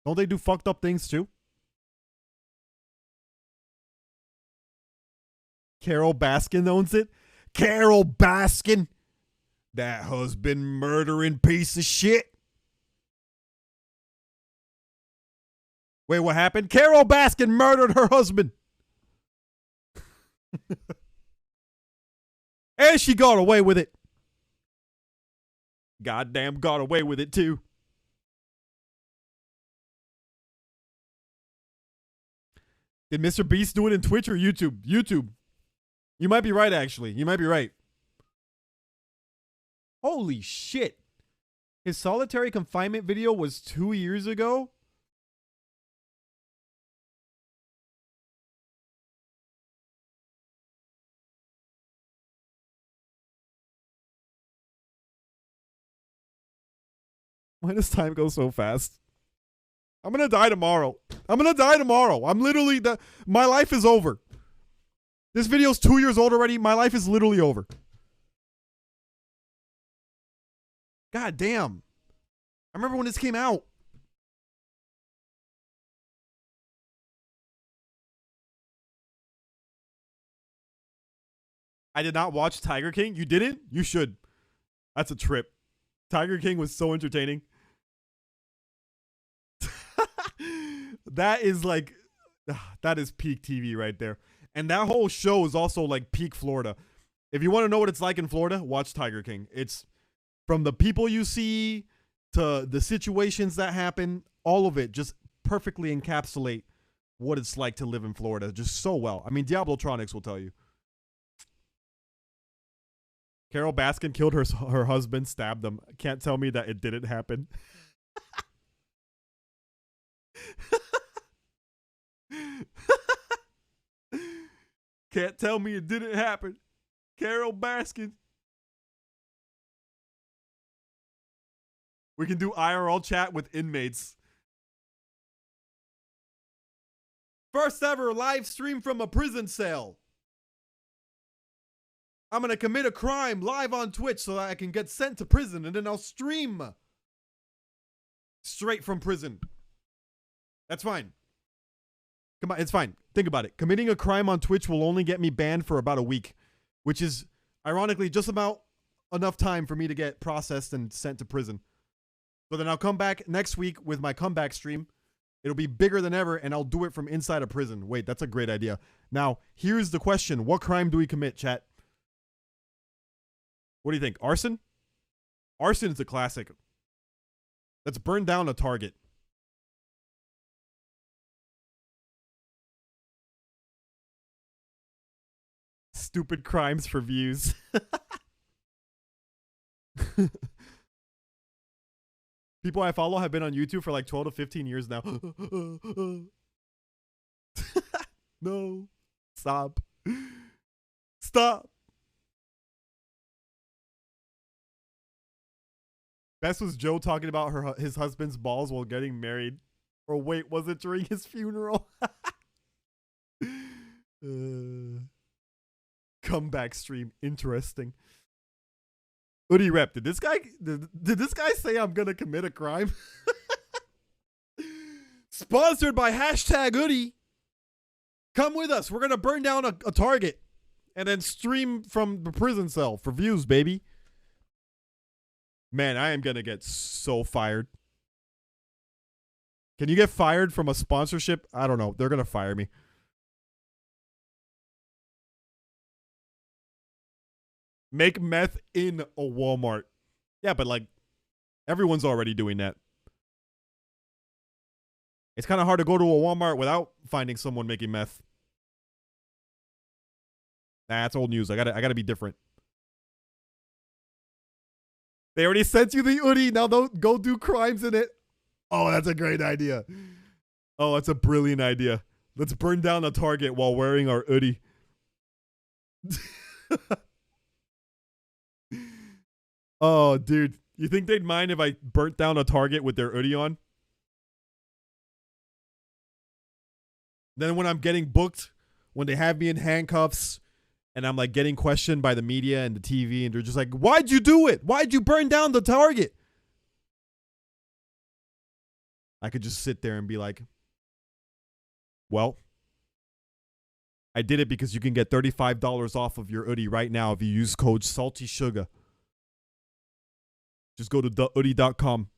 Don't they do fucked up things too? Carol Baskin owns it. Carol Baskin. That husband murdering piece of shit. Wait, what happened? Carol Baskin murdered her husband. And she got away with it. Goddamn got away with it too. Did Mr. Beast do it in Twitch or YouTube? YouTube. You might be right, actually. You might be right. Holy shit. His solitary confinement video was 2 years ago? Why does time go so fast? I'm gonna die tomorrow. I'm gonna die tomorrow. I'm literally my life is over. This video's 2 years old already. My life is literally over. God damn. I remember when this came out. I did not watch Tiger King. You didn't? You should. That's a trip. Tiger King was so entertaining. That is like, that is peak TV right there. And that whole show is also like peak Florida. If you want to know what it's like in Florida, watch Tiger King. It's from the people you see to the situations that happen, all of it just perfectly encapsulate what it's like to live in Florida just so well. I mean, Diablotronics will tell you. Carol Baskin killed her husband, stabbed him. Can't tell me that it didn't happen. Can't tell me it didn't happen. Carol Baskin. We can do IRL chat with inmates. First ever live stream from a prison cell. I'm going to commit a crime live on Twitch so that I can get sent to prison and then I'll stream straight from prison. That's fine. Come on, it's fine. Think about it. Committing a crime on Twitch will only get me banned for about a week, which is ironically just about enough time for me to get processed and sent to prison. So then I'll come back next week with my comeback stream. It'll be bigger than ever, and I'll do it from inside a prison. Wait, that's a great idea. Now, here's the question. What crime do we commit, chat? What do you think? Arson? Arson is a classic. Let's burn down a Target. Stupid crimes for views. People I follow have been on YouTube for like 12 to 15 years now. No. Stop. Stop. Best was Joe talking about his husband's balls while getting married. Or wait, was it during his funeral? Comeback stream. Interesting. Oodie rep. Did this guy say I'm gonna commit a crime? Sponsored by #Oodie. Come with us. We're gonna burn down a Target and then stream from the prison cell for views, baby. Man, I am gonna get so fired. Can you get fired from a sponsorship? I don't know. They're gonna fire me. Make meth in a Walmart. Yeah, but like everyone's already doing that. It's kind of hard to go to a Walmart without finding someone making meth. Nah, that's old news. I gotta be different. They already sent you the Oodie. Now don't go do crimes in it. Oh, that's a great idea. Oh, that's a brilliant idea. Let's burn down the Target while wearing our Oodie. Oh, dude. You think they'd mind if I burnt down a Target with their Oodie on? Then when I'm getting booked, when they have me in handcuffs and I'm like getting questioned by the media and the TV and they're just like, why'd you do it? Why'd you burn down the Target? I could just sit there and be like, well, I did it because you can get $35 off of your Oodie right now if you use code SaltySuga. Just go to theoodie.com.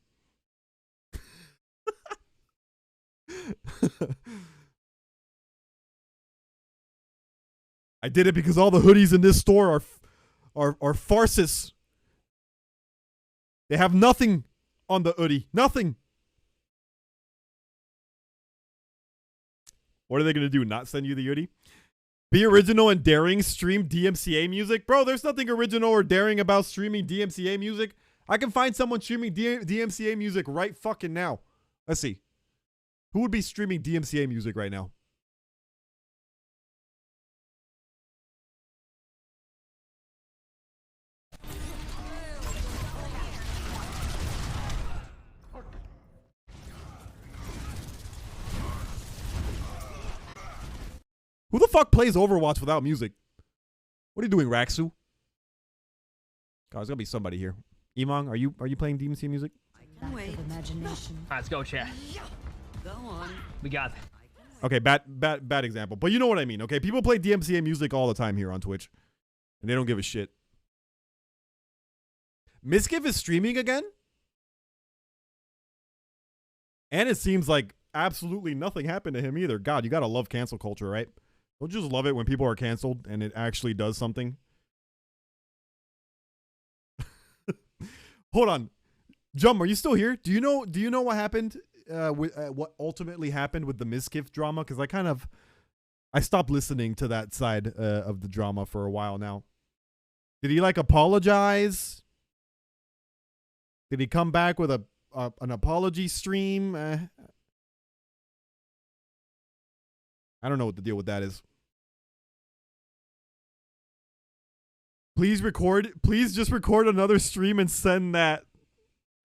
I did it because all the hoodies in this store are farces. They have nothing on the Oodie. Nothing. What are they going to do? Not send you the Oodie? Be original and daring, stream DMCA music? Bro, there's nothing original or daring about streaming DMCA music. I can find someone streaming DMCA music right fucking now. Let's see. Who would be streaming DMCA music right now? Who the fuck plays Overwatch without music? What are you doing, Raxu? God, there's gonna be somebody here. Emong, are you playing DMC music? I can wait. Let's go, chat. Go on. We got. Okay, bad example, but you know what I mean. Okay, people play DMCA music all the time here on Twitch, and they don't give a shit. Miskiff is streaming again, and it seems like absolutely nothing happened to him either. God, you gotta love cancel culture, right? Don't you just love it when people are canceled and it actually does something? Hold on, Jum, are you still here? Do you know what happened? What ultimately happened with the Miskiff drama? Because I stopped listening to that side of the drama for a while now. Did he like apologize? Did he come back with an apology stream? I don't know what the deal with that is. Please just record another stream and send that.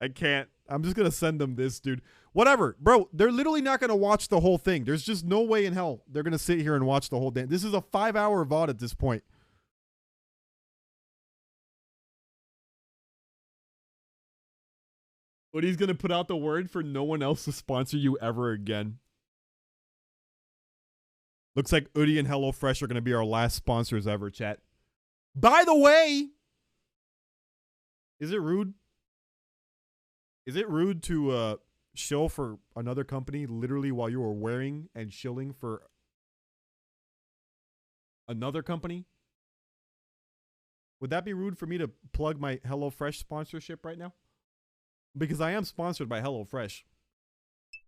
I can't. I'm just going to send them this, dude. Whatever. Bro, they're literally not going to watch the whole thing. There's just no way in hell they're going to sit here and watch the whole thing. This is a 5-hour VOD at this point. But he's going to put out the word for no one else to sponsor you ever again. Looks like Oodie and HelloFresh are going to be our last sponsors ever, chat. By the way, is it rude? Is it rude to shill for another company literally while you are wearing and shilling for another company? Would that be rude for me to plug my HelloFresh sponsorship right now? Because I am sponsored by HelloFresh.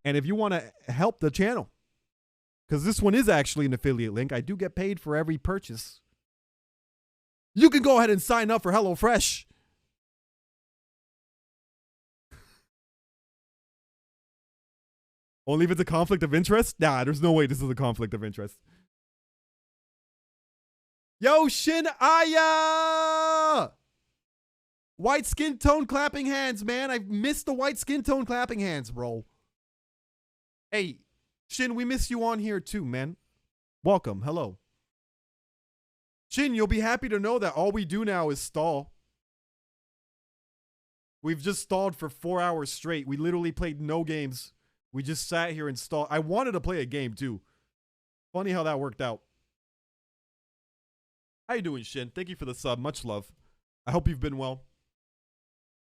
And if you want to help the channel, because this one is actually an affiliate link, I do get paid for every purchase. You can go ahead and sign up for HelloFresh. Only if it's a conflict of interest? Nah, there's no way this is a conflict of interest. Yo, Shin Aya! White skin tone clapping hands, man. I missed the white skin tone clapping hands, bro. Hey, Shin, we miss you on here too, man. Welcome. Hello. Shin, you'll be happy to know that all we do now is stall. We've just stalled for 4 hours straight. We literally played no games. We just sat here and stalled. I wanted to play a game too. Funny how that worked out. How you doing, Shin? Thank you for the sub. Much love. I hope you've been well.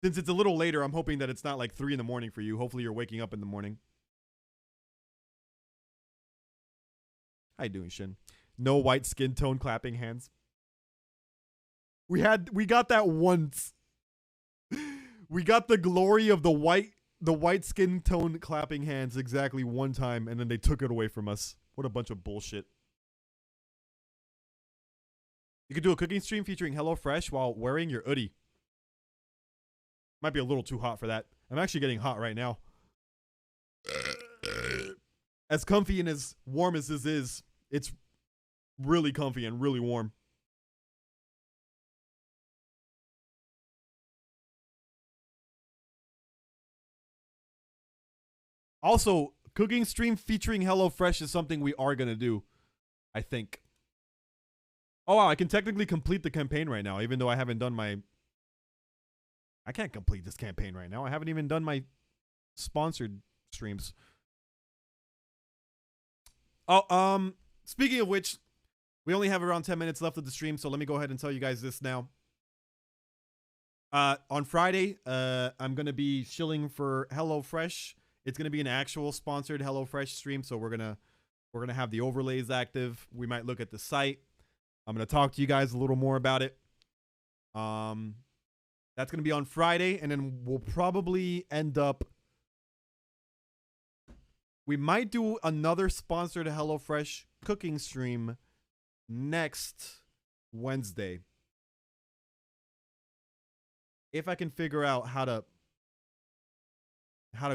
Since it's a little later, I'm hoping that it's not like 3 in the morning for you. Hopefully you're waking up in the morning. How you doing, Shin? No white skin tone clapping hands. We got that once. We got the glory of the white the white skin tone clapping hands exactly one time, and then they took it away from us. What a bunch of bullshit. You could do a cooking stream featuring HelloFresh while wearing your Oodie. Might be a little too hot for that. I'm actually getting hot right now. As comfy and as warm as this is, it's really comfy and really warm. Also, cooking stream featuring HelloFresh is something we are going to do, I think. Oh, wow, I can technically complete the campaign right now, even though I haven't done my... I can't complete this campaign right now. I haven't even done my sponsored streams. Oh, speaking of which, we only have around 10 minutes left of the stream, so let me go ahead and tell you guys this now. On Friday, I'm going to be shilling for HelloFresh. It's going to be an actual sponsored HelloFresh stream, so we're going to have the overlays active. We might look at the site. I'm going to talk to you guys a little more about it. That's going to be on Friday, and then we'll probably end up... We might do another sponsored HelloFresh cooking stream next Wednesday. If I can figure out how to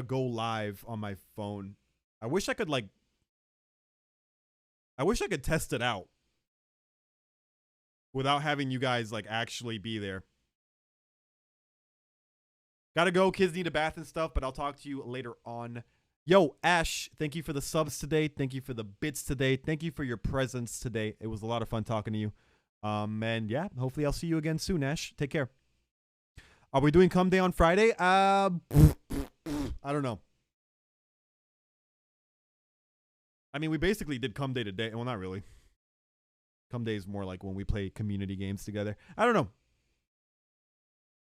go live on my phone. I wish I could test it out without having you guys like actually be there. Gotta go. Kids need a bath and stuff, but I'll talk to you later on. Yo, Ash, thank you for the subs today. Thank you for the bits today. Thank you for your presence today. It was a lot of fun talking to you. And yeah, hopefully I'll see you again soon, Ash. Take care. Are we doing Cum Day on Friday? I don't know. I mean, we basically did Cum Day today. Well, not really. Cum Day is more like when we play community games together. I don't know.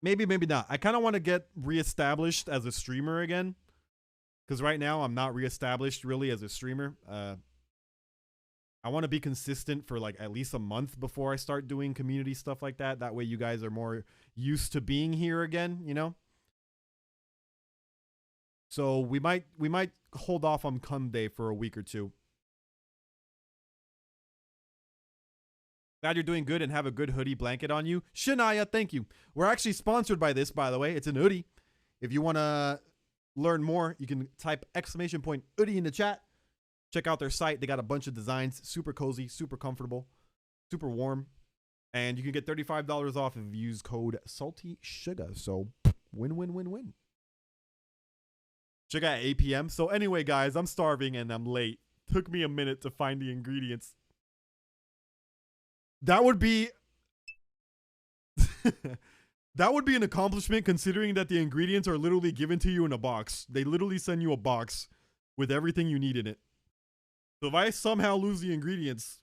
Maybe, maybe not. I kind of want to get reestablished as a streamer again. Because right now, I'm not reestablished really as a streamer. I want to be consistent for like at least a month before I start doing community stuff like that. That way you guys are more used to being here again, you know? So we might hold off on Cum Day for a week or two. Glad you're doing good and have a good hoodie blanket on you. Shania, thank you. We're actually sponsored by this, by the way. It's an Oodie. If you want to learn more, you can type !Oodie in the chat. Check out their site. They got a bunch of designs. Super cozy, super comfortable, super warm. And you can get $35 off if you use code SaltySuga. So win, win, win, win. Check out 8 p.m. So anyway, guys, I'm starving and I'm late. Took me a minute to find the ingredients. That would be... That would be an accomplishment considering that the ingredients are literally given to you in a box. They literally send you a box with everything you need in it. So if I somehow lose the ingredients...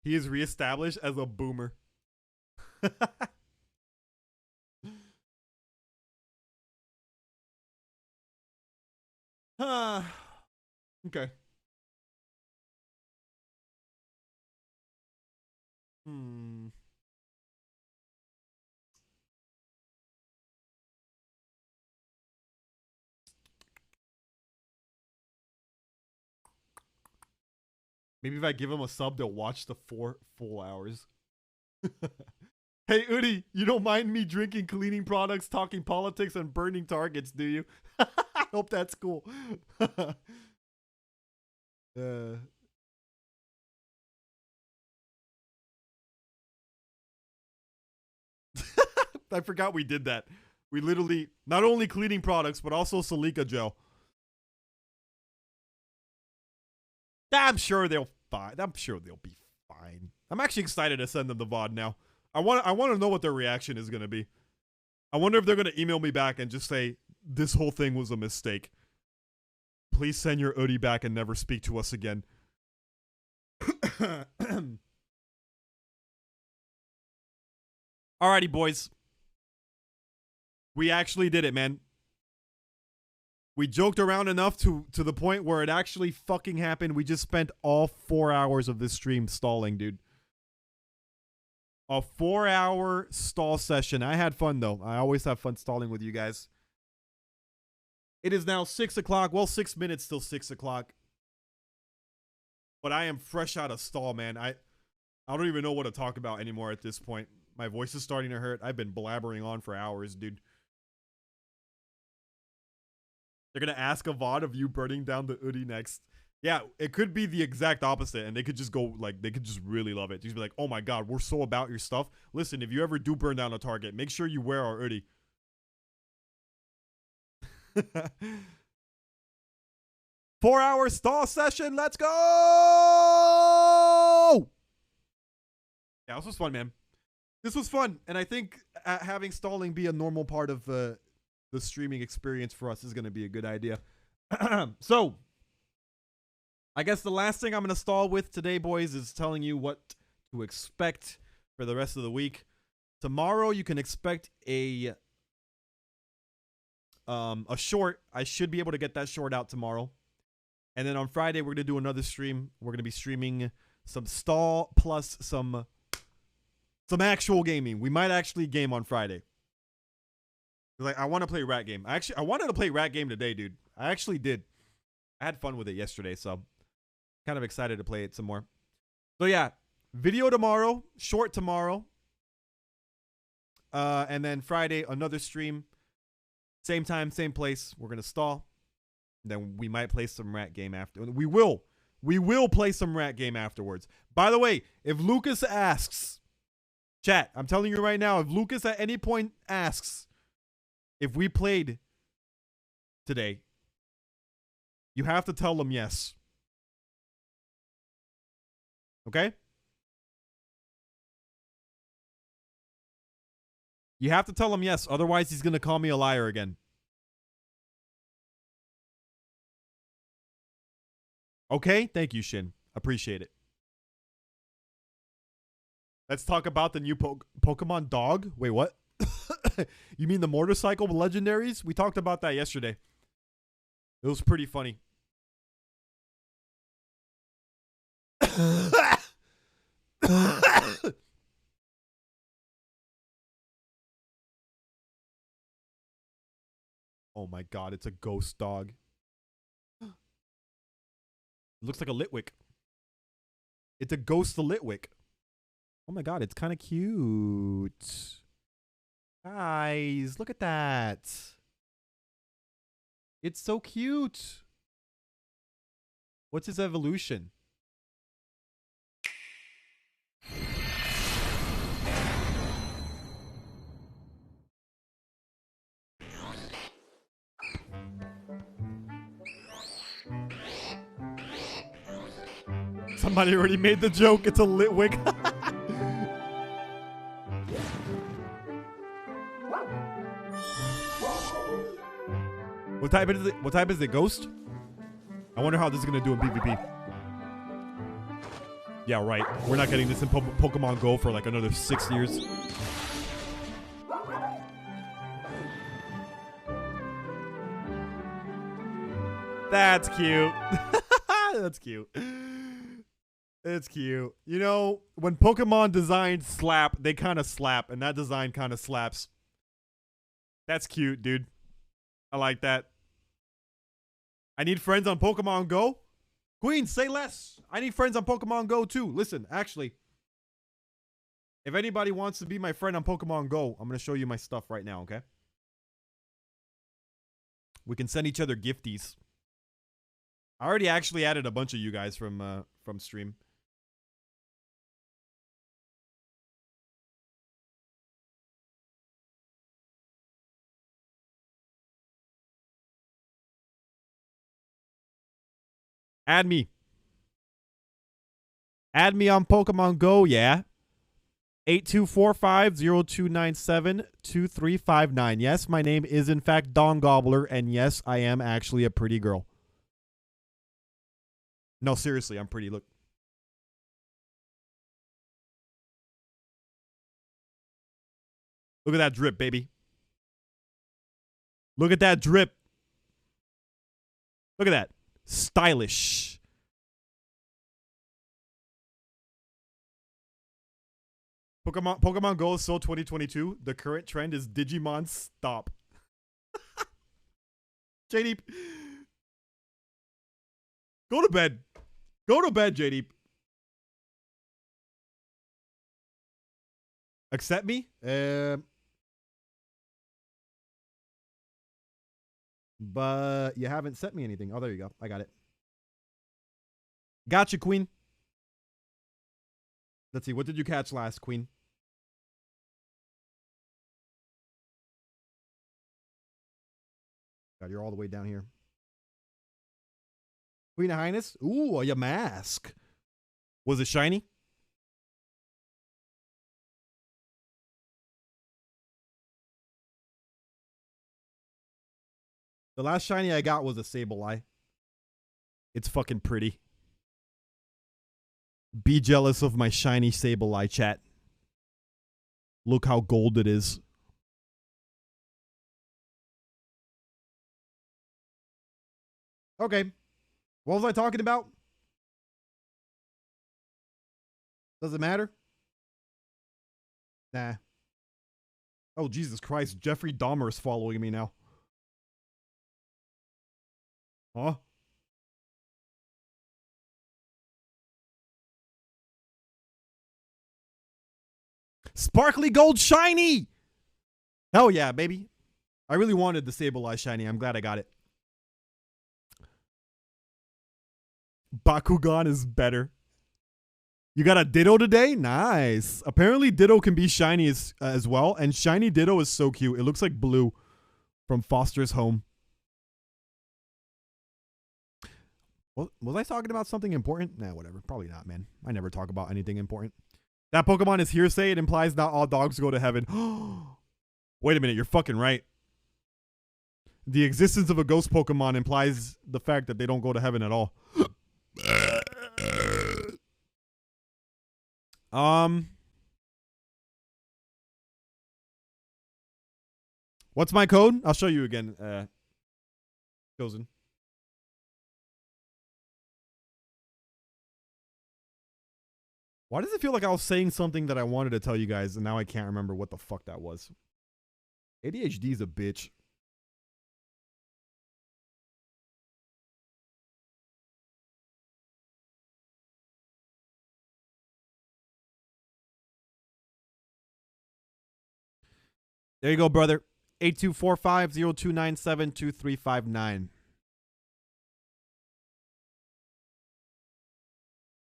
He is reestablished as a boomer. Okay. Maybe if I give him a sub, they'll watch the 4 full hours. Hey, Oodie, you don't mind me drinking cleaning products, talking politics, and burning targets, do you? I hope that's cool. I forgot we did that. We literally, not only cleaning products, but also silica gel. I'm sure they'll be fine. I'm actually excited to send them the VOD now. I want to know what their reaction is going to be. I wonder if they're going to email me back and just say, this whole thing was a mistake. Please send your Oodie back and never speak to us again. Alrighty, boys. We actually did it, man. We joked around enough to the point where it actually fucking happened. We just spent all 4 hours of this stream stalling, dude. A 4-hour stall session. I had fun, though. I always have fun stalling with you guys. It is now 6 o'clock. Well, 6 minutes till 6 o'clock. But I am fresh out of stall, man. I don't even know what to talk about anymore at this point. My voice is starting to hurt. I've been blabbering on for hours, dude. They're going to ask a VOD of you burning down the Oodie next. Yeah, it could be the exact opposite, and they could just go, like, they could just really love it. Just be like, oh my god, we're so about your stuff. Listen, if you ever do burn down a target, make sure you wear our Oodie. 4-hour stall session, let's go! Yeah, this was fun, man. This was fun, and I think having stalling be a normal part of the streaming experience for us is going to be a good idea. So, I guess the last thing I'm going to stall with today, boys, is telling you what to expect for the rest of the week. Tomorrow, you can expect a short. I should be able to get that short out tomorrow. And then on Friday, we're going to do another stream. We're going to be streaming some stall plus some actual gaming. We might actually game on Friday. Like, I want to play Rat Game. I wanted to play Rat Game today, dude. I actually did. I had fun with it yesterday, so kind of excited to play it some more. So yeah, video tomorrow, short tomorrow. And then Friday, another stream. Same time, same place. We're going to stall. Then we might play some Rat Game after. We will play some Rat Game afterwards. By the way, if Lucas asks, chat, I'm telling you right now, if Lucas at any point asks if we played today, you have to tell him yes. Okay? You have to tell him yes, otherwise he's going to call me a liar again. Okay? Thank you, Shin. Appreciate it. Let's talk about the new Pokemon dog. Wait, what? You mean the motorcycle legendaries? We talked about that yesterday. It was pretty funny. Oh my god, it's a ghost dog. It looks like a Litwick. It's a ghost Litwick. Oh my god, it's kind of cute. Guys, look at that. It's so cute. What's his evolution? Somebody already made the joke. It's a Litwick. What type is it? What type is it? Ghost? I wonder how this is gonna do in PvP. Yeah, right. We're not getting this in Pokemon Go for like another 6 years. That's cute. That's cute. It's cute. You know, when Pokemon designs slap, they kind of slap, and that design kind of slaps. That's cute, dude. I like that. I need friends on Pokemon Go. Queen, say less. I need friends on Pokemon Go too. Listen, actually, if anybody wants to be my friend on Pokemon Go, I'm going to show you my stuff right now, okay? We can send each other gifties. I already actually added a bunch of you guys from stream. Add me. Add me on Pokemon Go, yeah. 8245-0297-2359. Yes, my name is in fact Dawn Gobbler, and yes, I am actually a pretty girl. No, seriously, I'm pretty. Look. Look at that drip, baby. Look at that drip. Look at that. Stylish. Pokemon Go is still 2022. The current trend is Digimon stop. JD, go to bed. Go to bed, JD. Accept me? But you haven't sent me anything. Oh, there you go. I got it. Gotcha, Queen. Let's see. What did you catch last, Queen? God, you're all the way down here. Queen of Highness? Ooh, your mask. Was it shiny? The last shiny I got was a Sableye. It's fucking pretty. Be jealous of my shiny Sableye, chat. Look how gold it is. Okay. What was I talking about? Does it matter? Nah. Oh, Jesus Christ. Jeffrey Dahmer is following me now. Huh? Sparkly gold shiny! Hell yeah, baby. I really wanted the Sableye shiny. I'm glad I got it. Bakugan is better. You got a Ditto today? Nice. Apparently Ditto can be shiny as well. And shiny Ditto is so cute. It looks like Blue from Foster's Home. Was I talking about something important? Nah, whatever. Probably not, man. I never talk about anything important. That Pokemon is hearsay. It implies not all dogs go to heaven. Wait a minute. You're fucking right. The existence of a ghost Pokemon implies the fact that they don't go to heaven at all. What's my code? I'll show you again, Chosen. Why does it feel like I was saying something that I wanted to tell you guys and now I can't remember what the fuck that was? ADHD's a bitch. There you go, brother. 8245-0297-2359.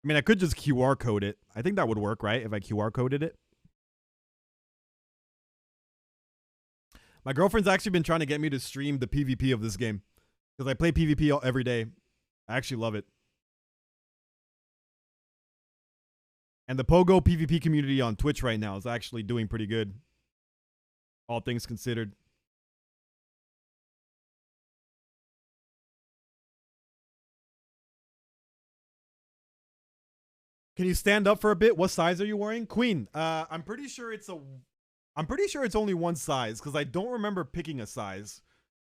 I mean, I could just QR code it. I think that would work, right? If I QR coded it. My girlfriend's actually been trying to get me to stream the PvP of this game. Because I play PvP every day. I actually love it. And the Pogo PvP community on Twitch right now is actually doing pretty good. All things considered. Can you stand up for a bit? What size are you wearing? Queen, I'm pretty sure it's only one size because I don't remember picking a size.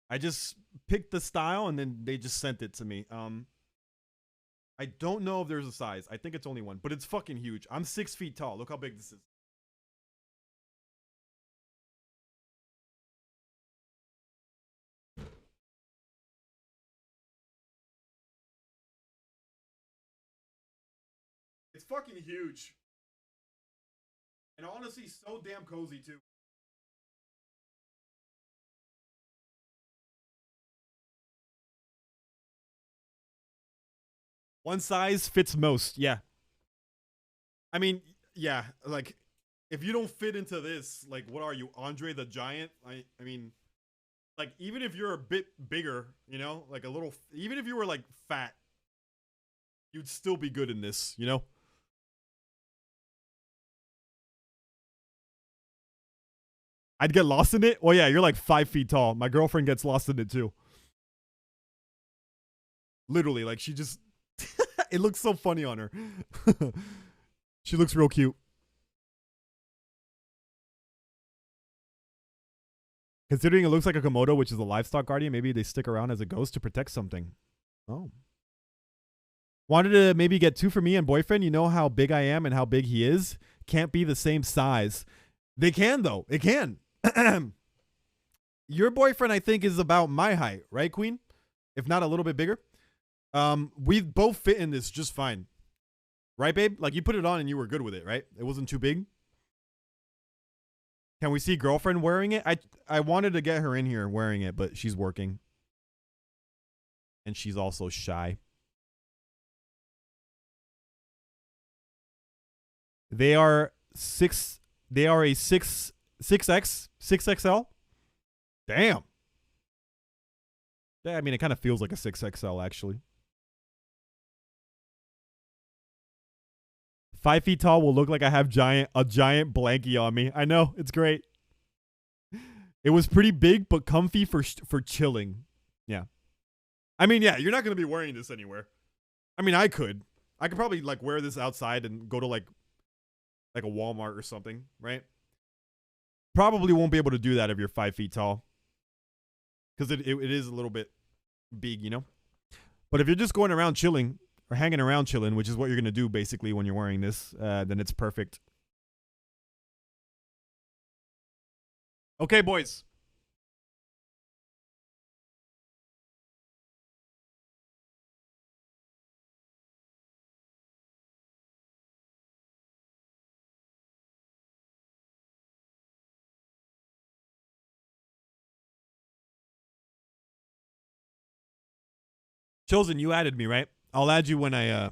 I just picked the style and then they just sent it to me. I don't know if there's a size. I think it's only one, but it's fucking huge. I'm 6 feet tall. Look how big this is. It's fucking huge. And honestly, so damn cozy too. One size fits most, yeah. I mean, yeah, like, if you don't fit into this, like, what are you, Andre the Giant? I mean, like, even if you're a bit bigger, you know, like a little, even if you were, like, fat, you'd still be good in this, you know? I'd get lost in it? Well, yeah, you're like 5 feet tall. My girlfriend gets lost in it too. Literally, like she just... it looks so funny on her. She looks real cute. Considering it looks like a Komodo, which is a livestock guardian, maybe they stick around as a ghost to protect something. Oh. Wanted to maybe get two for me and boyfriend. You know how big I am and how big he is. can't be the same size. They can though. It can. Your boyfriend, I think, is about my height, right, Queen? If not a little bit bigger. We both fit in this just fine. Right, babe? Like, you put it on and you were good with it, right? It wasn't too big. Can we see girlfriend wearing it? I wanted to get her in here wearing it, but she's working. And she's also shy. They are a 6X, 6XL. Damn. Yeah, I mean, it kind of feels like a 6XL, actually. 5 feet tall will look like I have a giant blankie on me. I know, it's great. It was pretty big, but comfy for chilling. Yeah. I mean, yeah, you're not going to be wearing this anywhere. I mean, I could probably like wear this outside and go to like a Walmart or something, right? Probably won't be able to do that if you're 5 feet tall. Because it is a little bit big, you know? But if you're just going around chilling or hanging around chilling, which is what you're going to do basically when you're wearing this, then it's perfect. Okay, boys. Chosen, you added me, right? I'll add you when I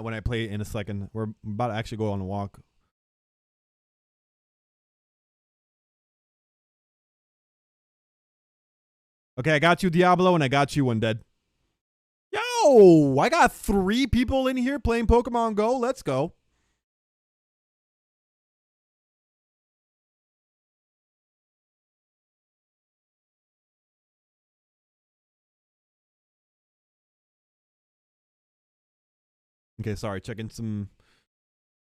when I play in a second. We're about to actually go on a walk. Okay, I got you, Diablo, and I got you, Undead. Yo, I got 3 people in here playing Pokemon Go. Let's go. Okay, sorry, checking some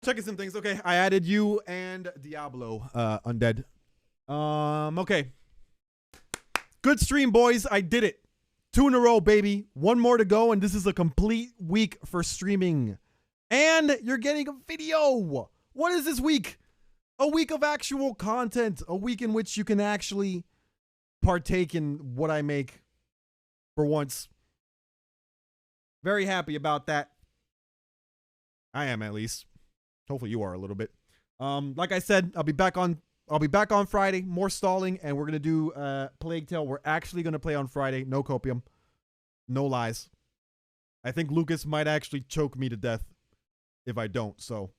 things. Okay, I added you and Diablo, Undead. Okay. Good stream, boys. I did it. 2 in a row, baby. 1 more to go, and this is a complete week for streaming. And you're getting a video. What is this week? A week of actual content. A week in which you can actually partake in what I make for once. Very happy about that. I am, at least. Hopefully you are a little bit. Like I said, I'll be back on Friday. More stalling, and we're gonna do Plague Tale. We're actually gonna play on Friday. No copium. No lies. I think Lucas might actually choke me to death if I don't. So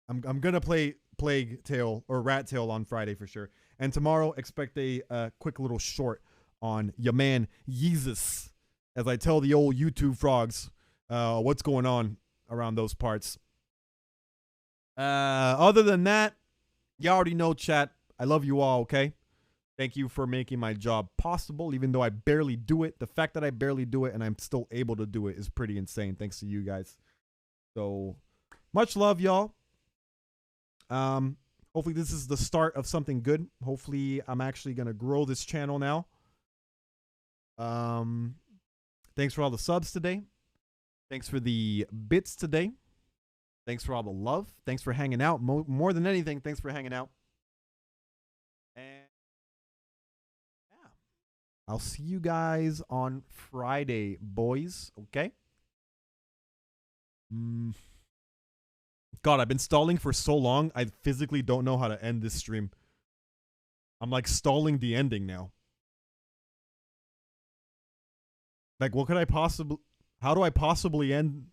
I'm gonna play Plague Tale or Rat Tail on Friday for sure. And tomorrow, expect a quick little short on your man Yeezus, as I tell the old YouTube frogs what's going on around those parts. Other than that, you already know, chat. I love you all, okay? Thank you for making my job possible, even though I barely do it. The fact that I barely do it and I'm still able to do it is pretty insane, thanks to you guys. So, much love, y'all. Hopefully this is the start of something good. Hopefully I'm actually going to grow this channel now. Thanks for all the subs today. Thanks for the bits today. Thanks for all the love. Thanks for hanging out. More than anything, thanks for hanging out. And yeah, I'll see you guys on Friday, boys. Okay? God, I've been stalling for so long, I physically don't know how to end this stream. I'm like stalling the ending now. Like, what could I possibly... How do I possibly end...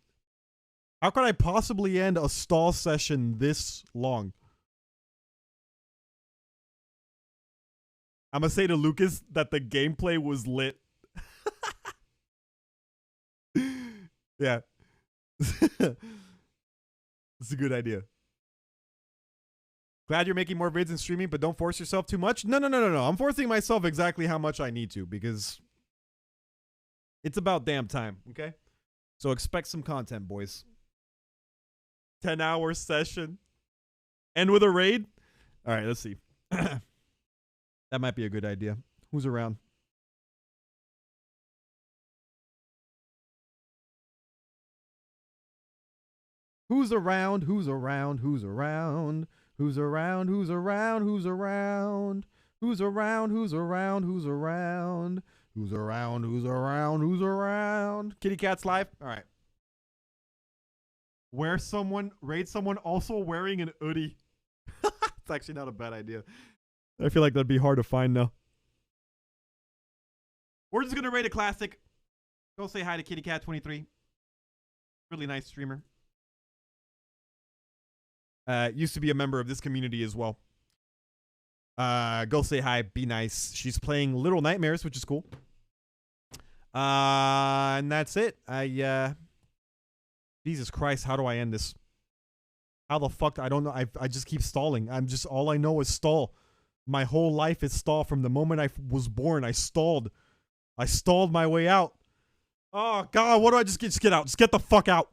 How could I possibly end a stall session this long? I'm gonna say to Lucas that the gameplay was lit. Yeah. It's a good idea. Glad you're making more vids and streaming, but don't force yourself too much. No. I'm forcing myself exactly how much I need to, because it's about damn time, okay? So expect some content, boys. 10-hour session. End with a raid? All right, let's see. That might be a good idea. Who's around? Who's around? Who's around? Who's around? Who's around? Who's around? Who's around? Who's around? Who's around? Who's around? Who's around? Who's around? Who's around? Kitty Cat's live. All right. Raid someone also wearing an Oodie. It's actually not a bad idea. I feel like that'd be hard to find now. We're just gonna raid a classic. Go say hi to Kitty Cat 23. Really nice streamer. Used to be a member of this community as well. Go say hi, be nice. She's playing Little Nightmares, which is cool. And that's it. Jesus Christ, how do I end this? How the fuck? I don't know. I just keep stalling. All I know is stall. My whole life is stall. From the moment I was born, I stalled. I stalled my way out. Oh God, what do I just get out? Just get the fuck out.